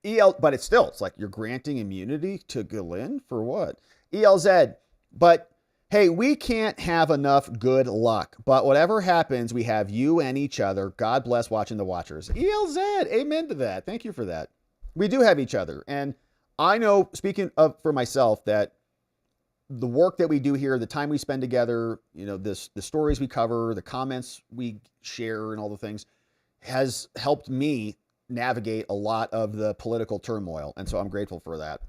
But it's like you're granting immunity to Ghislaine for what? ELZ, but hey, we can't have enough good luck, but whatever happens, we have you and each other. God bless watching the watchers. ELZ, amen to that. Thank you for that. We do have each other. And I know, speaking of for myself, that the work that we do here, the time we spend together, the stories we cover, the comments we share and all the things has helped me navigate a lot of the political turmoil. And so I'm grateful for that.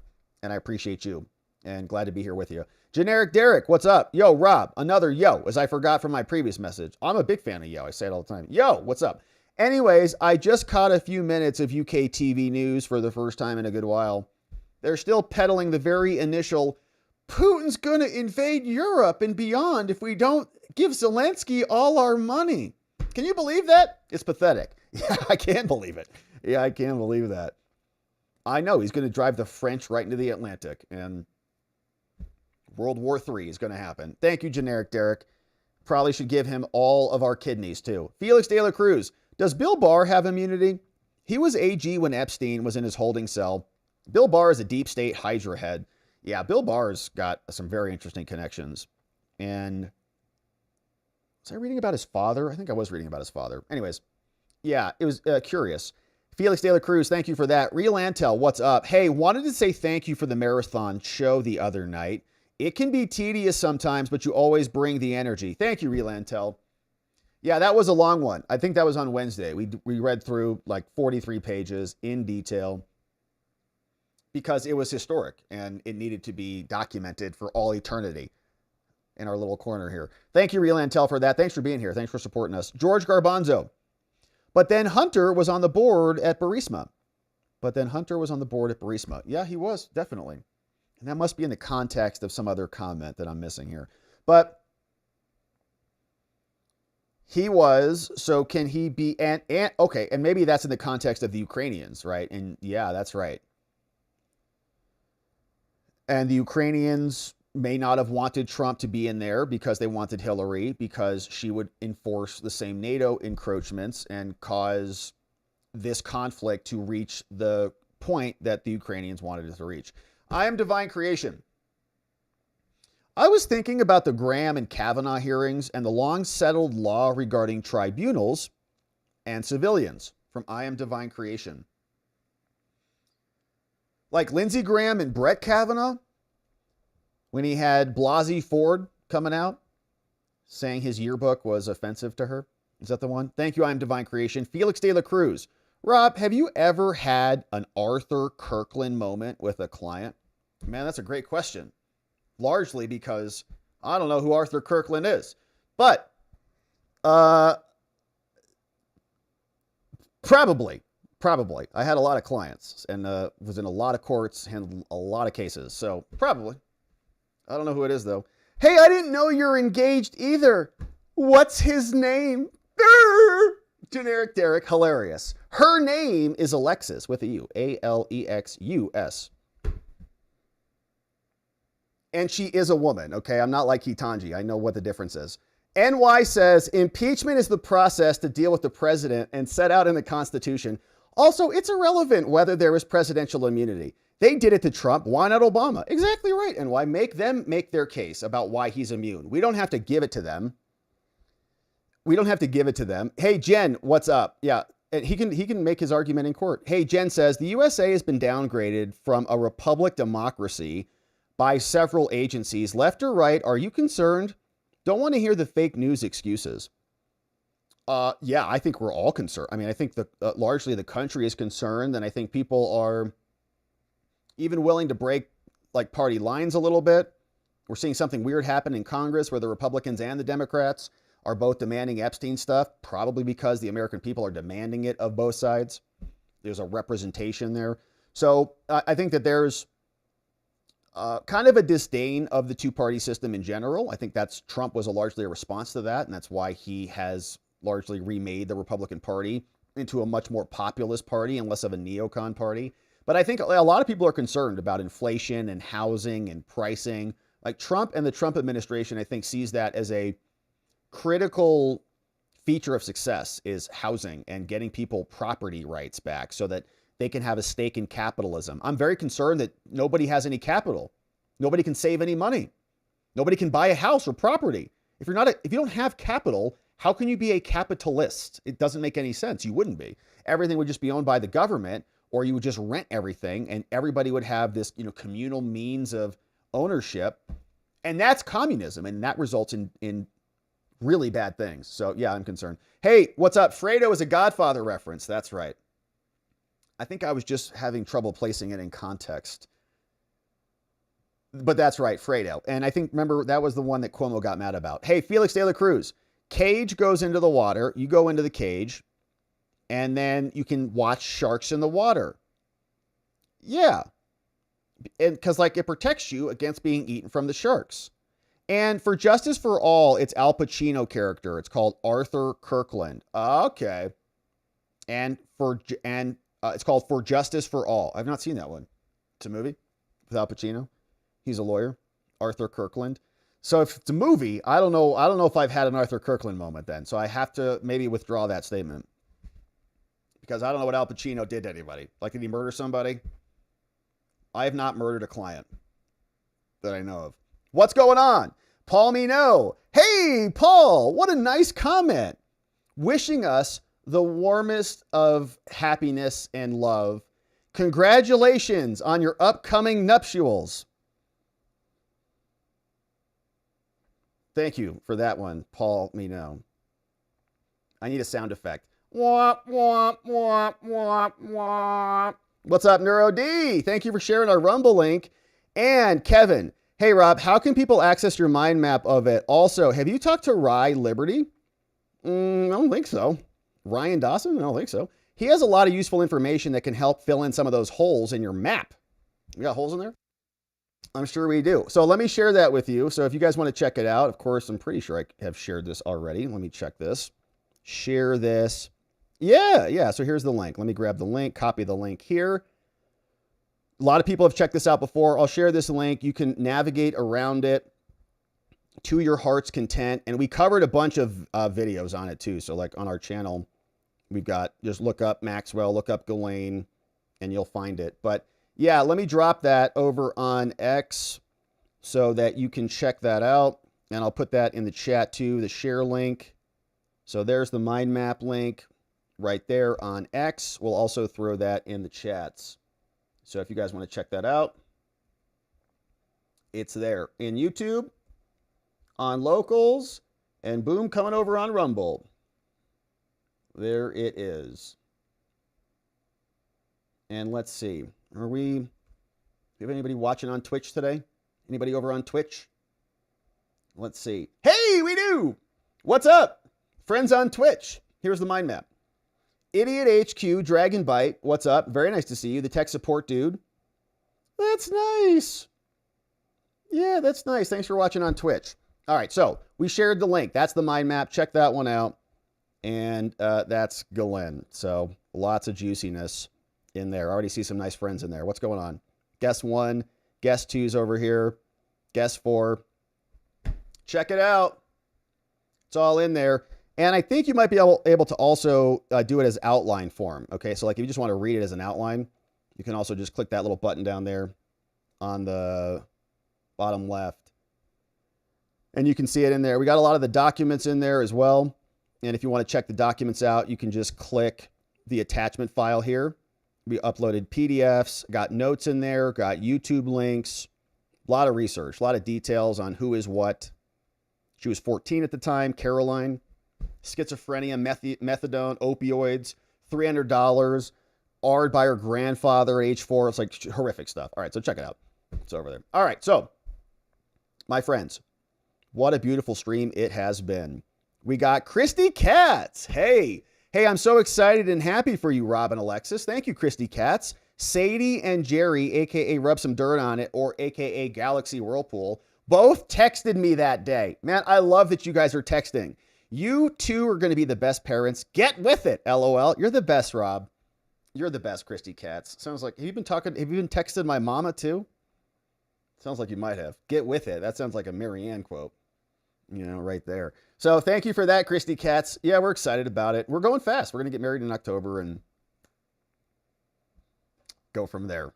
And I appreciate you and glad to be here with you. Generic Derek, what's up? Yo, Rob, another yo, as I forgot from my previous message. I'm a big fan of yo. I say it all the time. Yo, what's up? Anyways, I just caught a few minutes of UK TV news for the first time in a good while. They're still peddling the very initial, Putin's going to invade Europe and beyond if we don't give Zelensky all our money. Can you believe that? It's pathetic. Yeah, I can believe it. Yeah, I can believe that. I know he's going to drive the French right into the Atlantic, and World War III is going to happen. Thank you, Generic Derek. Probably should give him all of our kidneys, too. Felix De La Cruz. Does Bill Barr have immunity? He was AG when Epstein was in his holding cell. Bill Barr is a deep state Hydra head. Yeah, Bill Barr's got some very interesting connections. And was I reading about his father? I think I was reading about his father. Anyways, yeah, it was curious. Felix De La Cruz, thank you for that. Real Antel, what's up? Hey, wanted to say thank you for the marathon show the other night. It can be tedious sometimes, but you always bring the energy. Thank you, Real Antel. Yeah, that was a long one. I think that was on Wednesday. We read through like 43 pages in detail because it was historic and it needed to be documented for all eternity in our little corner here. Thank you, Real for that. Thanks for being here. Thanks for supporting us. George Garbanzo. But then Hunter was on the board at Burisma. Yeah, he was, definitely. And that must be in the context of some other comment that I'm missing here. But he was, so can he be, okay, and maybe that's in the context of the Ukrainians, right? And yeah, that's right. And the Ukrainians may not have wanted Trump to be in there because they wanted Hillary, because she would enforce the same NATO encroachments and cause this conflict to reach the point that the Ukrainians wanted it to reach. I am Divine Creation. I was thinking about the Graham and Kavanaugh hearings and the long settled law regarding tribunals and civilians from I Am Divine Creation. Like Lindsey Graham and Brett Kavanaugh, when he had Blasey Ford coming out saying his yearbook was offensive to her. Is that the one? Thank you, I Am Divine Creation. Felix de la Cruz. Rob, have you ever had an Arthur Kirkland moment with a client? Man, that's a great question. Largely because I don't know who Arthur Kirkland is. But probably. I had a lot of clients and was in a lot of courts, handled a lot of cases. So probably. I don't know who it is, though. Hey, I didn't know you're engaged either. What's his name? Generic Derek, hilarious. Her name is Alexis with a U. Alexus. And she is a woman, okay? I'm not like Hitanji. I know what the difference is. NY says, impeachment is the process to deal with the president and set out in the Constitution. Also, it's irrelevant whether there is presidential immunity. They did it to Trump. Why not Obama? Exactly right. And why make them make their case about why he's immune? We don't have to give it to them. Hey, Jen, what's up? Yeah, and he can make his argument in court. Hey, Jen says, the USA has been downgraded from a republic democracy by several agencies. Left or right, are you concerned? Don't want to hear the fake news excuses. Yeah, I think we're all concerned. I mean, I think largely the country is concerned, and I think people are even willing to break like party lines a little bit. We're seeing something weird happen in Congress where the Republicans and the Democrats are both demanding Epstein stuff, probably because the American people are demanding it of both sides. There's a representation there. So I think that there's kind of a disdain of the two-party system in general. I think Trump was largely a response to that, and that's why he has largely remade the Republican Party into a much more populist party and less of a neocon party. But I think a lot of people are concerned about inflation and housing and pricing. Like Trump and the Trump administration, I think, sees that as a critical feature of success is housing and getting people property rights back so that they can have a stake in capitalism. I'm very concerned that nobody has any capital. Nobody can save any money. Nobody can buy a house or property. If you don't have capital, how can you be a capitalist? It doesn't make any sense. You wouldn't be. Everything would just be owned by the government, or you would just rent everything and everybody would have this, communal means of ownership. And that's communism. And that results in really bad things. So yeah, I'm concerned. Hey, what's up? Fredo is a Godfather reference. That's right. I think I was just having trouble placing it in context. But that's right, Fredo. And I think, remember, that was the one that Cuomo got mad about. Hey, Felix de la Cruz. Cage goes into the water. You go into the cage. And then you can watch sharks in the water. Yeah. And because it protects you against being eaten from the sharks. And for Justice for All, it's Al Pacino character. It's called Arthur Kirkland. Okay. And it's called For Justice for All. I've not seen that one. It's a movie with Al Pacino. He's a lawyer. Arthur Kirkland. So if it's a movie, I don't know if I've had an Arthur Kirkland moment then. So I have to maybe withdraw that statement. Because I don't know what Al Pacino did to anybody. Did he murder somebody? I have not murdered a client that I know of. What's going on? Paul Mino. Hey, Paul, what a nice comment. Wishing us the warmest of happiness and love. Congratulations on your upcoming nuptials. Thank you for that one, Paul Mino. I need a sound effect. Wah, wah, wah, wah, wah. What's up, Neuro D? Thank you for sharing our Rumble link. And Kevin, hey, Rob, how can people access your mind map of it? Also, have you talked to Rye Liberty? I don't think so. Ryan Dawson? I don't think so. He has a lot of useful information that can help fill in some of those holes in your map. You got holes in there? I'm sure we do. So let me share that with you. So if you guys want to check it out, of course, I'm pretty sure I have shared this already. Let me check this. Share this. Yeah. So here's the link. Let me grab the link, copy the link here. A lot of people have checked this out before. I'll share this link. You can navigate around it to your heart's content. And we covered a bunch of videos on it too. So like on our channel, we've got, just look up Maxwell, look up Ghislaine, and you'll find it. But yeah, let me drop that over on X so that you can check that out. And I'll put that in the chat too, the share link. So there's the mind map link right there on X. We'll also throw that in the chats. So if you guys want to check that out, it's there in YouTube, on Locals, and boom, coming over on Rumble. There it is. And let's see. Do we have anybody watching on Twitch today? Anybody over on Twitch? Let's see. Hey, we do. What's up? Friends on Twitch. Here's the mind map. Idiot HQ, Dragon Bite. What's up? Very nice to see you. The tech support dude. That's nice. Yeah, that's nice. Thanks for watching on Twitch. All right, so we shared the link. That's the mind map. Check that one out. And that's Ghislaine. So lots of juiciness in there. I already see some nice friends in there. What's going on? Guest 1, guest 2's over here. Guest 4. Check it out. It's all in there. And I think you might be able to also do it as outline form. Okay, so like if you just want to read it as an outline, you can also just click that little button down there on the bottom left. And you can see it in there. We got a lot of the documents in there as well. And if you want to check the documents out, you can just click the attachment file here. We uploaded PDFs, got notes in there, got YouTube links, a lot of research, a lot of details on who is what. She was 14 at the time, Caroline. Schizophrenia, methadone, opioids, $300, AR'd by her grandfather at age 4. It's like horrific stuff. All right, so check it out. It's over there. All right, so my friends, what a beautiful stream it has been. We got Christy Katz. Hey, I'm so excited and happy for you, Rob and Alexis. Thank you, Christy Katz. Sadie and Jerry, a.k.a. Rub Some Dirt on It, or a.k.a. Galaxy Whirlpool, both texted me that day. Man, I love that you guys are texting. You two are going to be the best parents. Get with it, LOL. You're the best, Rob. You're the best, Christy Katz. Sounds like, have you been texting my mama too? Sounds like you might have. Get with it. That sounds like a Marianne quote, right there. So thank you for that, Christy Katz. Yeah, we're excited about it. We're going fast. We're going to get married in October and go from there.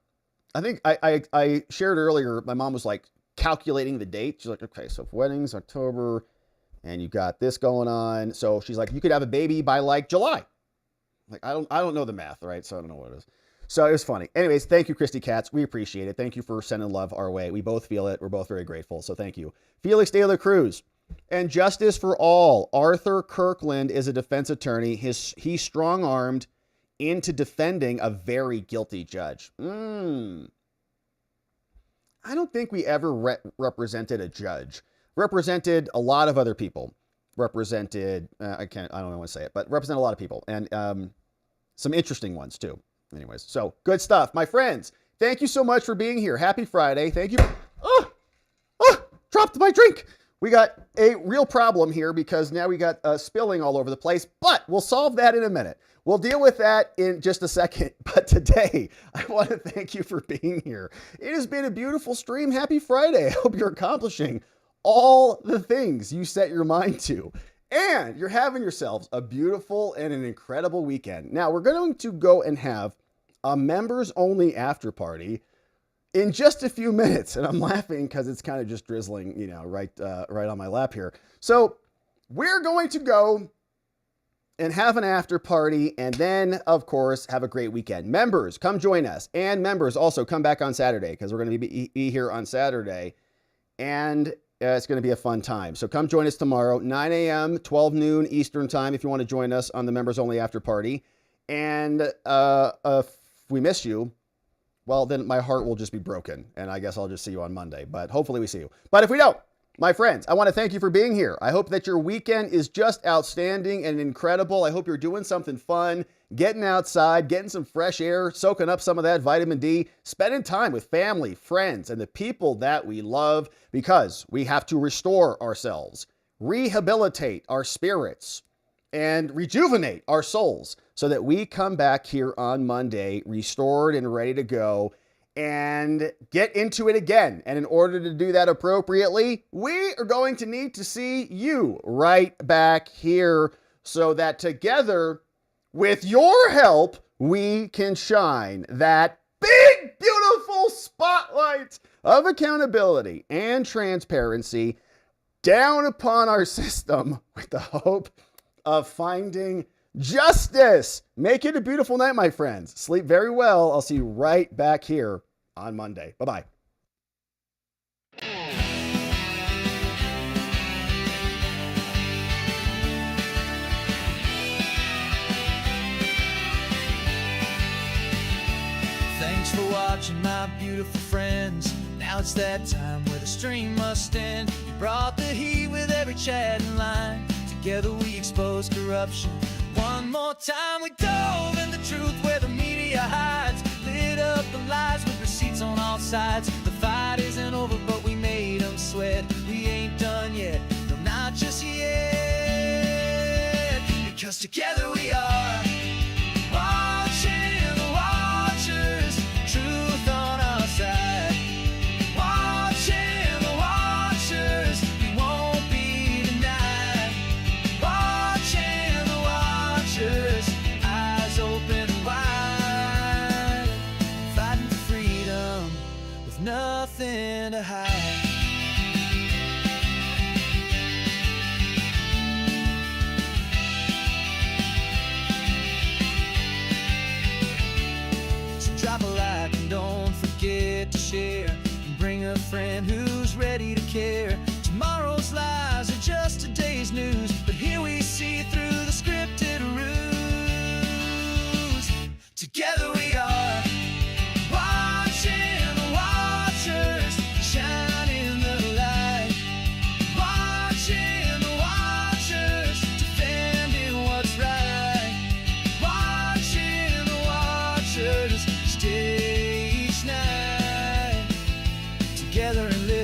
I think I shared earlier, my mom was like calculating the date. She's like, okay, so if wedding's October, and you got this going on. So she's like, you could have a baby by like July. Like, I don't know the math, right? So I don't know what it is. So it was funny. Anyways, thank you, Christy Katz. We appreciate it. Thank you for sending love our way. We both feel it. We're both very grateful. So thank you. Felix De La Cruz. And justice for all. Arthur Kirkland is a defense attorney. He's strong-armed into defending a very guilty judge. I don't think we ever represented a judge. Represented a lot of other people. Represented, I don't want to say it, but represented a lot of people. And some interesting ones too. Anyways, so good stuff. My friends, thank you so much for being here. Happy Friday. Thank you. Dropped my drink. We got a real problem here because now we got spilling all over the place, but we'll solve that in a minute. We'll deal with that in just a second. But today, I want to thank you for being here. It has been a beautiful stream. Happy Friday. I hope you're accomplishing all the things you set your mind to. And you're having yourselves a beautiful and an incredible weekend. Now, we're going to go and have a members-only after party in just a few minutes. And I'm laughing because it's kind of just drizzling, right on my lap here. So we're going to go and have an after party and then, of course, have a great weekend. Members, come join us. And members, also come back on Saturday because we're going to be here on Saturday. And It's going to be a fun time. So come join us tomorrow, 9 a.m., 12 noon Eastern time, if you want to join us on the members-only after party. And if we miss you, well, then my heart will just be broken, and I guess I'll just see you on Monday. But hopefully we see you. But if we don't, my friends, I want to thank you for being here. I hope that your weekend is just outstanding and incredible. I hope you're doing something fun, getting outside, getting some fresh air, soaking up some of that vitamin D, spending time with family, friends, and the people that we love, because we have to restore ourselves, rehabilitate our spirits, and rejuvenate our souls so that we come back here on Monday restored and ready to go and get into it again. And in order to do that appropriately, we are going to need to see you right back here so that together, with your help, we can shine that big, beautiful spotlight of accountability and transparency down upon our system with the hope of finding justice. Make it a beautiful night, my friends. Sleep very well. I'll see you right back here on Monday. Bye-bye. Thanks for watching, my beautiful friends. Now it's that time where the stream must end. You brought the heat with every chatting line. Together we expose corruption. One more time we dove in the truth where the media hides. Lit up the lies with receipts on all sides. The fight isn't over, but we made them sweat. We ain't done yet, no, not just yet. Because together we are watching the watchers. Truth on our side. Watching the watchers. We won't be denied. Watching the watchers. Eyes open wide. Fighting for freedom with nothing to hide. Drop a like and don't forget to share. And bring a friend who's ready to care. Tomorrow's lies are just today's news, but here we see through the scripted ruse. Together we are watching the watchers shine in the light. Watching the watchers defending what's right. Watching the watchers stay each night together and live